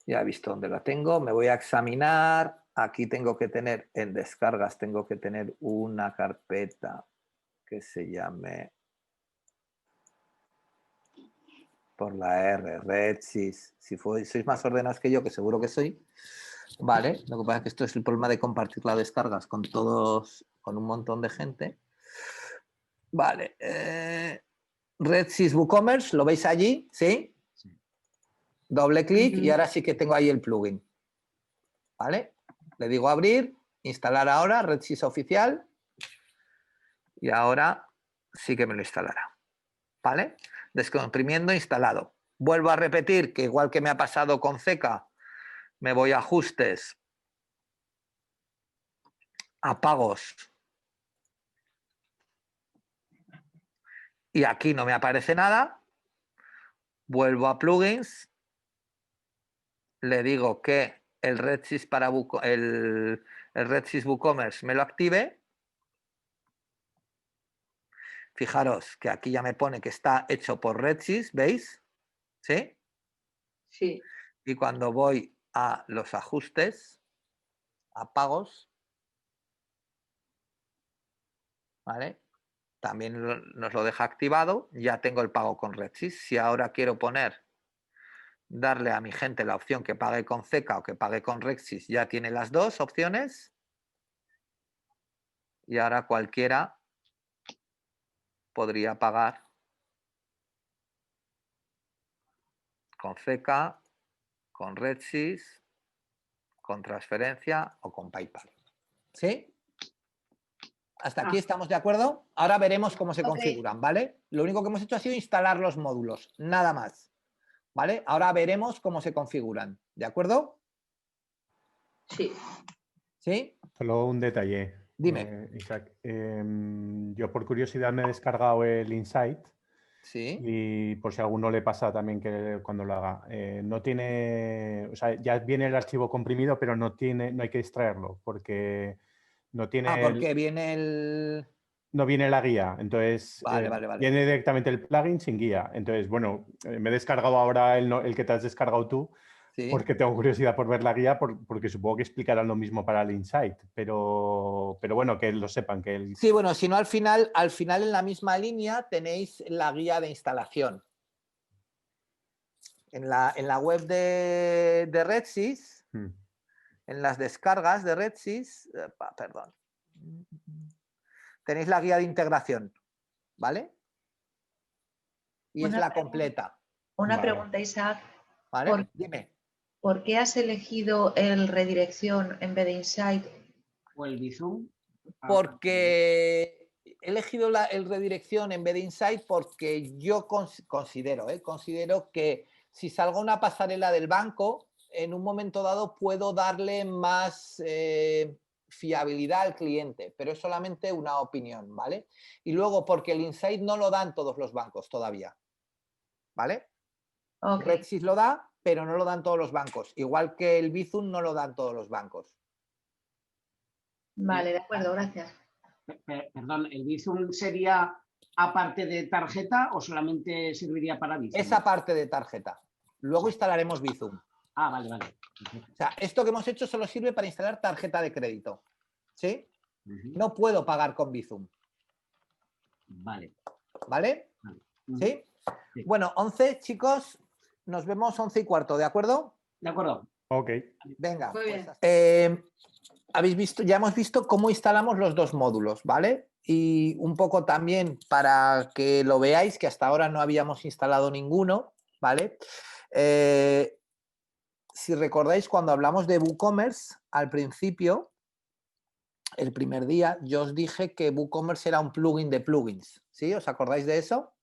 Ya he visto dónde la tengo. Me voy a examinar. Aquí tengo que tener, en descargas, tengo que tener una carpeta que se llame por la R, Redsys. Si sois más ordenados que yo, que seguro que soy, Vale, lo que pasa es que esto es el problema de compartir las descargas con todos, con un montón de gente. Vale. Redsys WooCommerce, ¿lo veis allí? ¿Sí? Doble clic y ahora sí que tengo ahí el plugin. ¿Vale? Le digo abrir, instalar ahora, Redsys oficial. Y ahora sí que me lo instalará. ¿Vale? Descomprimiendo, instalado. Vuelvo a repetir que igual que me ha pasado con Ceca, me voy a ajustes, a pagos. Y aquí no me aparece nada. Vuelvo a plugins. Le digo que el Redsys para el Redsys WooCommerce me lo active. Fijaros que aquí ya me pone que está hecho por Redsys, ¿veis? ¿Sí? Sí. Y cuando voy a los ajustes, a pagos, ¿vale? También nos lo deja activado. Ya tengo el pago con Redsys. Si ahora quiero darle a mi gente la opción que pague con Ceca o que pague con Redsys, ya tiene las dos opciones. Y ahora cualquiera podría pagar con Ceca, con Redsys, con transferencia o con PayPal. ¿Sí? ¿Hasta aquí estamos de acuerdo? Ahora veremos cómo se configuran, ¿vale? Lo único que hemos hecho ha sido instalar los módulos, nada más. ¿Vale? Ahora veremos cómo se configuran. ¿De acuerdo? Sí. ¿Sí? Solo un detalle. Dime. Isaac. Yo por curiosidad me he descargado el Insight. Sí. Y por si a alguno le pasa también que cuando lo haga, no tiene, o sea, ya viene el archivo comprimido, pero no hay que extraerlo porque no tiene. Porque viene el. No viene la guía, entonces Vale. viene directamente el plugin sin guía. Entonces, bueno, me he descargado ahora el que te has descargado tú, Sí. porque tengo curiosidad por ver la guía, porque supongo que explicarán lo mismo para el Insight, pero bueno, que lo sepan. Sí, bueno, si no al final en la misma línea tenéis la guía de instalación. En la web de Redsys, en las descargas de Redsys, perdón, tenéis la guía de integración, ¿vale? Y es la completa. Una pregunta, Isaac. ¿Vale? Dime. ¿Por qué has elegido el redirección en vez de Insight? ¿O el Bizum? Porque he elegido el redirección en vez de Insight porque yo considero que si salgo a una pasarela del banco, en un momento dado puedo darle más fiabilidad al cliente, pero es solamente una opinión, ¿vale? Y luego porque el Insight no lo dan todos los bancos todavía, ¿vale? Redsys lo da, pero no lo dan todos los bancos, igual que el Bizum no lo dan todos los bancos. Vale, de acuerdo, gracias. Perdón, ¿el Bizum sería aparte de tarjeta o solamente serviría para Bizum? Esa parte de tarjeta. Luego instalaremos Bizum. Ah, vale. O sea, esto que hemos hecho solo sirve para instalar tarjeta de crédito. ¿Sí? No puedo pagar con Bizum. Vale. ¿Vale? ¿Sí? Bueno, 11, chicos. Nos vemos 11:15, ¿de acuerdo? De acuerdo. Ok. Venga. Muy bien. Ya hemos visto cómo instalamos los dos módulos, ¿vale? Y un poco también para que lo veáis, que hasta ahora no habíamos instalado ninguno, ¿vale? Si recordáis, cuando hablamos de WooCommerce, al principio, el primer día, yo os dije que WooCommerce era un plugin de plugins, ¿sí? ¿Os acordáis de eso?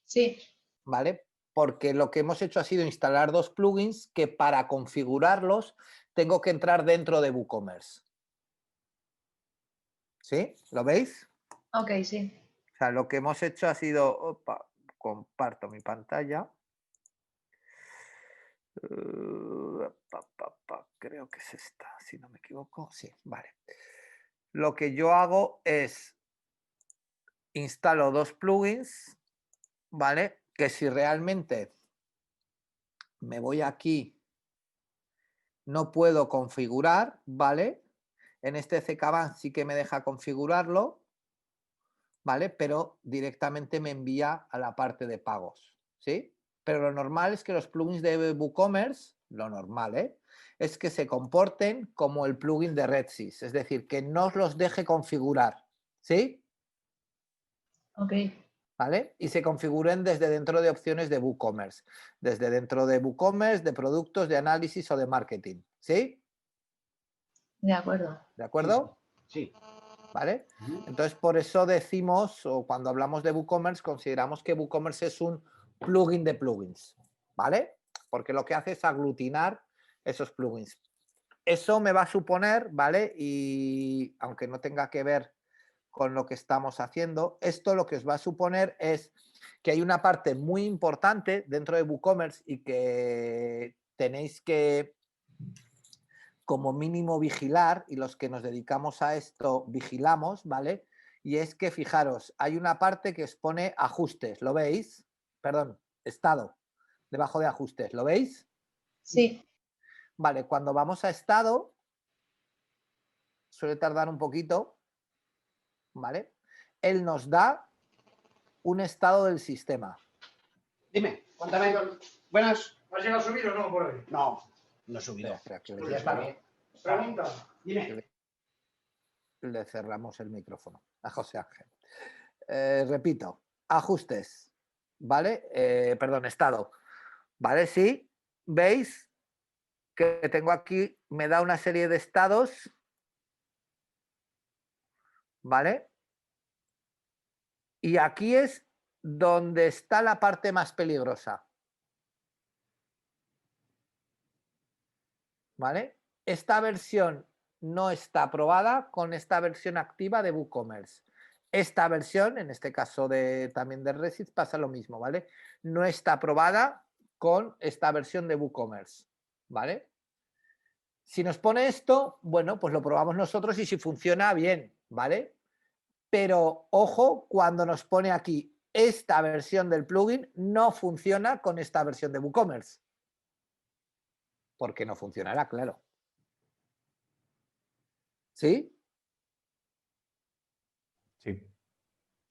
Sí. ¿Vale? Porque lo que hemos hecho ha sido instalar dos plugins que para configurarlos tengo que entrar dentro de WooCommerce. ¿Sí? ¿Lo veis? Ok, sí. O sea, lo que hemos hecho ha sido... comparto mi pantalla. Creo que es esta, si no me equivoco. Sí, vale. Lo que yo hago es instalo dos plugins, ¿vale? Que si realmente me voy aquí, no puedo configurar, ¿vale? En este CKBank sí que me deja configurarlo, ¿vale? Pero directamente me envía a la parte de pagos, ¿sí? Pero lo normal es que los plugins de WooCommerce, lo normal, es que se comporten como el plugin de Redsys, es decir, que no os los deje configurar, ¿sí? Ok. ¿Vale? Y se configuren desde dentro de opciones de WooCommerce, desde dentro de WooCommerce, de productos, de análisis o de marketing, ¿sí? De acuerdo. ¿De acuerdo? Sí. ¿Vale? Entonces, por eso decimos, o cuando hablamos de WooCommerce, consideramos que WooCommerce es un plugin de plugins, ¿vale? Porque lo que hace es aglutinar esos plugins. Eso me va a suponer, ¿vale? Y aunque no tenga que ver con lo que estamos haciendo, esto lo que os va a suponer es que hay una parte muy importante dentro de WooCommerce y que tenéis que como mínimo vigilar, y los que nos dedicamos a esto vigilamos, ¿vale? Y es que fijaros, hay una parte que os pone ajustes, ¿lo veis? Perdón, estado, debajo de ajustes, ¿lo veis? Sí. Vale, cuando vamos a estado, suele tardar un poquito, ¿vale? Él nos da un estado del sistema. Dime, cuéntame. Buenas. ¿Has llegado a subir o no por ahí? No, no he subido. Espera, que Ya está bien. Pregunta. Dime. le cerramos el micrófono a José Ángel. Repito, ajustes, ¿vale? Perdón, estado, ¿vale? Sí, veis que tengo aquí, me da una serie de estados, ¿vale? Y aquí es donde está la parte más peligrosa, ¿vale? Esta versión no está aprobada con esta versión activa de WooCommerce. Esta versión, en este caso también de Redsys, pasa lo mismo, ¿vale? No está aprobada con esta versión de WooCommerce, ¿vale? Si nos pone esto, bueno, pues lo probamos nosotros y si funciona, bien, ¿vale? Pero ojo, cuando nos pone aquí esta versión del plugin, no funciona con esta versión de WooCommerce. Porque no funcionará, claro. ¿Sí? Sí.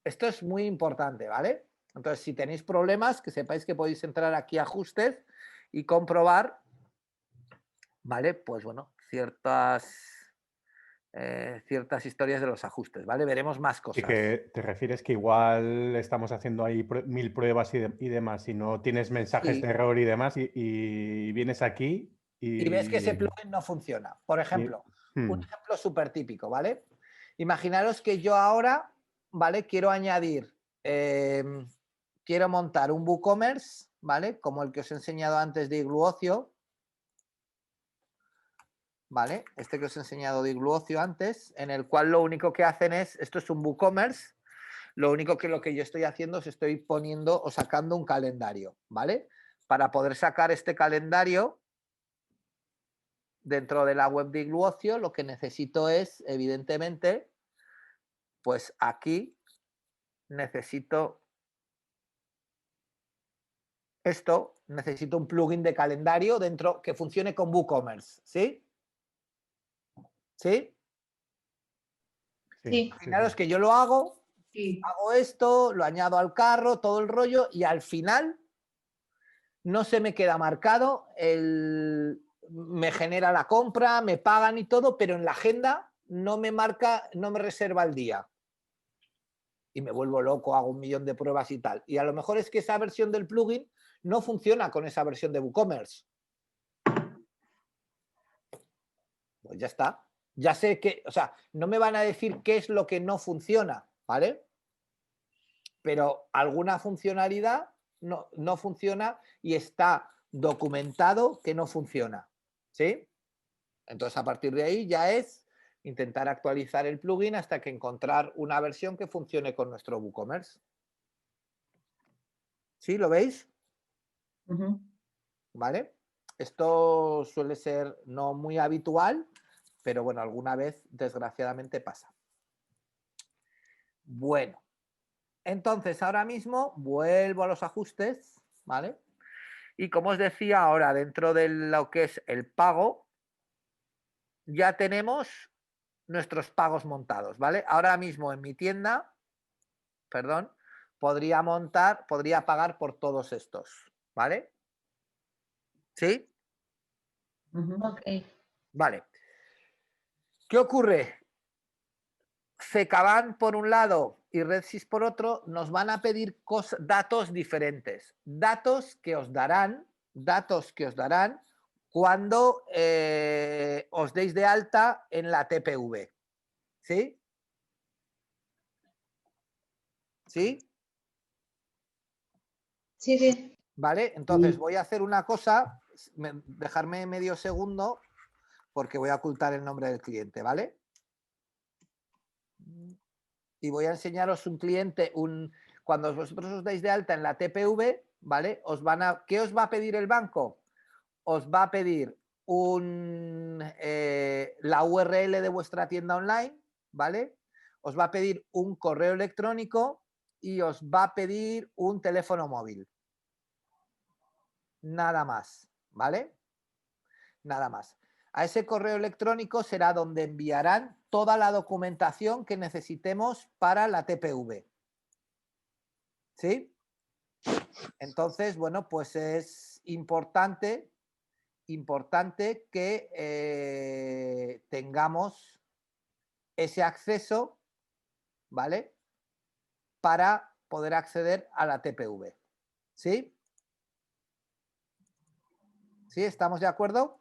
Esto es muy importante, ¿vale? Entonces, si tenéis problemas, que sepáis que podéis entrar aquí a ajustes y comprobar, ¿vale? Pues bueno, ciertas historias de los ajustes, ¿vale? Veremos más cosas. Y que te refieres que igual estamos haciendo ahí 1000 pruebas y demás, y no tienes mensajes Sí. de error y demás, y vienes aquí Y ves que ese plugin no funciona. Por ejemplo, un ejemplo súper típico, ¿vale? Imaginaros que yo ahora, ¿vale? Quiero añadir, quiero montar un WooCommerce, ¿vale? Como el que os he enseñado antes de Igluocio, ¿vale? Este que os he enseñado de Igluocio antes, en el cual lo único que hacen es, esto es un WooCommerce, lo único que lo que yo estoy haciendo es estoy poniendo o sacando un calendario, ¿vale? Para poder sacar este calendario dentro de la web de Igluocio, lo que necesito es, evidentemente, pues aquí necesito esto, necesito un plugin de calendario dentro que funcione con WooCommerce, ¿sí? ¿Sí? Sí. Imaginaros que yo lo hago, hago esto, lo añado al carro, todo el rollo, y al final no se me queda marcado, me genera la compra, me pagan y todo, pero en la agenda no me marca, no me reserva el día. Y me vuelvo loco, hago 1 millón de pruebas y tal. Y a lo mejor es que esa versión del plugin no funciona con esa versión de WooCommerce. Pues ya está. Ya sé que, o sea, no me van a decir qué es lo que no funciona, ¿vale? Pero alguna funcionalidad no funciona y está documentado que no funciona, ¿sí? Entonces, a partir de ahí ya es intentar actualizar el plugin hasta que encontrar una versión que funcione con nuestro WooCommerce. ¿Sí? ¿Lo veis? ¿Vale? Esto suele ser no muy habitual, pero bueno, alguna vez desgraciadamente pasa. Bueno, entonces ahora mismo vuelvo a los ajustes, ¿vale? Y como os decía, ahora dentro de lo que es el pago, ya tenemos nuestros pagos montados, ¿vale? Ahora mismo en mi tienda, perdón, podría pagar por todos estos, ¿vale? ¿Sí? Ok. Vale. ¿Qué ocurre? CKBank por un lado y RedSys por otro nos van a pedir datos diferentes. Datos que os darán cuando os deis de alta en la TPV. ¿Sí? ¿Sí? Sí, sí. Vale, entonces voy a hacer una cosa, dejarme medio segundo porque voy a ocultar el nombre del cliente, ¿vale? Y voy a enseñaros un cliente, cuando vosotros os dais de alta en la TPV, ¿vale? ¿Qué os va a pedir el banco? Os va a pedir la URL de vuestra tienda online, ¿vale? Os va a pedir un correo electrónico y os va a pedir un teléfono móvil. Nada más, ¿vale? Nada más. A ese correo electrónico será donde enviarán toda la documentación que necesitemos para la TPV. ¿Sí? Entonces, bueno, pues es importante que tengamos ese acceso, ¿vale? Para poder acceder a la TPV. ¿Sí? ¿Sí? ¿Estamos de acuerdo?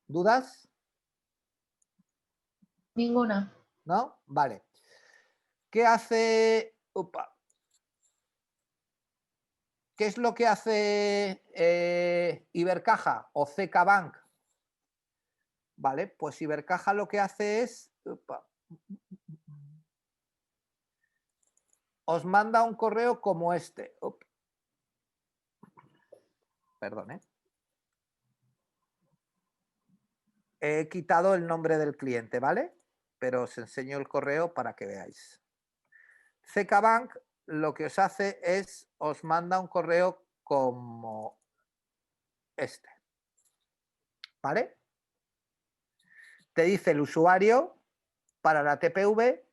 ¿Dudas? Ninguna. ¿No? Vale. ¿Qué hace? ¿Qué es lo que hace Ibercaja o CKBank? Vale, pues Ibercaja lo que hace es... os manda un correo como este. Perdón, ¿eh? He quitado el nombre del cliente, ¿vale? Pero os enseño el correo para que veáis. CKBank lo que os hace es, os manda un correo como este, ¿vale? Te dice el usuario para la TPV,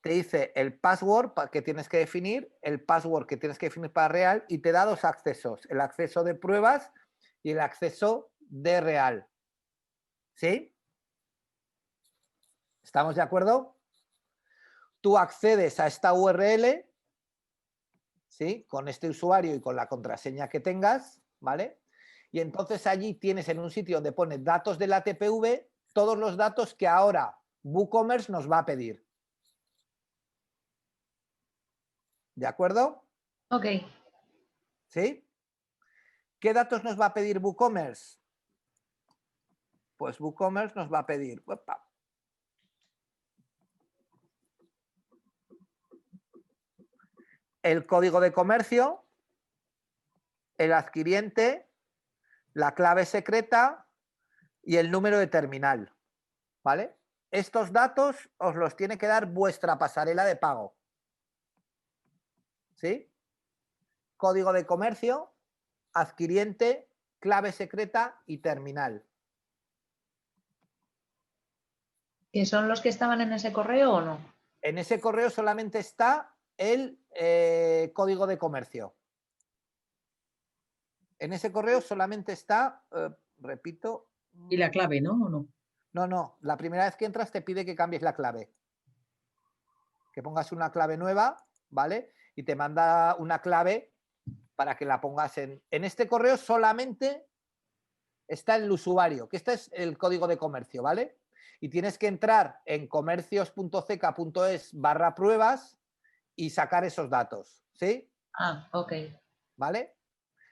te dice el password que tienes que definir, el password que tienes que definir para real y te da dos accesos, el acceso de pruebas y el acceso de real. ¿Sí? ¿Estamos de acuerdo? Tú accedes a esta URL, ¿sí? Con este usuario y con la contraseña que tengas, ¿vale? Y entonces allí tienes en un sitio donde pone datos de la TPV, todos los datos que ahora WooCommerce nos va a pedir. ¿De acuerdo? Ok. ¿Sí? ¿Qué datos nos va a pedir WooCommerce? Pues WooCommerce nos va a pedir el código de comercio, el adquiriente, la clave secreta y el número de terminal, ¿vale? Estos datos os los tiene que dar vuestra pasarela de pago. ¿Sí? Código de comercio, adquiriente, clave secreta y terminal. ¿Que son los que estaban en ese correo o no? En ese correo solamente está el código de comercio. En ese correo solamente está, repito... Y la clave, ¿no? ¿O no? No, no. La primera vez que entras te pide que cambies la clave. Que pongas una clave nueva, ¿vale? Y te manda una clave para que la pongas en... En este correo solamente está el usuario, que este es el código de comercio, ¿vale? Y tienes que entrar en comercios.ceca.es/pruebas y sacar esos datos, ¿sí? Ah, ok. ¿Vale?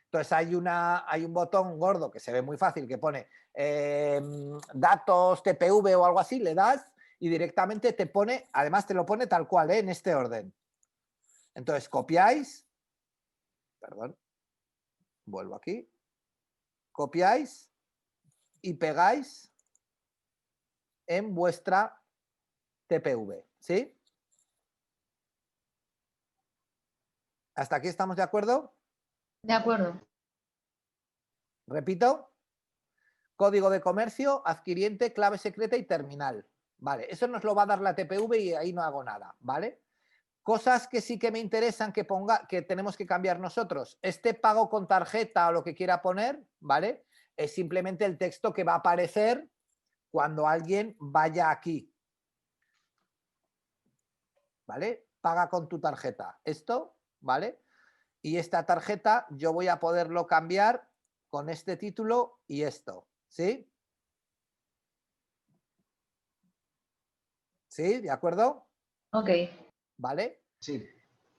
Entonces hay un botón gordo que se ve muy fácil que pone datos TPV o algo así, le das y directamente te pone, además te lo pone tal cual, en este orden. Entonces copiáis, perdón, vuelvo aquí, copiáis y pegáis en vuestra TPV, ¿sí? ¿Hasta aquí estamos de acuerdo? De acuerdo. Repito, código de comercio, adquiriente, clave secreta y terminal. Vale, eso nos lo va a dar la TPV y ahí no hago nada, ¿vale? Cosas que sí que me interesan que tenemos que cambiar nosotros. Este pago con tarjeta o lo que quiera poner, ¿vale? es simplemente el texto que va a aparecer cuando alguien vaya aquí. ¿Vale? Paga con tu tarjeta. Esto, ¿vale? Y esta tarjeta yo voy a poderlo cambiar con este título y esto. ¿Sí? ¿Sí? ¿De acuerdo? Ok. ¿Vale? Sí.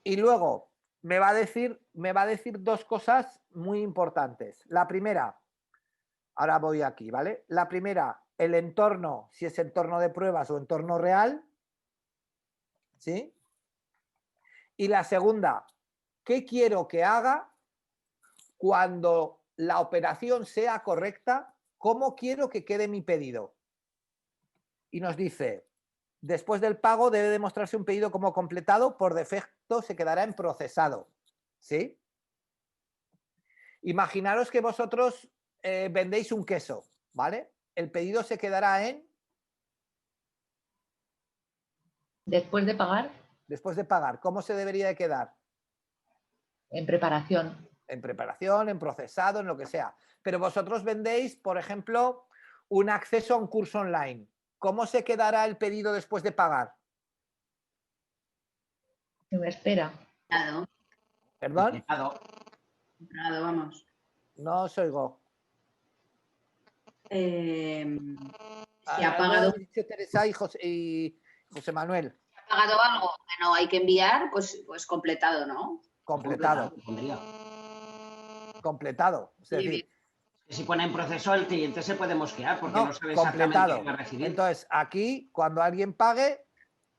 Y luego me va a decir dos cosas muy importantes. La primera, ahora voy aquí, ¿vale? La primera, el entorno, si es entorno de pruebas o entorno real. ¿Sí? Y la segunda, ¿qué quiero que haga cuando la operación sea correcta? ¿Cómo quiero que quede mi pedido? Y nos dice, después del pago debe demostrarse un pedido como completado, por defecto se quedará en procesado. ¿Sí? Imaginaros que vosotros vendéis un queso, ¿vale? El pedido se quedará en... Después de pagar, Después de pagar, ¿cómo se debería de quedar? en preparación. En preparación, en procesado, en lo que sea. Pero vosotros vendéis, por ejemplo, un acceso a un curso online. ¿Cómo se quedará el pedido después de pagar? Que me espera. Comprado, ¿Perdón? comprado, vamos. No os oigo. Si ha pagado, Algo dicho Teresa y José Manuel. ha pagado algo que no hay que enviar, pues completado, ¿no? Completado. Pondría. Completado. Es Sí, decir, bien. Que si pone en proceso, el cliente se puede mosquear porque no sabe exactamente completado. qué va a recibir. Entonces, aquí, cuando alguien pague,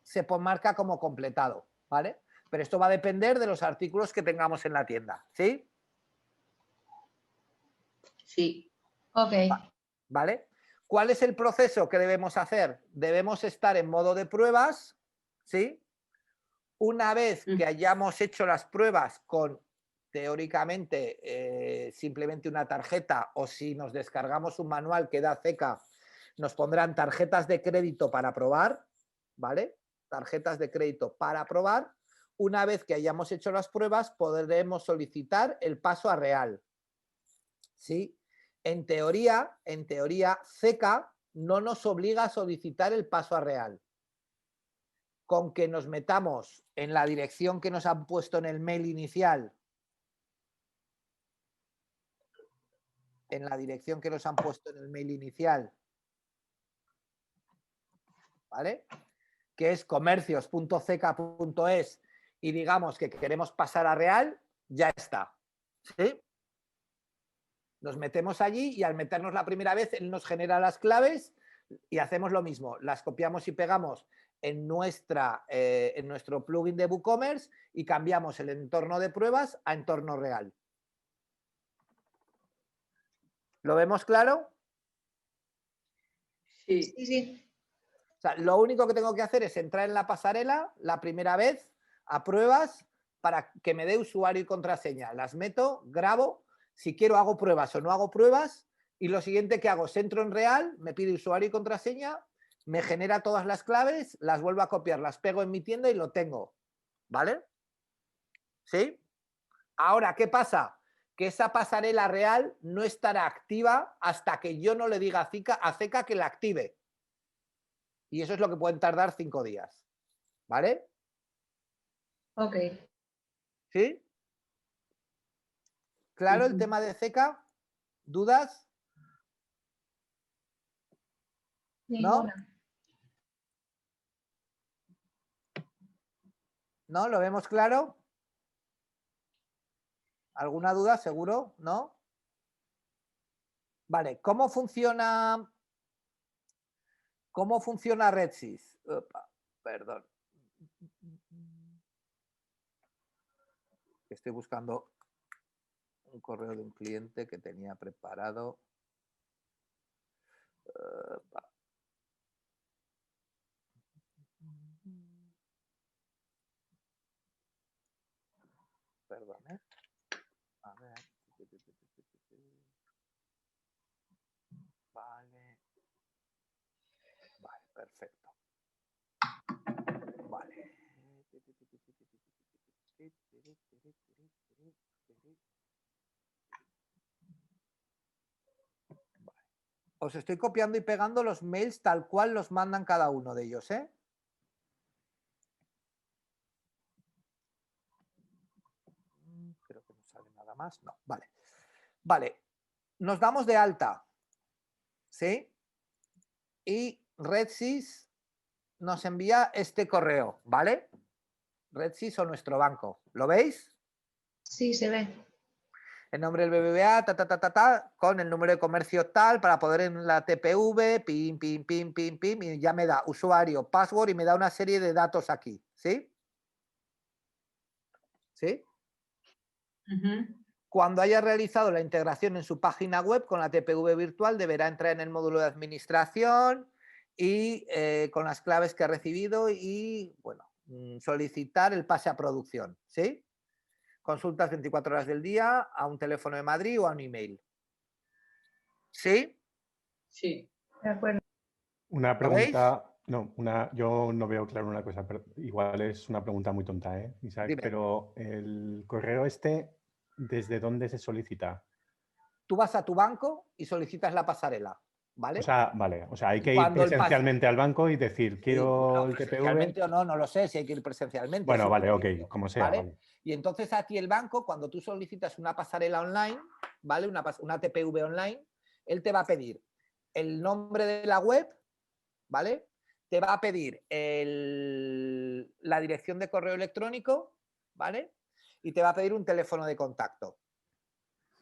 se marca como completado, ¿vale? Pero esto va a depender de los artículos que tengamos en la tienda, ¿sí? Sí. Ok. ¿Vale? ¿Cuál es el proceso que debemos hacer? Debemos estar en modo de pruebas, ¿sí? Una vez que hayamos hecho las pruebas con, teóricamente, simplemente una tarjeta, o si nos descargamos un manual que da CECA, nos pondrán tarjetas de crédito para probar, ¿vale? Tarjetas de crédito para probar. Una vez que hayamos hecho las pruebas, podremos solicitar el paso a real, ¿sí? En teoría, CECA no nos obliga a solicitar el paso a real. Con que nos metamos en la dirección que nos han puesto en el mail inicial, ¿vale? Que es comercios.ceca.es, y digamos que queremos pasar a real, ya está. ¿Sí? Nos metemos allí y al meternos la primera vez, él nos genera las claves y hacemos lo mismo. Las copiamos y pegamos en nuestro plugin de WooCommerce y cambiamos el entorno de pruebas a entorno real. ¿Lo vemos claro? Sí. Sí, sí. O sea, lo único que tengo que hacer es entrar en la pasarela la primera vez a pruebas para que me dé usuario y contraseña. Las meto, grabo, si quiero hago pruebas o no hago pruebas, y lo siguiente que hago es entro en real, me pide usuario y contraseña, me genera todas las claves, las vuelvo a copiar, las pego en mi tienda y lo tengo. ¿Vale? ¿Sí? Ahora, ¿qué pasa? Que esa pasarela real no estará activa hasta que yo no le diga a CECA que la active. Y eso es lo que pueden tardar 5 días. ¿Vale? Ok. ¿Sí? ¿Claro el tema de CECA? ¿Dudas? ¿No? ¿No? ¿Lo vemos claro? ¿Alguna duda? ¿Seguro? ¿No? Vale, ¿cómo funciona RedSys? Opa, perdón. Estoy buscando un correo de un cliente que tenía preparado. Opa. Perdón, ¿eh? A ver. Vale. Vale, perfecto. Vale. Os estoy copiando y pegando los mails tal cual los mandan cada uno de ellos, ¿eh? Creo que no sale nada más. No, vale. Vale, nos damos de alta, ¿sí? Y RedSys nos envía este correo, ¿vale? RedSys o nuestro banco. ¿Lo veis? Sí, se ve. El nombre del BBVA, con el número de comercio tal, para poder en la TPV, pim, pim, pim, pim, pim, y ya me da usuario, password y me da una serie de datos aquí, ¿sí? ¿Sí? Cuando haya realizado la integración en su página web con la TPV virtual, deberá entrar en el módulo de administración y con las claves que ha recibido y, bueno, solicitar el pase a producción, ¿sí? Consultas 24 horas del día a un teléfono de Madrid o a un email. ¿Sí? Sí. De acuerdo. Una ¿Lo veis? pregunta, no, yo no veo claro una cosa, pero igual es una pregunta muy tonta, Isaac, Dime. pero el correo ¿desde dónde se solicita? Tú vas a tu banco y solicitas la pasarela, ¿vale? O sea, vale, o sea, hay Y que ir cuando el pas- presencialmente al banco y decir, Sí, quiero bueno, el TPV. presencialmente o no, no lo sé si hay que ir presencialmente. Bueno, es un vale, ok, servicio, como sea, ¿vale? vale. Y entonces a ti el banco, cuando tú solicitas una pasarela online, ¿vale? Una TPV online, él te va a pedir el nombre de la web, ¿vale? Te va a pedir la dirección de correo electrónico, ¿vale? Y te va a pedir un teléfono de contacto.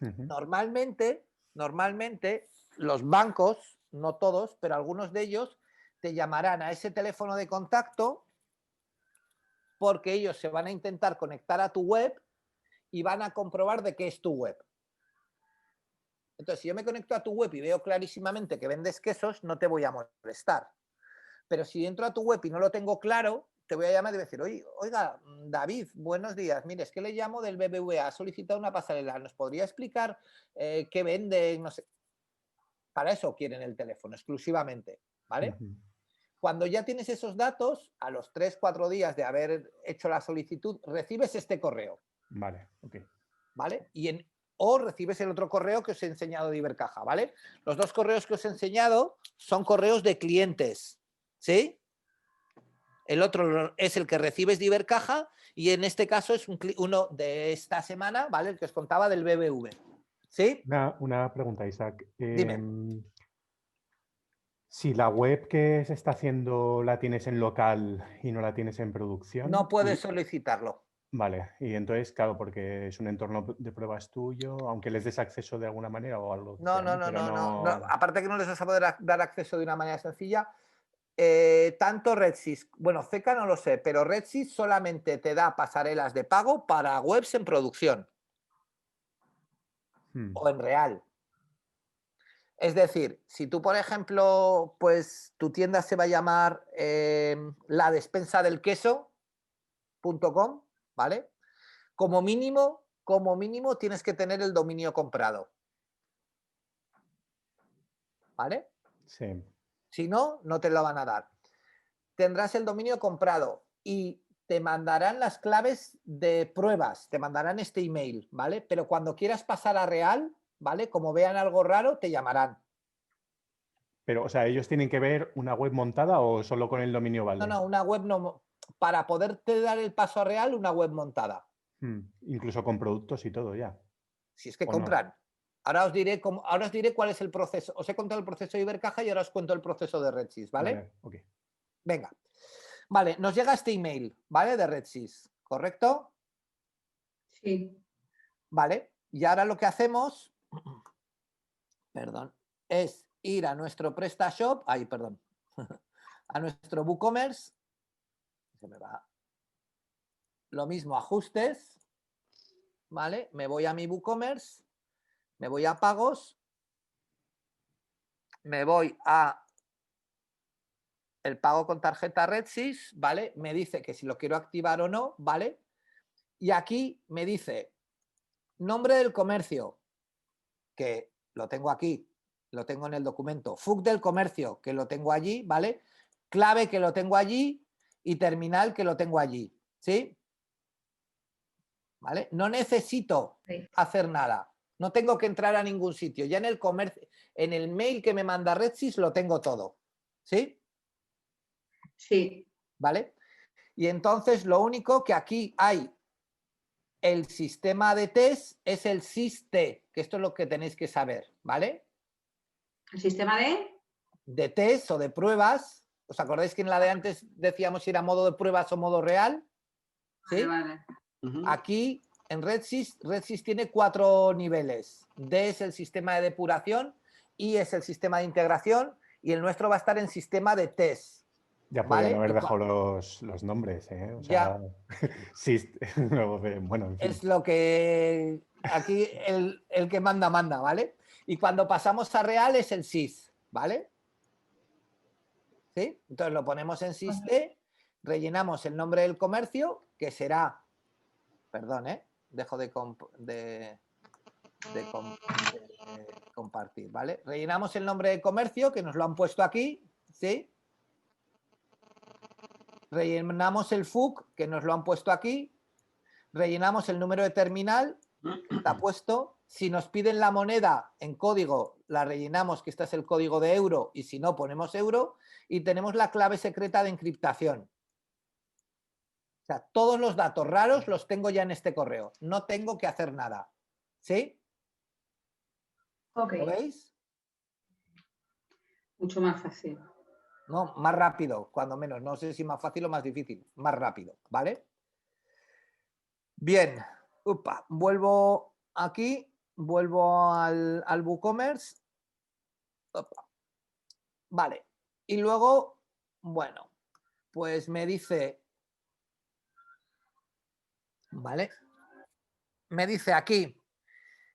Ujú. Normalmente los bancos, no todos, pero algunos de ellos, te llamarán a ese teléfono de contacto porque ellos se van a intentar conectar a tu web y van a comprobar de qué es tu web. Entonces, si yo me conecto a tu web y veo clarísimamente que vendes quesos, no te voy a molestar. Pero si entro a tu web y no lo tengo claro, te voy a llamar y decir, oiga, David, buenos días. Mire, es que le llamo del BBVA, ha solicitado una pasarela. ¿Nos podría explicar qué vende? No sé. Para eso quieren el teléfono, exclusivamente, ¿vale? Ujú. Cuando ya tienes esos datos, a los 3-4 días de haber hecho la solicitud, recibes este correo, Vale, ok. ¿vale? O recibes el otro correo que os he enseñado de Ibercaja, ¿vale? Los dos correos que os he enseñado son correos de clientes, ¿sí? El otro es el que recibes de Ibercaja y en este caso es uno de esta semana, ¿vale? El que os contaba del BBV, ¿sí? Una pregunta, Isaac. Dime. Si la web que se está haciendo la tienes en local y no la tienes en producción. No puedes solicitarlo. Vale, y entonces, claro, porque es un entorno de pruebas tuyo, aunque les des acceso de alguna manera o algo. No, aparte que no les vas a poder dar acceso de una manera sencilla, tanto RedSys, bueno, Ceca no lo sé, pero RedSys solamente te da pasarelas de pago para webs en producción o en real. Es decir, si tú, por ejemplo, pues tu tienda se va a llamar la despensa del queso.com, ¿vale? Como mínimo tienes que tener el dominio comprado, ¿vale? Sí. Si no, no te lo van a dar. Tendrás el dominio comprado y te mandarán las claves de pruebas, te mandarán este email, ¿vale? Pero cuando quieras pasar a real, ¿vale? Como vean algo raro, te llamarán. Pero, o sea, ¿ellos tienen que ver una web montada o solo con el dominio vale? No, una web no. Para poderte dar el paso a real, una web montada. Incluso con productos y todo ya. Si es que compran. No. Ahora os diré cuál es el proceso. Os he contado el proceso de Ibercaja y ahora os cuento el proceso de RedSys, ¿vale? Vale, ok. Venga. Vale, nos llega este email, ¿vale? De RedSys, ¿correcto? Sí. Vale, y ahora lo que hacemos, perdón, es ir a nuestro PrestaShop, a nuestro WooCommerce, se me va, lo mismo, ajustes, ¿vale? Me voy a mi WooCommerce, me voy a pagos, me voy a el pago con tarjeta RedSys, ¿vale? Me dice que si lo quiero activar o no, ¿vale? Y aquí me dice nombre del comercio, que lo tengo aquí, lo tengo en el documento, FUC del comercio, que lo tengo allí, ¿vale? Clave, que lo tengo allí, y terminal, que lo tengo allí, ¿sí? ¿Vale? No necesito hacer nada. No tengo que entrar a ningún sitio. Ya en el comercio, en el mail que me manda RedSys lo tengo todo. ¿Sí? Sí. ¿Vale? Y entonces lo único que aquí hay el sistema de test es el SysT, que esto es lo que tenéis que saber, ¿vale? ¿El sistema de? De test o de pruebas. ¿Os acordáis que en la de antes decíamos si era modo de pruebas o modo real? ¿Sí? Vale. Aquí en RedSys tiene 4 niveles. D es el sistema de depuración, I es el sistema de integración y el nuestro va a estar en sistema de test. Ya ¿vale? podrían haber dejado los nombres, ¿eh? O sea, sí, bueno, en fin. Es lo que aquí el que manda, ¿vale? Y cuando pasamos a real es el SYS, ¿vale? ¿Sí? Entonces lo ponemos en SYS-T, rellenamos el nombre del comercio, que será, perdón, dejo de compartir, ¿vale? Rellenamos el nombre del comercio, que nos lo han puesto aquí, ¿sí? Rellenamos el FUC, que nos lo han puesto aquí. Rellenamos el número de terminal, está puesto. Si nos piden la moneda en código, la rellenamos, que este es el código de euro, y si no, ponemos euro. Y tenemos la clave secreta de encriptación. O sea, todos los datos raros los tengo ya en este correo. No tengo que hacer nada. ¿Sí? Okay. ¿Lo veis? Mucho más fácil. No, más rápido, cuando menos. No sé si más fácil o más difícil. Más rápido, ¿vale? Bien. Upa, vuelvo aquí. Vuelvo al WooCommerce. Opa. Vale. Y luego, bueno, pues me dice, ¿vale? Me dice aquí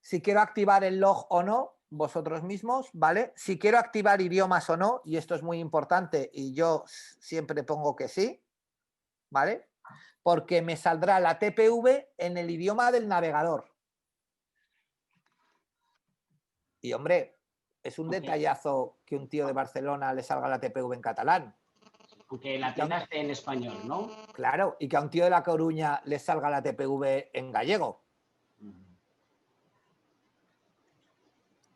si quiero activar el log o no, vosotros mismos, ¿vale? Si quiero activar idiomas o no, y esto es muy importante y yo siempre pongo que sí, ¿vale? Porque me saldrá la TPV en el idioma del navegador. Y hombre, es un detallazo que un tío de Barcelona le salga la TPV en catalán. Aunque la tienda esté en español, ¿no? Claro, y que a un tío de La Coruña le salga la TPV en gallego.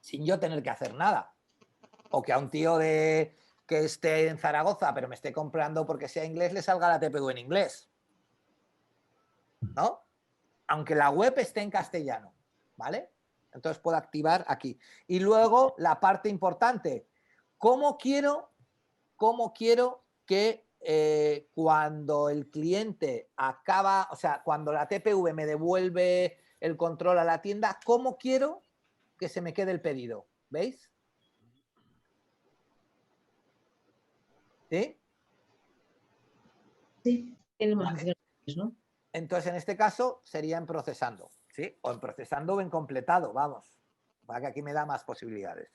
Sin yo tener que hacer nada. O que a un tío que esté en Zaragoza, pero me esté comprando porque sea inglés, le salga la TPV en inglés. ¿No? Aunque la web esté en castellano, ¿vale? Entonces puedo activar aquí. Y luego la parte importante, ¿cómo quiero que cuando el cliente acaba, o sea, cuando la TPV me devuelve el control a la tienda, cómo quiero que se me quede el pedido? ¿Veis? ¿Sí? Sí, tiene más opciones, ¿no? Entonces, en este caso, sería en procesando, ¿sí? O en procesando o en completado, vamos. Para que aquí me da más posibilidades.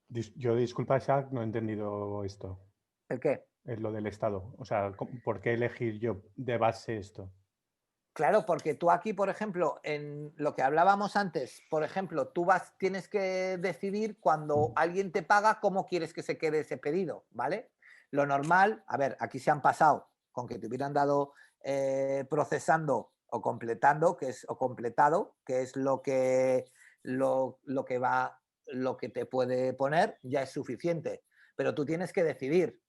Yo, disculpa, Isaac, no he entendido esto. ¿El qué? Es lo del estado. O sea, ¿por qué elegir yo de base esto? Claro, porque tú aquí, por ejemplo, en lo que hablábamos antes, por ejemplo, tú tienes que decidir cuando alguien te paga cómo quieres que se quede ese pedido, ¿vale? Lo normal, a ver, aquí se han pasado con que te hubieran dado procesando o completando, o completado, que es lo que te puede poner, ya es suficiente. Pero tú tienes que decidir.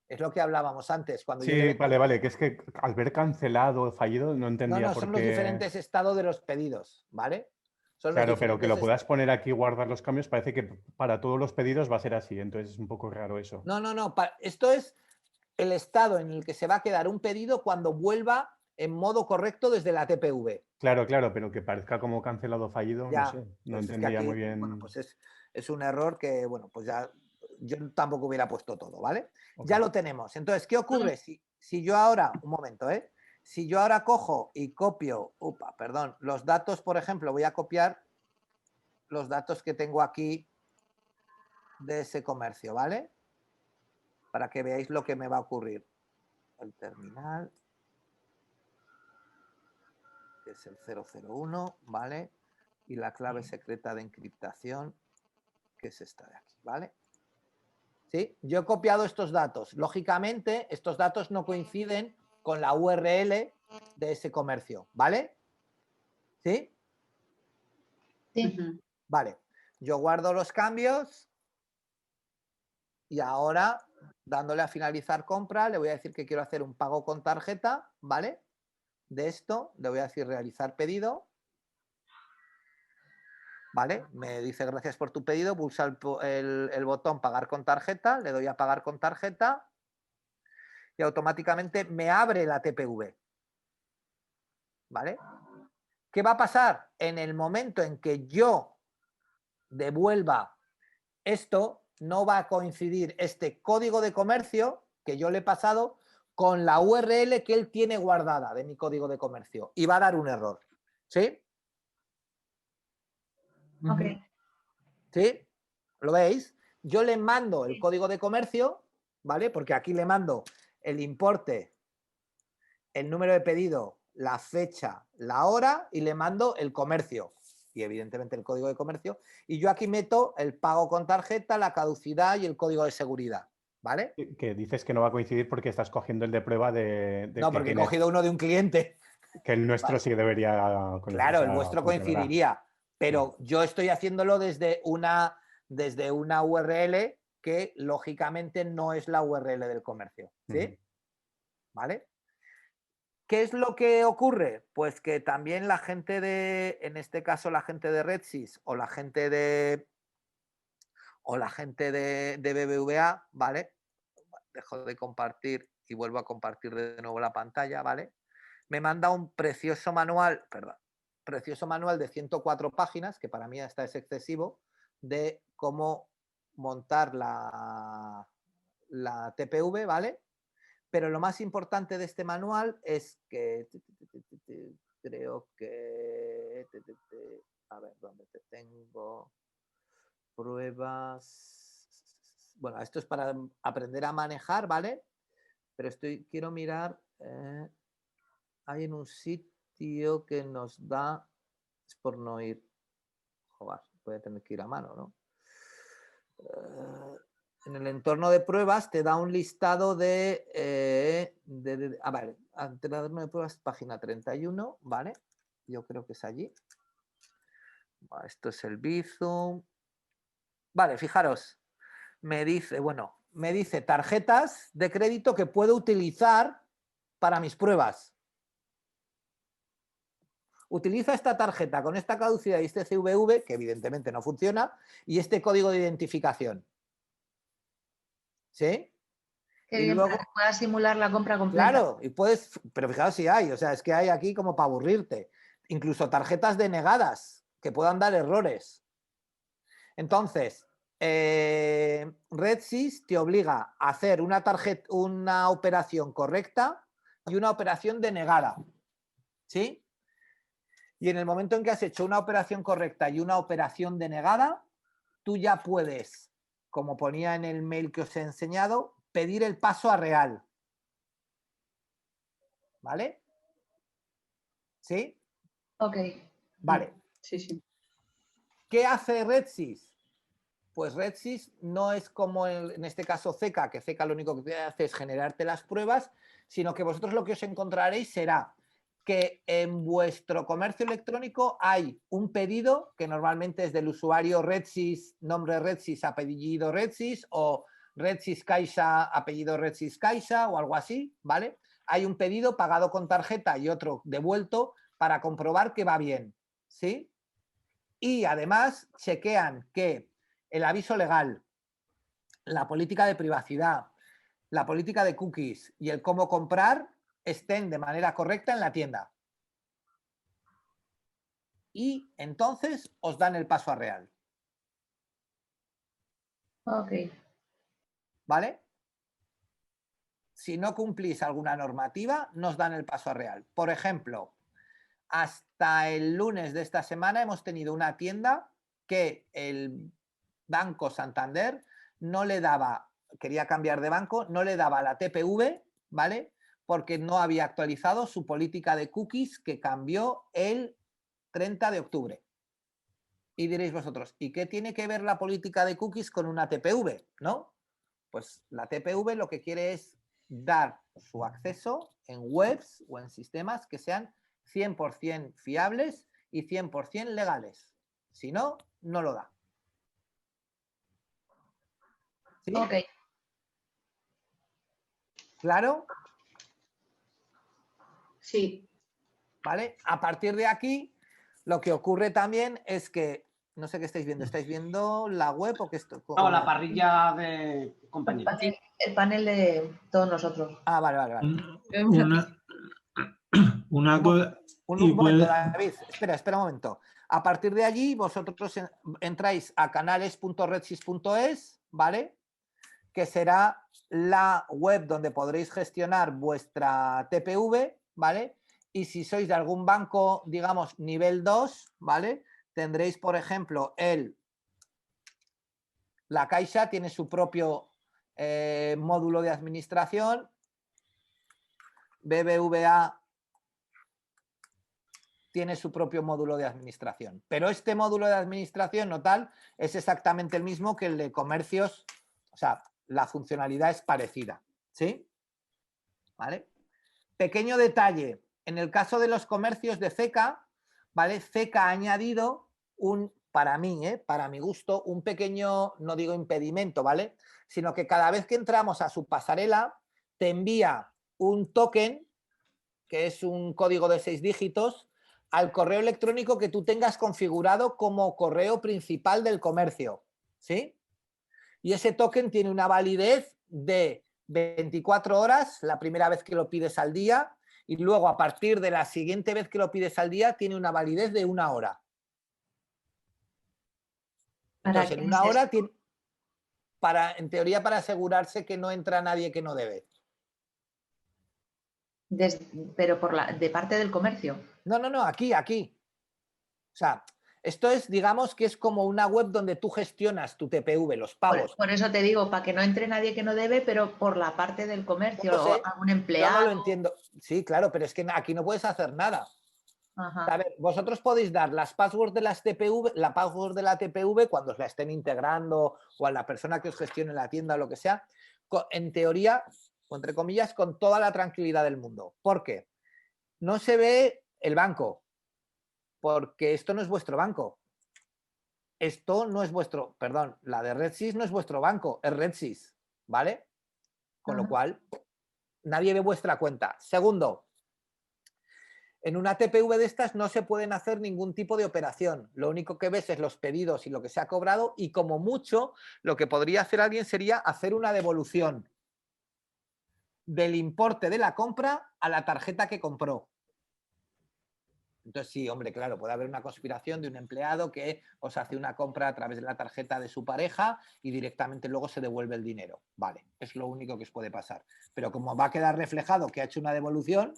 Es lo que hablábamos antes. Cuando Sí, vale, que es que al ver cancelado, fallido, no entendía por qué. Son los diferentes estados de los pedidos, ¿vale? Claro, pero que lo puedas poner aquí y guardar los cambios, parece que para todos los pedidos va a ser así, entonces es un poco raro eso. No, esto es el estado en el que se va a quedar un pedido cuando vuelva en modo correcto desde la TPV. Claro, pero que parezca como cancelado fallido, ya, no sé, no pues entendía muy bien. Bueno, pues es un error que, bueno, pues ya yo tampoco hubiera puesto todo, ¿vale? Okay. Ya lo tenemos. Entonces, ¿qué ocurre? Si yo ahora, un momento, si yo ahora cojo y copio, los datos, por ejemplo, voy a copiar los datos que tengo aquí de ese comercio, ¿vale? Para que veáis lo que me va a ocurrir. El terminal, que es el 001, ¿vale? Y la clave secreta de encriptación, que es esta de aquí, ¿vale? ¿Sí? Yo he copiado estos datos. Lógicamente, estos datos no coinciden con la URL de ese comercio, ¿vale? ¿Sí? Sí. Vale, yo guardo los cambios y ahora, dándole a finalizar compra, le voy a decir que quiero hacer un pago con tarjeta, ¿vale? De esto, le voy a decir realizar pedido. ¿Vale? Me dice gracias por tu pedido, pulsa el botón pagar con tarjeta, le doy a pagar con tarjeta y automáticamente me abre la TPV. ¿Vale? ¿Qué va a pasar? En el momento en que yo devuelva esto, no va a coincidir este código de comercio que yo le he pasado con la URL que él tiene guardada de mi código de comercio y va a dar un error. ¿Sí? Ok. ¿Sí? ¿Lo veis? Yo le mando el código de comercio, ¿vale? Porque aquí le mando el importe, el número de pedido, la fecha, la hora y le mando el comercio y evidentemente el código de comercio. Y yo aquí meto el pago con tarjeta, la caducidad y el código de seguridad, ¿vale? Que dices que no va a coincidir porque estás cogiendo el de prueba de No, que porque he tiene, cogido uno de un cliente. que el nuestro Vale. sí que debería Claro, o el sea, vuestro funcionará. coincidiría, pero yo estoy haciéndolo desde una URL que lógicamente no es la URL del comercio, ¿sí? ¿Vale? ¿Qué es lo que ocurre? Pues que también la gente en este caso la gente de RedSys o la gente de BBVA, ¿vale? Dejo de compartir y vuelvo a compartir de nuevo la pantalla, ¿vale? Me manda un precioso manual de 104 páginas, que para mí hasta es excesivo, de cómo montar la TPV, ¿vale? Pero lo más importante de este manual es que creo que a ver, ¿dónde te tengo? Pruebas. Bueno, esto es para aprender a manejar, ¿vale? Pero quiero mirar. Hay en un sitio que nos da. Es por no ir. Joder, voy a tener que ir a mano, ¿no? En el entorno de pruebas te da un listado vale, entorno de pruebas, página 31, ¿vale? Yo creo que es allí. Esto es el Bizum. Vale, fijaros. Me dice tarjetas de crédito que puedo utilizar para mis pruebas. Utiliza esta tarjeta con esta caducidad y este CVV, que evidentemente no funciona, y este código de identificación. ¿Sí? Qué y bien, luego, para que puedas simular la compra completa. claro, y puedes, pero fijaos si hay, o sea, es que hay aquí como para aburrirte. Incluso tarjetas denegadas que puedan dar errores. Entonces, RedSys te obliga a hacer una operación correcta y una operación denegada. ¿Sí? Y en el momento en que has hecho una operación correcta y una operación denegada, tú ya puedes, como ponía en el mail que os he enseñado, pedir el paso a real. ¿Vale? ¿Sí? Ok. Vale. Sí, sí. ¿Qué hace RedSys? Pues RedSys no es como en este caso Zeca, que Zeca lo único que hace es generarte las pruebas, sino que vosotros lo que os encontraréis será que en vuestro comercio electrónico hay un pedido que normalmente es del usuario RedSys, nombre RedSys, apellido RedSys o RedSys Caixa, apellido RedSys Caixa o algo así, ¿vale? Hay un pedido pagado con tarjeta y otro devuelto para comprobar que va bien, ¿sí? Y además chequean que el aviso legal, la política de privacidad, la política de cookies y el cómo comprar estén de manera correcta en la tienda. Y entonces os dan el paso a real. Ok. ¿Vale? Si no cumplís alguna normativa, nos dan el paso a real. Por ejemplo, hasta el lunes de esta semana hemos tenido una tienda que el Banco Santander no le daba, quería cambiar de banco, no le daba la TPV, ¿vale? Porque no había actualizado su política de cookies que cambió el 30 de octubre. Y diréis vosotros, ¿y qué tiene que ver la política de cookies con una TPV? ¿No? Pues la TPV lo que quiere es dar su acceso en webs o en sistemas que sean 100% fiables y 100% legales. Si no, no lo da. ¿Sí? Ok. ¿Claro? Sí. ¿Vale? A partir de aquí, lo que ocurre también es que, no sé qué estáis viendo. ¿Estáis viendo la web o qué esto? No, la parrilla de compañía. El panel de todos nosotros. Ah, vale. Una cosa. Un y momento, puede- David. Espera un momento. A partir de allí, vosotros entráis a canales.redsys.es, ¿vale? Que será la web donde podréis gestionar vuestra TPV, ¿vale? Y si sois de algún banco, digamos, nivel 2, ¿vale? Tendréis, por ejemplo, la Caixa tiene su propio módulo de administración, BBVA tiene su propio módulo de administración. Pero este módulo de administración no tal es exactamente el mismo que el de comercios, o sea, la funcionalidad es parecida, ¿sí? ¿Vale? Pequeño detalle, en el caso de los comercios de CECA, ¿vale? CECA ha añadido para mí, para mi gusto, un pequeño, no digo impedimento, ¿vale? Sino que cada vez que entramos a su pasarela, te envía un token, que es un código de 6 dígitos, al correo electrónico que tú tengas configurado como correo principal del comercio, ¿sí? Y ese token tiene una validez de 24 horas, la primera vez que lo pides al día, y luego a partir de la siguiente vez que lo pides al día tiene una validez de 1 hora. Entonces, en 1 hora tiene, en teoría para asegurarse que no entra nadie que no debe. Pero de parte del comercio. No, aquí. O sea, esto es, digamos, que es como una web donde tú gestionas tu TPV, los pagos. Por eso te digo, para que no entre nadie que no debe, pero por la parte del comercio, No lo sé, o algún empleado. yo no lo entiendo. Sí, claro, pero es que aquí no puedes hacer nada. Ajá. A ver, vosotros podéis dar las passwords de las TPV, la password de la TPV cuando os la estén integrando o a la persona que os gestione la tienda o lo que sea, en teoría, o entre comillas, con toda la tranquilidad del mundo. ¿Por qué? No se ve el banco, porque esto no es vuestro banco. Esto no es vuestro, perdón, la de RedSys no es vuestro banco, es RedSys, ¿vale? Con lo cual, nadie ve vuestra cuenta. Segundo, en una TPV de estas no se pueden hacer ningún tipo de operación. Lo único que ves es los pedidos y lo que se ha cobrado y como mucho lo que podría hacer alguien sería hacer una devolución del importe de la compra a la tarjeta que compró. Entonces sí, hombre, claro, puede haber una conspiración de un empleado que os hace una compra a través de la tarjeta de su pareja y directamente luego se devuelve el dinero. Vale, es lo único que os puede pasar. Pero como va a quedar reflejado que ha hecho una devolución,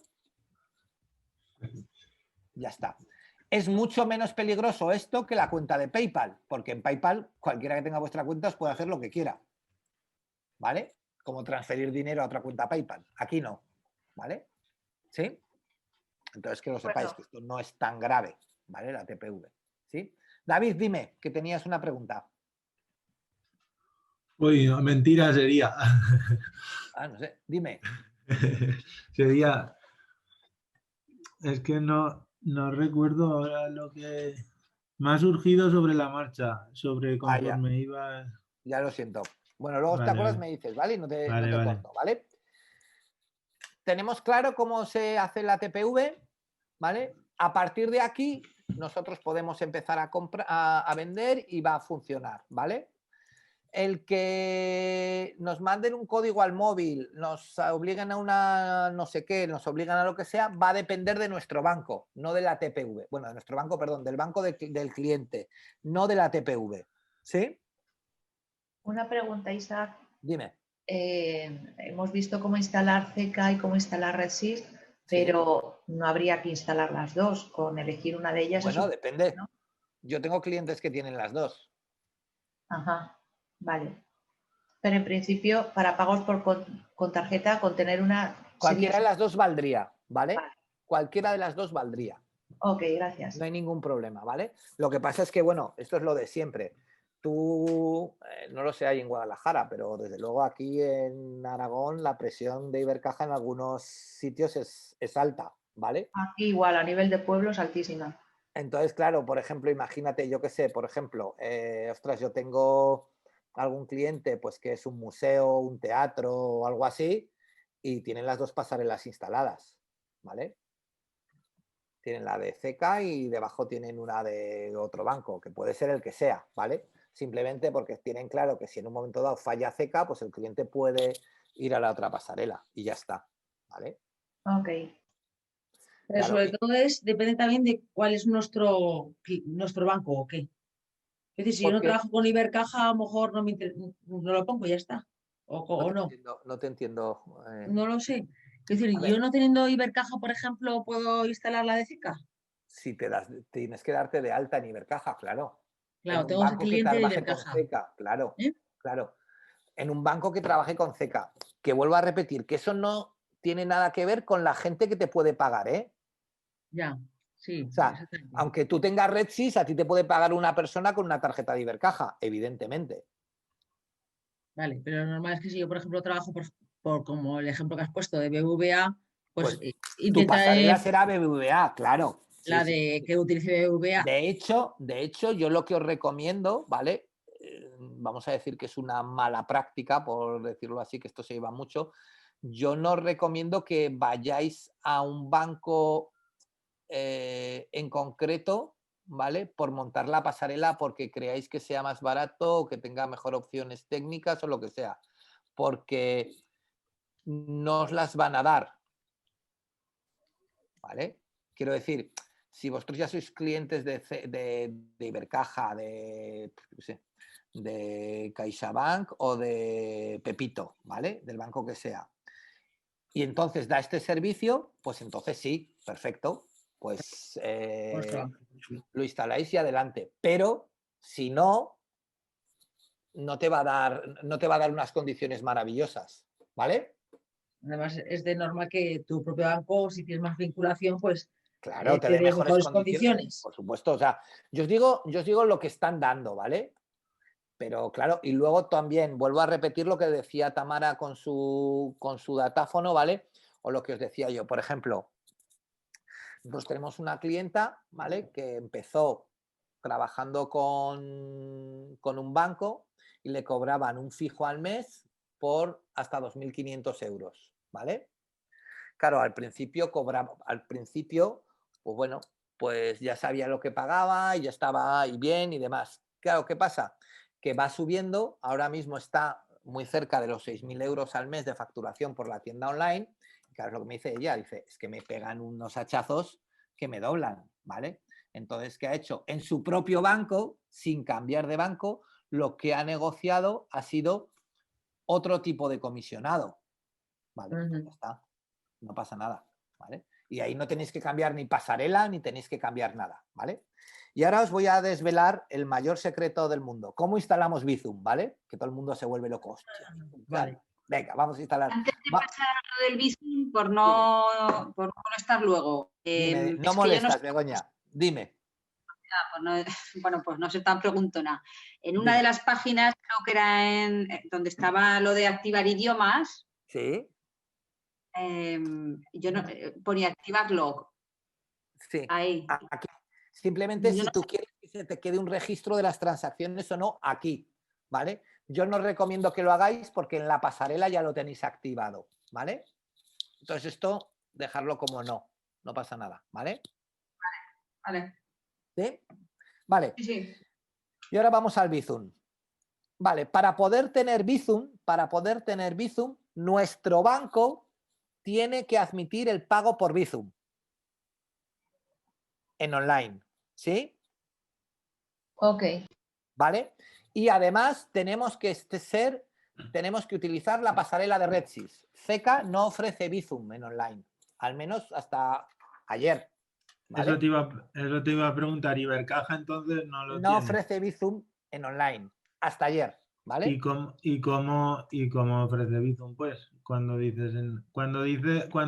ya está. Es mucho menos peligroso esto que la cuenta de PayPal, porque en PayPal cualquiera que tenga vuestra cuenta os puede hacer lo que quiera. ¿Vale? Como transferir dinero a otra cuenta PayPal. Aquí no. ¿Vale? ¿Sí? Entonces que lo sepáis, que esto no es tan grave, ¿vale? La TPV, ¿sí? David, dime, que tenías una pregunta. Uy, no, mentira sería. No sé, dime. Sería... Es que no recuerdo ahora lo que... Me ha surgido sobre la marcha, sobre conforme iba... Ya lo siento. Bueno, luego te acuerdas me dices, ¿vale? Y no te corto, ¿vale? Tenemos claro cómo se hace la TPV, ¿vale? A partir de aquí, nosotros podemos empezar a vender y va a funcionar, ¿vale? El que nos manden un código al móvil, nos obliguen a una no sé qué, nos obligan a lo que sea, va a depender de nuestro banco, no de la TPV. Bueno, de nuestro banco, perdón, del banco del cliente, no de la TPV. ¿Sí? Una pregunta, Isaac. Dime. Hemos visto cómo instalar CK y cómo instalar RedSys, pero no habría que instalar las dos, con elegir una de ellas. Bueno, depende. ¿No? Yo tengo clientes que tienen las dos. Ajá, vale. Pero en principio, para pagos con tarjeta, con tener una... Cualquiera de las dos valdría, ¿vale? Cualquiera de las dos valdría. Ok, gracias. No hay ningún problema, ¿vale? Lo que pasa es que, bueno, esto es lo de siempre. Tú, no lo sé ahí en Guadalajara, pero desde luego aquí en Aragón la presión de Ibercaja en algunos sitios es alta, ¿vale? Aquí igual, a nivel de pueblo es altísima. Entonces, claro, por ejemplo, imagínate, yo qué sé, por ejemplo, ostras, yo tengo algún cliente pues que es un museo, un teatro o algo así y tienen las dos pasarelas instaladas, ¿vale? Tienen la de CECA y debajo tienen una de otro banco, que puede ser el que sea, ¿vale? Simplemente porque tienen claro que si en un momento dado falla CECA, pues el cliente puede ir a la otra pasarela y ya está, ¿vale? Ok. Pero Claro, sobre todo depende también de cuál es nuestro banco o qué. Es decir, si yo no porque trabajo con Ibercaja, a lo mejor no lo pongo y ya está. O no, no te entiendo. no lo sé. Es decir, A ver, yo no teniendo Ibercaja, por ejemplo, ¿puedo instalar la de CECA? si tienes que darte de alta en Ibercaja, claro. En Claro, un tengo ese banco que cliente de trabaje con Ibercaja. CECA, claro, ¿Eh? claro. En un banco que trabaje con CECA, que vuelvo a repetir, que eso no tiene nada que ver con la gente que te puede pagar, ¿eh? Ya, sí, O sea, exactamente. aunque tú tengas RedSys, a ti te puede pagar una persona con una tarjeta de Ibercaja, evidentemente. Vale, pero lo normal es que si yo, por ejemplo, trabajo por como el ejemplo que has puesto de BBVA, pues Pues tu pasarela intentaré será BBVA, claro. Sí, la sí. de que utilice BBVA. De hecho, yo lo que os recomiendo, ¿vale? Vamos a decir que es una mala práctica, por decirlo así, que esto se lleva mucho. Yo no os recomiendo que vayáis a un banco en concreto, ¿vale? Por montar la pasarela porque creáis que sea más barato o que tenga mejor opciones técnicas o lo que sea, porque no os las van a dar, ¿vale? Quiero decir, si vosotros ya sois clientes de Ibercaja, de CaixaBank o de Pepito, ¿vale? Del banco que sea. Y entonces da este servicio, pues entonces sí, perfecto. Pues lo instaláis y adelante. Pero si no, no te va a dar unas condiciones maravillosas, ¿vale? Además, es de norma que tu propio banco, si tienes más vinculación, pues Claro, te te dé dé mejores mejores condiciones, condiciones. por supuesto. O sea, yo os digo lo que están dando, ¿vale? Pero claro, y luego también vuelvo a repetir lo que decía Tamara con su datáfono, ¿vale? O lo que os decía yo. Por ejemplo, nosotros tenemos una clienta, ¿vale? Que empezó trabajando con un banco y le cobraban un fijo al mes por hasta 2.500 euros, ¿vale? Claro, al principio pues bueno, pues ya sabía lo que pagaba y ya estaba ahí bien y demás. Claro, ¿qué pasa? Que va subiendo, ahora mismo está muy cerca de los 6.000 euros al mes de facturación por la tienda online. Claro, es lo que me dice ella, dice, es que me pegan unos hachazos que me doblan, ¿vale? Entonces, ¿qué ha hecho? En su propio banco, sin cambiar de banco, lo que ha negociado ha sido otro tipo de comisionado, ¿vale? Pues ya está, no pasa nada, ¿vale? Y ahí no tenéis que cambiar ni pasarela ni tenéis que cambiar nada, ¿vale? Y ahora os voy a desvelar el mayor secreto del mundo. ¿Cómo instalamos Bizum, ¿vale? Que todo el mundo se vuelve loco. Hostia, Vale. Venga, vamos a instalar. Antes de pasar a lo del Bizum, por no molestar luego, Dime, no es que yo no molestas, sé, Begoña. Dime. bueno, pues no sé tan preguntona. En una Dime. de las páginas, creo que era donde estaba lo de activar idiomas, Sí, yo no, ponía activar log. sí. Ahí. Aquí. Simplemente Yo si no tú quieres que se te quede un registro de las transacciones o no, aquí, ¿vale? Yo no os recomiendo que lo hagáis porque en la pasarela ya lo tenéis activado, ¿vale? Entonces esto, dejarlo como no, no pasa nada, ¿vale? Vale. ¿Sí? Vale. Sí, sí. Y ahora vamos al Bizum. Vale, para poder tener Bizum, nuestro banco tiene que admitir el pago por Bizum en online, ¿sí? Ok. ¿Vale? Y además tenemos que utilizar la pasarela de RedSys. CECA no ofrece Bizum en online, al menos hasta ayer. ¿Vale? Eso te iba a preguntar, Ibercaja entonces no lo No tiene. ofrece Bizum en online, hasta ayer, ¿vale? ¿Y cómo ofrece Bizum? Pues cuando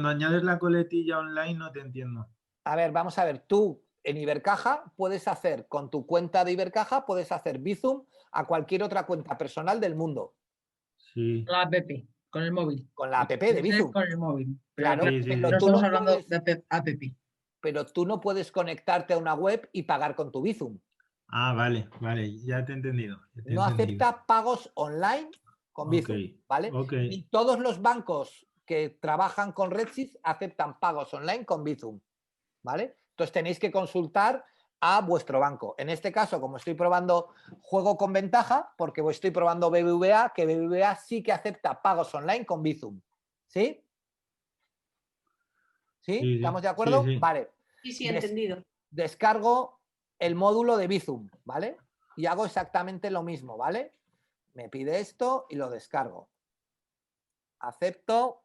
añades la coletilla online no te entiendo. A ver, vamos a ver, tú en Ibercaja puedes hacer, con tu cuenta de Ibercaja, puedes hacer Bizum a cualquier otra cuenta personal del mundo. Sí. La app, con el móvil. Con la app de Bizum. Con el móvil. Claro, Sí, sí, pero sí. No tú estamos no hablando puedes. de app. pero tú no puedes conectarte a una web y pagar con tu Bizum. Ah, vale, ya te he entendido. No acepta pagos online con Bizum, ¿vale? Ok. Y todos los bancos que trabajan con Redsys aceptan pagos online con Bizum, ¿vale? Entonces tenéis que consultar a vuestro banco. En este caso, como estoy probando, juego con ventaja porque estoy probando BBVA, que BBVA sí que acepta pagos online con Bizum. ¿Sí? ¿Sí? ¿Estamos de acuerdo? Sí. Vale. Sí, entendido. Descargo el módulo de Bizum, ¿vale? Y hago exactamente lo mismo, ¿vale? Me pide esto y lo descargo. Acepto.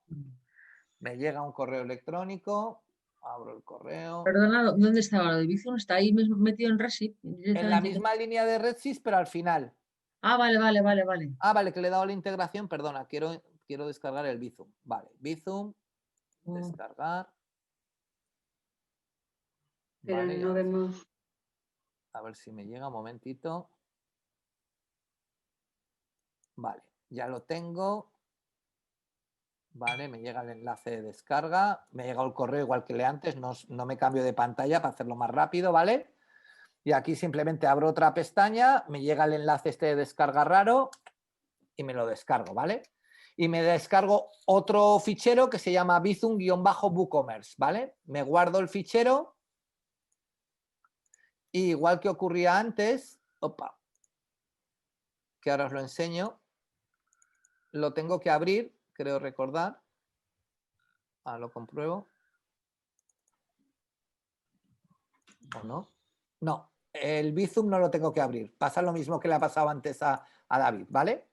Me llega un correo electrónico. Abro el correo. Perdona, ¿dónde está ahora? ¿El Bizum está ahí mismo metido en Resip? En la misma línea de Redsys, pero al final. Ah, vale. Ah, vale, que le he dado la integración. Perdona, quiero descargar el Bizum. Vale, Bizum. Descargar. Pero Vale, no vemos. a ver si me llega un momentito. Vale, ya lo tengo. Vale, me llega el enlace de descarga. Me ha llegado el correo igual que el de antes. No me cambio de pantalla para hacerlo más rápido, ¿vale? Y aquí simplemente abro otra pestaña. Me llega el enlace este de descarga raro y me lo descargo, ¿vale? Y me descargo otro fichero que se llama Bizum-WooCommerce, ¿vale? Me guardo el fichero. Y igual que ocurría antes, que ahora os lo enseño, lo tengo que abrir, creo recordar. Lo compruebo. ¿O no? No, el Bizum no lo tengo que abrir. Pasa lo mismo que le ha pasado antes a David, ¿vale?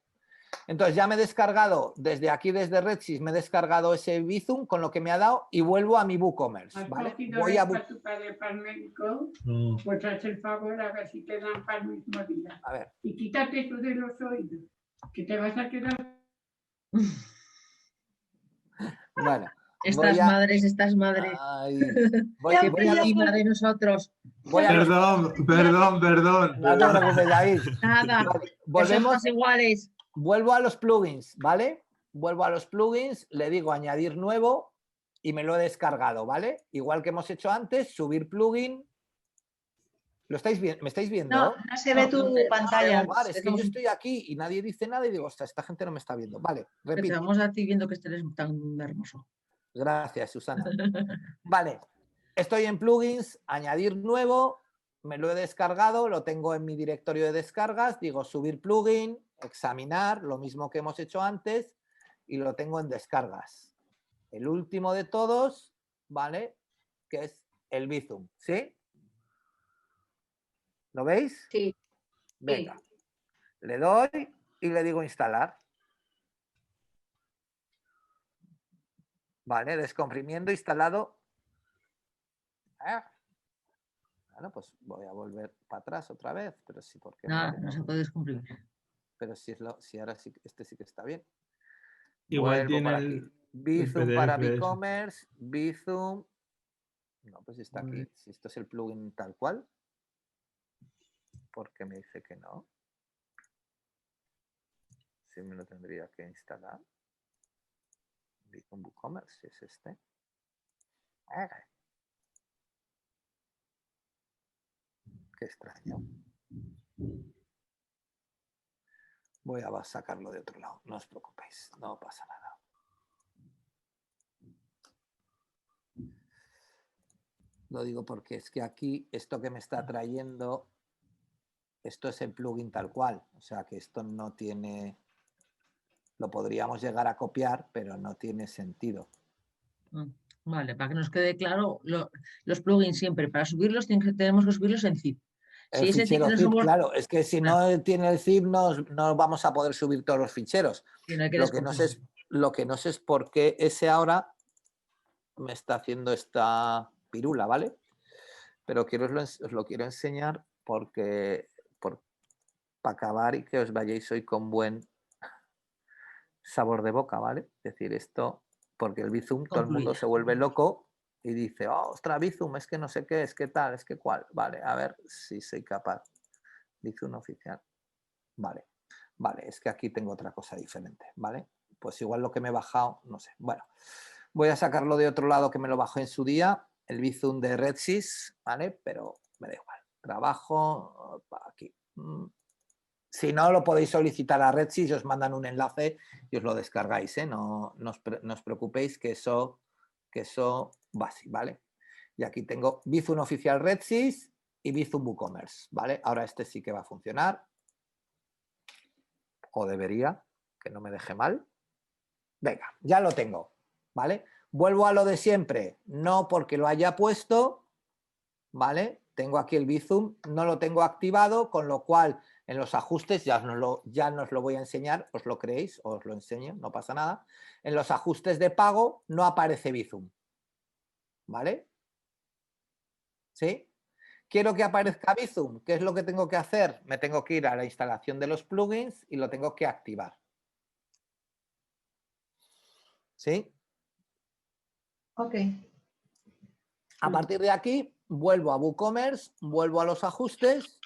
Entonces ya me he descargado, desde aquí, desde Redsys, me he descargado ese Bizum con lo que me ha dado y vuelvo a mi WooCommerce, ¿vale? Voy a para tu padre para el médico, pues haz el favor a ver si te dan para el mismo día. A ver. Y quítate tú de los oídos, que te vas a quedar. Bueno. Estas madres. Ay, voy encima de nosotros. Perdón. No te preocupes, David. Nada, Volvemos. somos iguales. Vuelvo a los plugins, ¿vale? Vuelvo a los plugins, le digo añadir nuevo y me lo he descargado, ¿vale? Igual que hemos hecho antes, subir plugin. ¿Lo estáis viendo? ¿Me estáis viendo? No se ve tu pantalla. Es que yo estoy aquí y nadie dice nada y digo, ostras, esta gente no me está viendo. Vale, repito. Estamos a ti viendo que este es tan hermoso. Gracias, Susana. Vale, estoy en plugins, añadir nuevo, me lo he descargado, lo tengo en mi directorio de descargas, digo subir plugin, examinar, lo mismo que hemos hecho antes, y lo tengo en descargas. El último de todos, ¿vale? Que es el Bizum, ¿sí? ¿Lo veis? Sí. Venga, le doy y le digo instalar. Vale, descomprimiendo, instalado. Bueno, pues voy a volver para atrás otra vez, pero sí, porque no se puede descomprimir. Pero si ahora sí, este sí que está bien. Igual Vuelvo tiene para aquí. Bizum PDF para ese. BigCommerce, Bizum. No, pues está aquí. Si esto es el plugin tal cual. ¿Por qué me dice que no? Sí me lo tendría que instalar. Bizum WooCommerce es este. Qué extraño. Voy a sacarlo de otro lado, no os preocupéis, no pasa nada. Lo digo porque es que aquí esto que me está trayendo, esto es el plugin tal cual, o sea que esto no tiene, lo podríamos llegar a copiar, pero no tiene sentido. Vale, para que nos quede claro, los plugins siempre, para subirlos tenemos que subirlos en zip. El Si fichero ese zip, claro, es que si no tiene el zip no vamos a poder subir todos los ficheros. Lo que no sé es por qué ese ahora me está haciendo esta pirula, ¿vale? Pero os lo quiero enseñar porque para acabar y que os vayáis hoy con buen sabor de boca, ¿vale? Es decir, esto, porque el Bizum, todo el mundo se vuelve loco y dice, oh, ostras, Bizum, es que no sé qué, es que tal, es que cual. Vale, a ver si soy capaz. Bizum oficial. Vale, es que aquí tengo otra cosa diferente, ¿vale? Pues igual lo que me he bajado, no sé. Bueno, voy a sacarlo de otro lado que me lo bajé en su día. el Bizum de RedSys, ¿vale? Pero me da igual. Trabajo aquí. Si no, lo podéis solicitar a RedSys, os mandan un enlace y os lo descargáis, ¿eh? No os preocupéis que eso va así, ¿vale? Y aquí tengo Bizum oficial RedSys y Bizum WooCommerce, ¿vale? Ahora este sí que va a funcionar. O debería, que no me deje mal. Venga, ya lo tengo, ¿vale? Vuelvo a lo de siempre, no porque lo haya puesto, ¿vale? Tengo aquí el Bizum, no lo tengo activado, con lo cual en los ajustes, ya no os lo voy a enseñar, os lo creéis, os lo enseño, no pasa nada. En los ajustes de pago no aparece Bizum, ¿vale? ¿Sí? Quiero que aparezca Bizum, ¿qué es lo que tengo que hacer? Me tengo que ir a la instalación de los plugins y lo tengo que activar. ¿Sí? Ok. A partir de aquí, vuelvo a WooCommerce, vuelvo a los ajustes,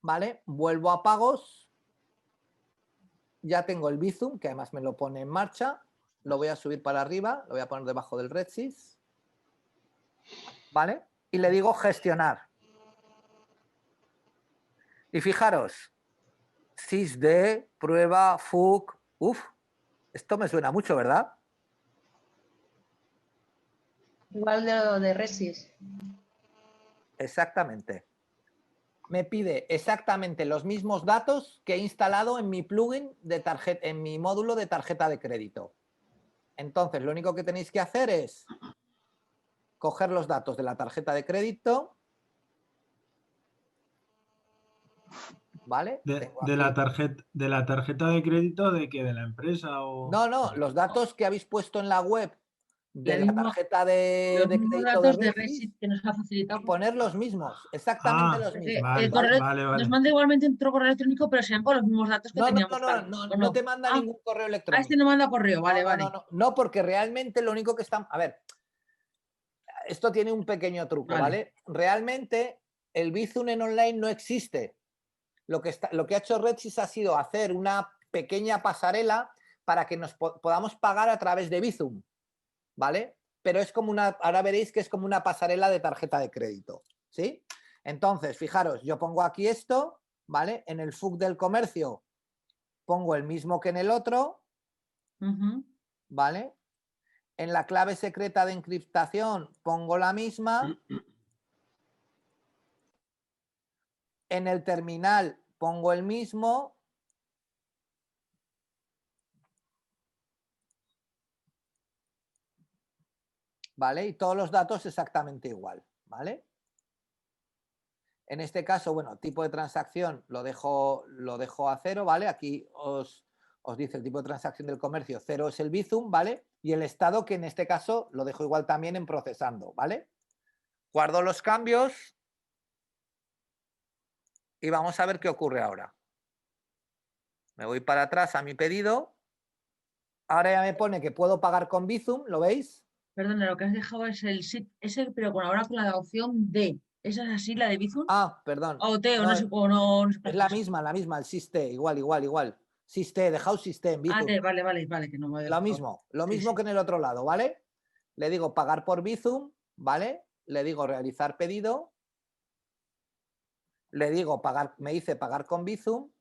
¿vale? Vuelvo a pagos. Ya tengo el Bizum, que además me lo pone en marcha. Lo voy a subir para arriba, lo voy a poner debajo del RedSys, ¿vale? Y le digo gestionar. Y fijaros, SysD, prueba, FUC, esto me suena mucho, ¿verdad? Igual de lo de RedSys. Exactamente. Me pide exactamente los mismos datos que he instalado en mi plugin de tarjeta, en mi módulo de tarjeta de crédito. Entonces, lo único que tenéis que hacer es coger los datos de la tarjeta de crédito, ¿vale? De la tarjeta de crédito de que de la empresa o. No, los datos que habéis puesto en la web de la tarjeta Los de mismos crédito datos de de RedSys RedSys que nos ha facilitado. y poner los mismos, exactamente los mismos. Vale, ¿vale? vale. Nos manda igualmente otro correo electrónico, pero sean con los mismos datos que teníamos. No te manda ningún correo electrónico. Este no manda correo, vale, vale. No, porque realmente lo único que están... A ver, esto tiene un pequeño truco, ¿vale? Realmente el Bizum en online no existe. Lo que ha hecho RedSys ha sido hacer una pequeña pasarela para que nos podamos pagar a través de Bizum, ¿vale? Pero es como ahora veréis que es como una pasarela de tarjeta de crédito, ¿sí? Entonces, fijaros, yo pongo aquí esto, ¿vale? En el FUC del comercio pongo el mismo que en el otro, ¿vale? En la clave secreta de encriptación pongo la misma. En el terminal pongo el mismo. ¿Vale? Y todos los datos exactamente igual, ¿vale? En este caso, bueno, tipo de transacción lo dejo a 0, ¿vale? Aquí os dice el tipo de transacción del comercio, 0 es el Bizum, ¿vale? Y el estado, que en este caso lo dejo igual también en procesando, ¿vale? Guardo los cambios y vamos a ver qué ocurre ahora. Me voy para atrás a mi pedido. Ahora ya me pone que puedo pagar con Bizum, ¿lo veis? Perdona, lo que has dejado es el SIT, pero ahora con la opción D. ¿Esa es así, la de Bizum? Ah, perdón. O T, No, no sé. Es la misma, el SysT, igual. SysT, dejaos SysT en Bizum. Vale, que no me he dejado. Lo mismo que en el otro lado, ¿vale? Le digo pagar por Bizum, ¿vale? Le digo realizar pedido. Le digo pagar, me dice pagar con Bizum,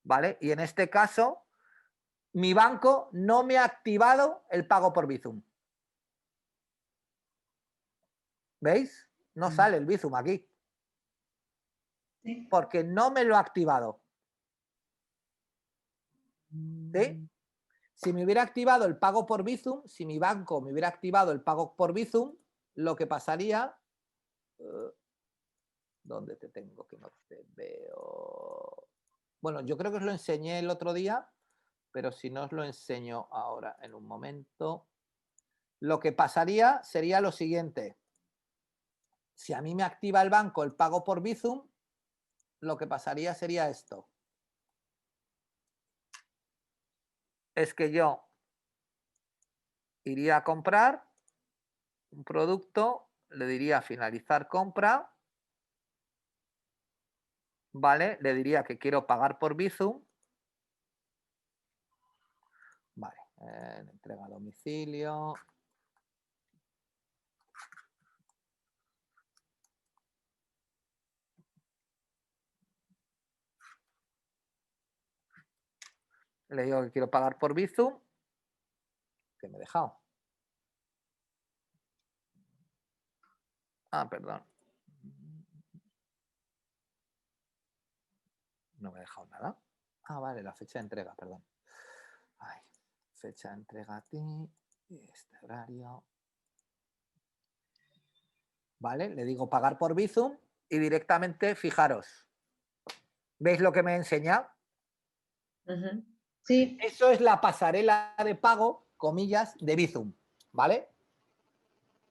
¿vale? Y en este caso, mi banco no me ha activado el pago por Bizum. ¿Veis? No sale el Bizum aquí. Porque no me lo ha activado. ¿Sí? Si me hubiera activado el pago por Bizum, si mi banco me hubiera activado el pago por Bizum, lo que pasaría... ¿Dónde te tengo? Que no te veo. Bueno, yo creo que os lo enseñé el otro día, pero si no os lo enseño ahora en un momento. Lo que pasaría sería lo siguiente. Si a mí me activa el banco el pago por Bizum, lo que pasaría sería esto. Es que yo iría a comprar un producto, le diría finalizar compra, ¿vale? Le diría que quiero pagar por Bizum. Vale, entrega a domicilio. Le digo que quiero pagar por Bizum. Que me he dejado. Ah, perdón. No me he dejado nada. Ah, vale, la fecha de entrega, perdón. Ay, fecha de entrega aquí. Este horario. Vale, le digo pagar por Bizum y directamente, fijaros. ¿Veis lo que me he enseñado? Sí. Eso es la pasarela de pago, comillas, de Bizum, ¿vale?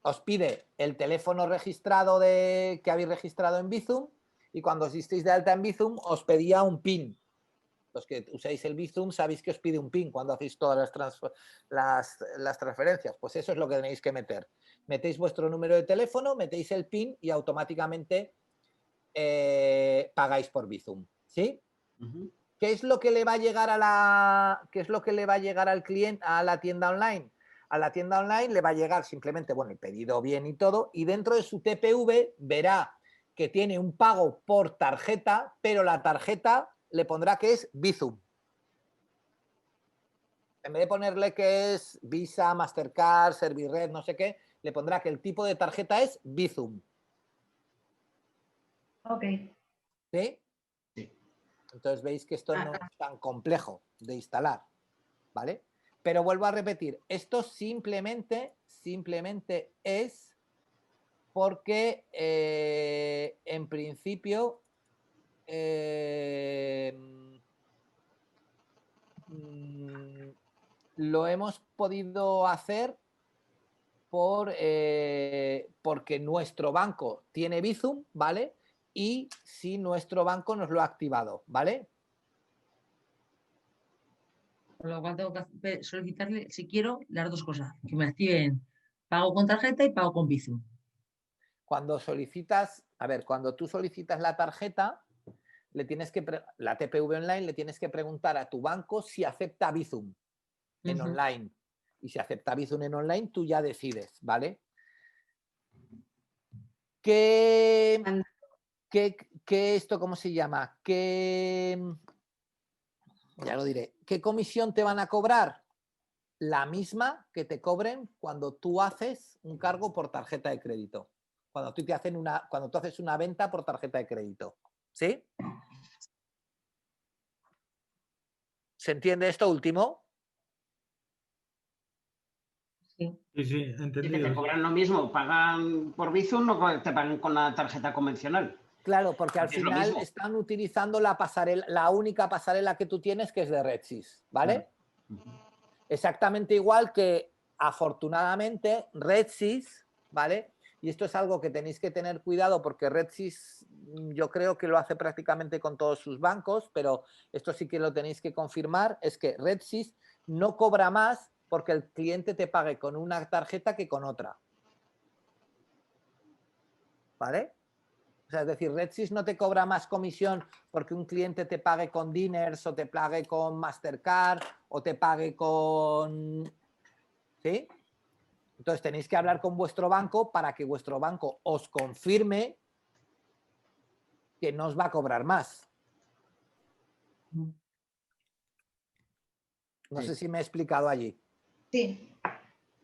Os pide el teléfono registrado que habéis registrado en Bizum y cuando os disteis de alta en Bizum os pedía un PIN. Los que usáis el Bizum sabéis que os pide un PIN cuando hacéis todas las transferencias. Pues eso es lo que tenéis que meter. Metéis vuestro número de teléfono, metéis el PIN y automáticamente pagáis por Bizum. ¿Sí? ¿Qué es lo que le va a llegar qué es lo que le va a llegar al cliente a la tienda online? A la tienda online le va a llegar simplemente, bueno, el pedido bien y todo, y dentro de su TPV verá que tiene un pago por tarjeta, pero la tarjeta le pondrá que es Bizum. En vez de ponerle que es Visa, Mastercard, Servirred, no sé qué, le pondrá que el tipo de tarjeta es Bizum. Ok. ¿Sí? Entonces veis que esto no es tan complejo de instalar, ¿vale? Pero vuelvo a repetir, esto simplemente es porque en principio lo hemos podido hacer porque nuestro banco tiene Bizum, ¿vale? Y si nuestro banco nos lo ha activado, ¿vale? Con lo cual tengo que solicitarle, si quiero, las dos cosas. Que me activen pago con tarjeta y pago con Bizum. Cuando solicitas, a ver, cuando tú solicitas la tarjeta, la TPV online, le tienes que preguntar a tu banco si acepta Bizum en online. Y si acepta Bizum en online, tú ya decides, ¿vale? ¿Qué esto cómo se llama? Ya lo diré. ¿Qué comisión te van a cobrar? La misma que te cobren cuando tú haces un cargo por tarjeta de crédito. Cuando tú haces una venta por tarjeta de crédito. ¿Sí? ¿Se entiende esto último? Sí, sí, Y que te cobran lo mismo, pagan por Bizum, no te pagan con la tarjeta convencional. Claro, porque al Es lo final mismo. están utilizando la única pasarela que tú tienes, que es de RedSys, ¿vale? Exactamente igual que, afortunadamente, RedSys, ¿vale? Y esto es algo que tenéis que tener cuidado porque RedSys yo creo que lo hace prácticamente con todos sus bancos, pero esto sí que lo tenéis que confirmar, es que RedSys no cobra más porque el cliente te pague con una tarjeta que con otra. ¿Vale? O sea, es decir, RedSys no te cobra más comisión porque un cliente te pague con Diners o te pague con Mastercard o te pague con... ¿Sí? Entonces tenéis que hablar con vuestro banco para que vuestro banco os confirme que no os va a cobrar más. No sé si me he explicado allí. Sí.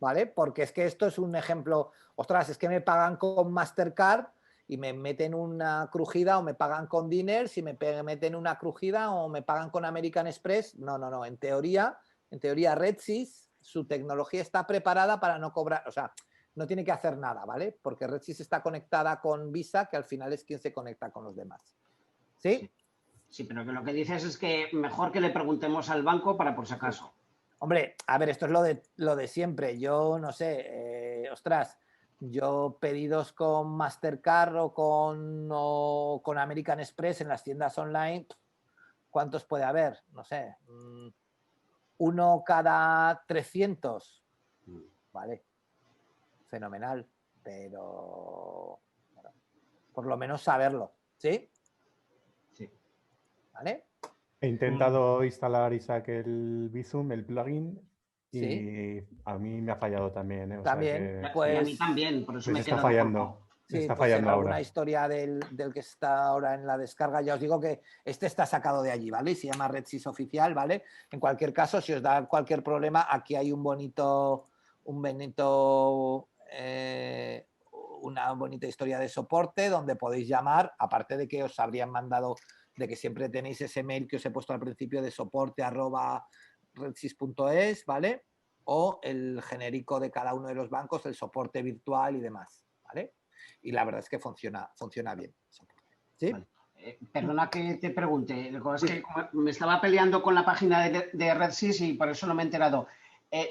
¿Vale? Porque es que esto es un ejemplo, ostras, es que me pagan con Mastercard y me meten una crujida o me pagan con Diners y me meten una crujida o me pagan con American Express. No, no, no. En teoría RedSys, su tecnología está preparada para no cobrar, o sea, no tiene que hacer nada, ¿vale? Porque RedSys está conectada con Visa, que al final es quien se conecta con los demás. ¿Sí? Sí, pero que lo que dices es que mejor que le preguntemos al banco para por si acaso. Hombre, a ver, esto es lo de siempre. Yo no sé, ostras, yo pedidos con Mastercard o con American Express en las tiendas online, ¿cuántos puede haber? No sé, uno cada 300. Vale, fenomenal, pero bueno, por lo menos saberlo, ¿sí? Sí. ¿Vale? He intentado instalar, Isaac, el Bizum, el plugin, y Sí. a mí me ha fallado también, ¿eh? O También, sea que pues... Y a mí también, por eso les me he está quedado fallando. corto. Sí, Está pues fallando alguna ahora. historia del que está ahora en la descarga. Ya os digo que este está sacado de allí, ¿vale? Y se llama RedSys Oficial, ¿vale? En cualquier caso, si os da cualquier problema, aquí hay una bonita historia de soporte donde podéis llamar, aparte de que os habrían mandado, de que siempre tenéis ese mail que os he puesto al principio de soporte@redsys.es, ¿vale? O el genérico de cada uno de los bancos, el soporte virtual y demás, ¿vale? Y la verdad es que funciona bien. ¿Sí? Vale. Perdona que te pregunte, lo que pasa es que como me estaba peleando con la página de RedSys y por eso no me he enterado.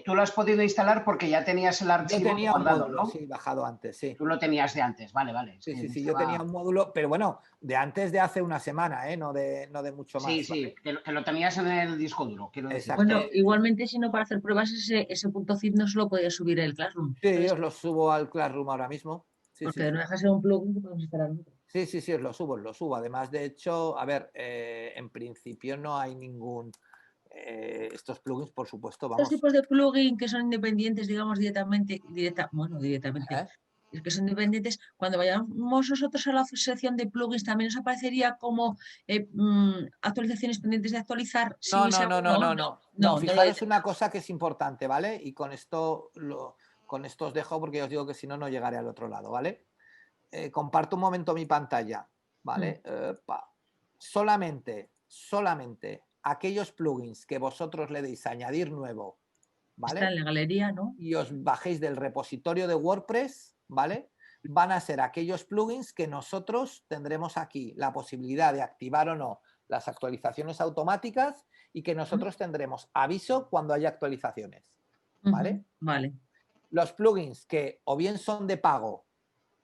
Tú lo has podido instalar porque ya tenías el Yo archivo tenía un guardado, módulo, ¿no? sí, bajado antes, sí. Tú lo tenías de antes, vale. Sí, yo tenía un módulo, pero bueno, de antes de hace una semana, no de mucho más. Sí, ¿vale? que lo tenías en el disco duro, quiero decir. Exacto. Bueno, igualmente, si no, para hacer pruebas, ese punto zip no se lo podía subir el Classroom. Sí, os lo subo al Classroom ahora mismo. Sí, Porque no deja de ser un plugin que podemos instalar. Sí, os lo subo. Además, de hecho, a ver, en principio no hay ningún... estos plugins, por supuesto, Estos vamos... tipos de plugin que son independientes, digamos, directamente, es que son independientes, cuando vayamos nosotros a la sección de plugins, también nos aparecería como actualizaciones pendientes de actualizar. No, fijaros una cosa que es importante, ¿vale? Y con esto os dejo porque os digo que si no, no llegaré al otro lado, ¿vale? Comparto un momento mi pantalla, ¿vale? Solamente aquellos plugins que vosotros le deis a añadir nuevo, ¿vale? Está en la galería, ¿no? Y os bajéis del repositorio de WordPress, ¿vale? Van a ser aquellos plugins que nosotros tendremos aquí la posibilidad de activar o no las actualizaciones automáticas y que nosotros tendremos aviso cuando haya actualizaciones, ¿vale? Vale. Los plugins que o bien son de pago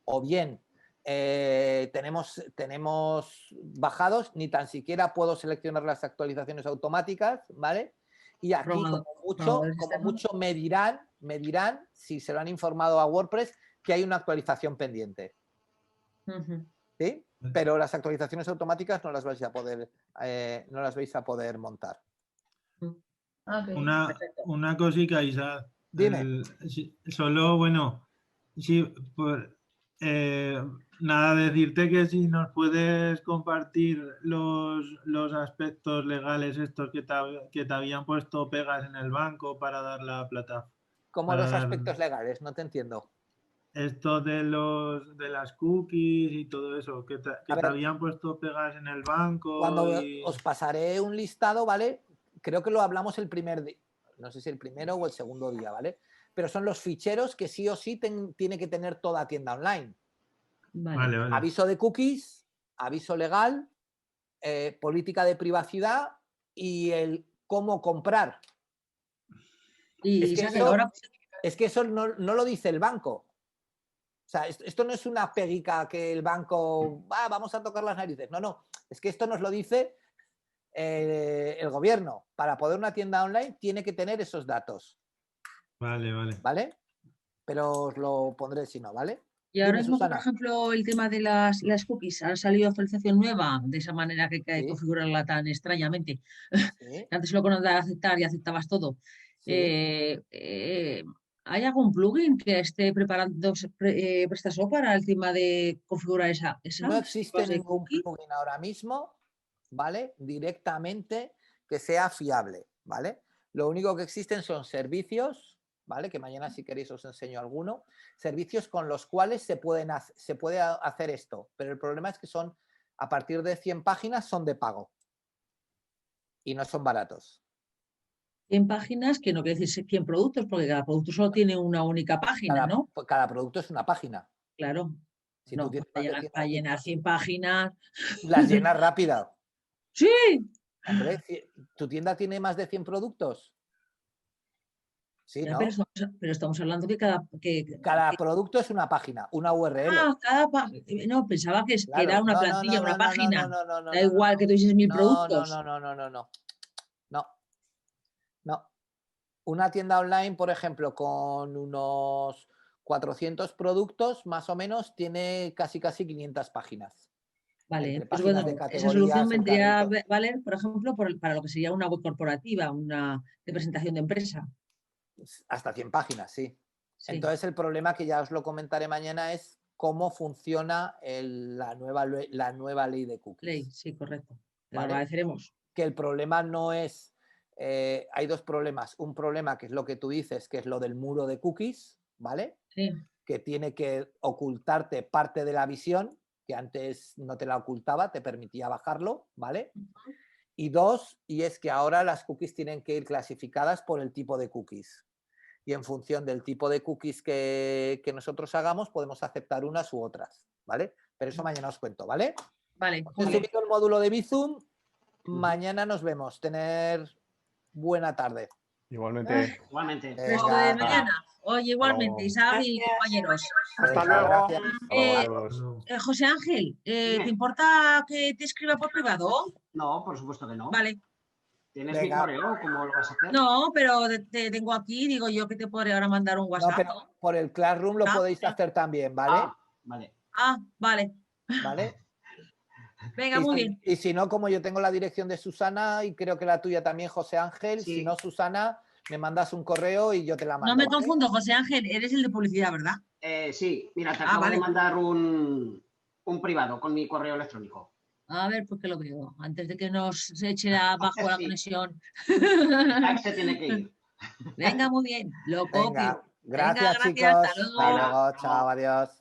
o bien tenemos bajados, ni tan siquiera puedo seleccionar las actualizaciones automáticas, ¿vale? Y aquí, como mucho me dirán, si se lo han informado a WordPress, que hay una actualización pendiente. ¿Sí? Pero las actualizaciones automáticas no las vais a poder montar. Una cosita, Isa. Dime. Solo, bueno, sí, nada, decirte que si nos puedes compartir los aspectos legales estos que te habían puesto pegas en el banco para dar la plata. ¿Cómo los aspectos legales? No te entiendo. Esto de las cookies y todo eso, que te habían puesto pegas en el banco. Cuando os pasaré un listado, ¿vale? Creo que lo hablamos el primer día, no sé si el primero o el segundo día, ¿vale? Pero son los ficheros que sí o sí tiene que tener toda tienda online. Vale. Aviso de cookies, aviso legal, política de privacidad y el cómo comprar. Es que eso no lo dice el banco. O sea, esto no es una peguica que el banco, vamos a tocar las narices. No, es que esto nos lo dice el gobierno. Para poder una tienda online tiene que tener esos datos. Vale. Pero os lo pondré si no, ¿vale? Y ahora mismo, por ejemplo, el tema de las cookies, ha salido actualización nueva, de esa manera que hay que configurarla tan extrañamente. Sí. Antes lo conocía aceptar y aceptabas todo. ¿Hay algún plugin que esté preparando PrestaShop para el tema de configurar esa? No existe ningún plugin ahora mismo, ¿vale? Directamente que sea fiable, ¿vale? Lo único que existen son servicios, ¿vale? Que mañana, si queréis, os enseño alguno. Servicios con los cuales se puede hacer esto, pero el problema es que son, a partir de 100 páginas, son de pago y no son baratos. 100 páginas, que no quiere decir 100 productos, porque cada producto solo tiene una única página, ¿no? Cada producto es una página. Claro. Si no, para llenar 100 páginas. Las llenas rápido. Sí. Hombre, ¿tu tienda tiene más de 100 productos? Sí, ya, ¿no? Pero estamos hablando que cada producto es una página, una URL. No, pensaba que era una plantilla, una página. Da igual que tuvieses 1000 productos. No. Una tienda online, por ejemplo, con unos 400 productos, más o menos, tiene casi 500 páginas. Vale, pues bueno, esa solución vendría a valer, por ejemplo, para lo que sería una web corporativa, una de presentación de empresa. Hasta 100 páginas, sí. Entonces el problema, que ya os lo comentaré mañana, es cómo funciona la nueva ley de cookies. Ley, sí, correcto. Te lo ¿Vale? agradeceremos. Que el problema no es... hay dos problemas. Un problema que es lo que tú dices, que es lo del muro de cookies, ¿vale? Sí. Que tiene que ocultarte parte de la visión, que antes no te la ocultaba, te permitía bajarlo, ¿vale? Y dos, y es que ahora las cookies tienen que ir clasificadas por el tipo de cookies. Y en función del tipo de cookies que nosotros hagamos, podemos aceptar unas u otras, ¿vale? Pero eso mañana os cuento, ¿vale? Vale. Os he subido el módulo de Bizum. Mañana nos vemos. Tener buena tarde. Igualmente. Igualmente. Resto de mañana. Oye, igualmente, Isabel y compañeros. Hasta Venga, luego. gracias. José Ángel, Dime. ¿te importa que te escriba por privado? No, por supuesto que no. Vale. ¿Tienes Venga. mi correo? ¿Cómo lo vas a hacer? No, pero te tengo aquí, digo yo que te podré ahora mandar un No, WhatsApp. pero por el Classroom lo Ah, podéis hacer también, ¿vale? Ah, vale. Ah, vale. ¿Vale? Venga, muy bien. Y si no, como yo tengo la dirección de Susana y creo que la tuya también, José Ángel, Sí. si no, Susana, me mandas un correo y yo te la mando. No me ¿vale? confundo, José Ángel, eres el de publicidad, ¿verdad? Sí, mira, te Ah, acabo vale. de mandar un privado con mi correo electrónico. A ver, pues que lo veo, antes de que nos eche abajo la Sí. conexión. Isaac se tiene que ir. Venga, muy bien, lo Venga, copio. gracias, Venga, chicos. gracias, hasta luego. Hasta luego, chao, adiós.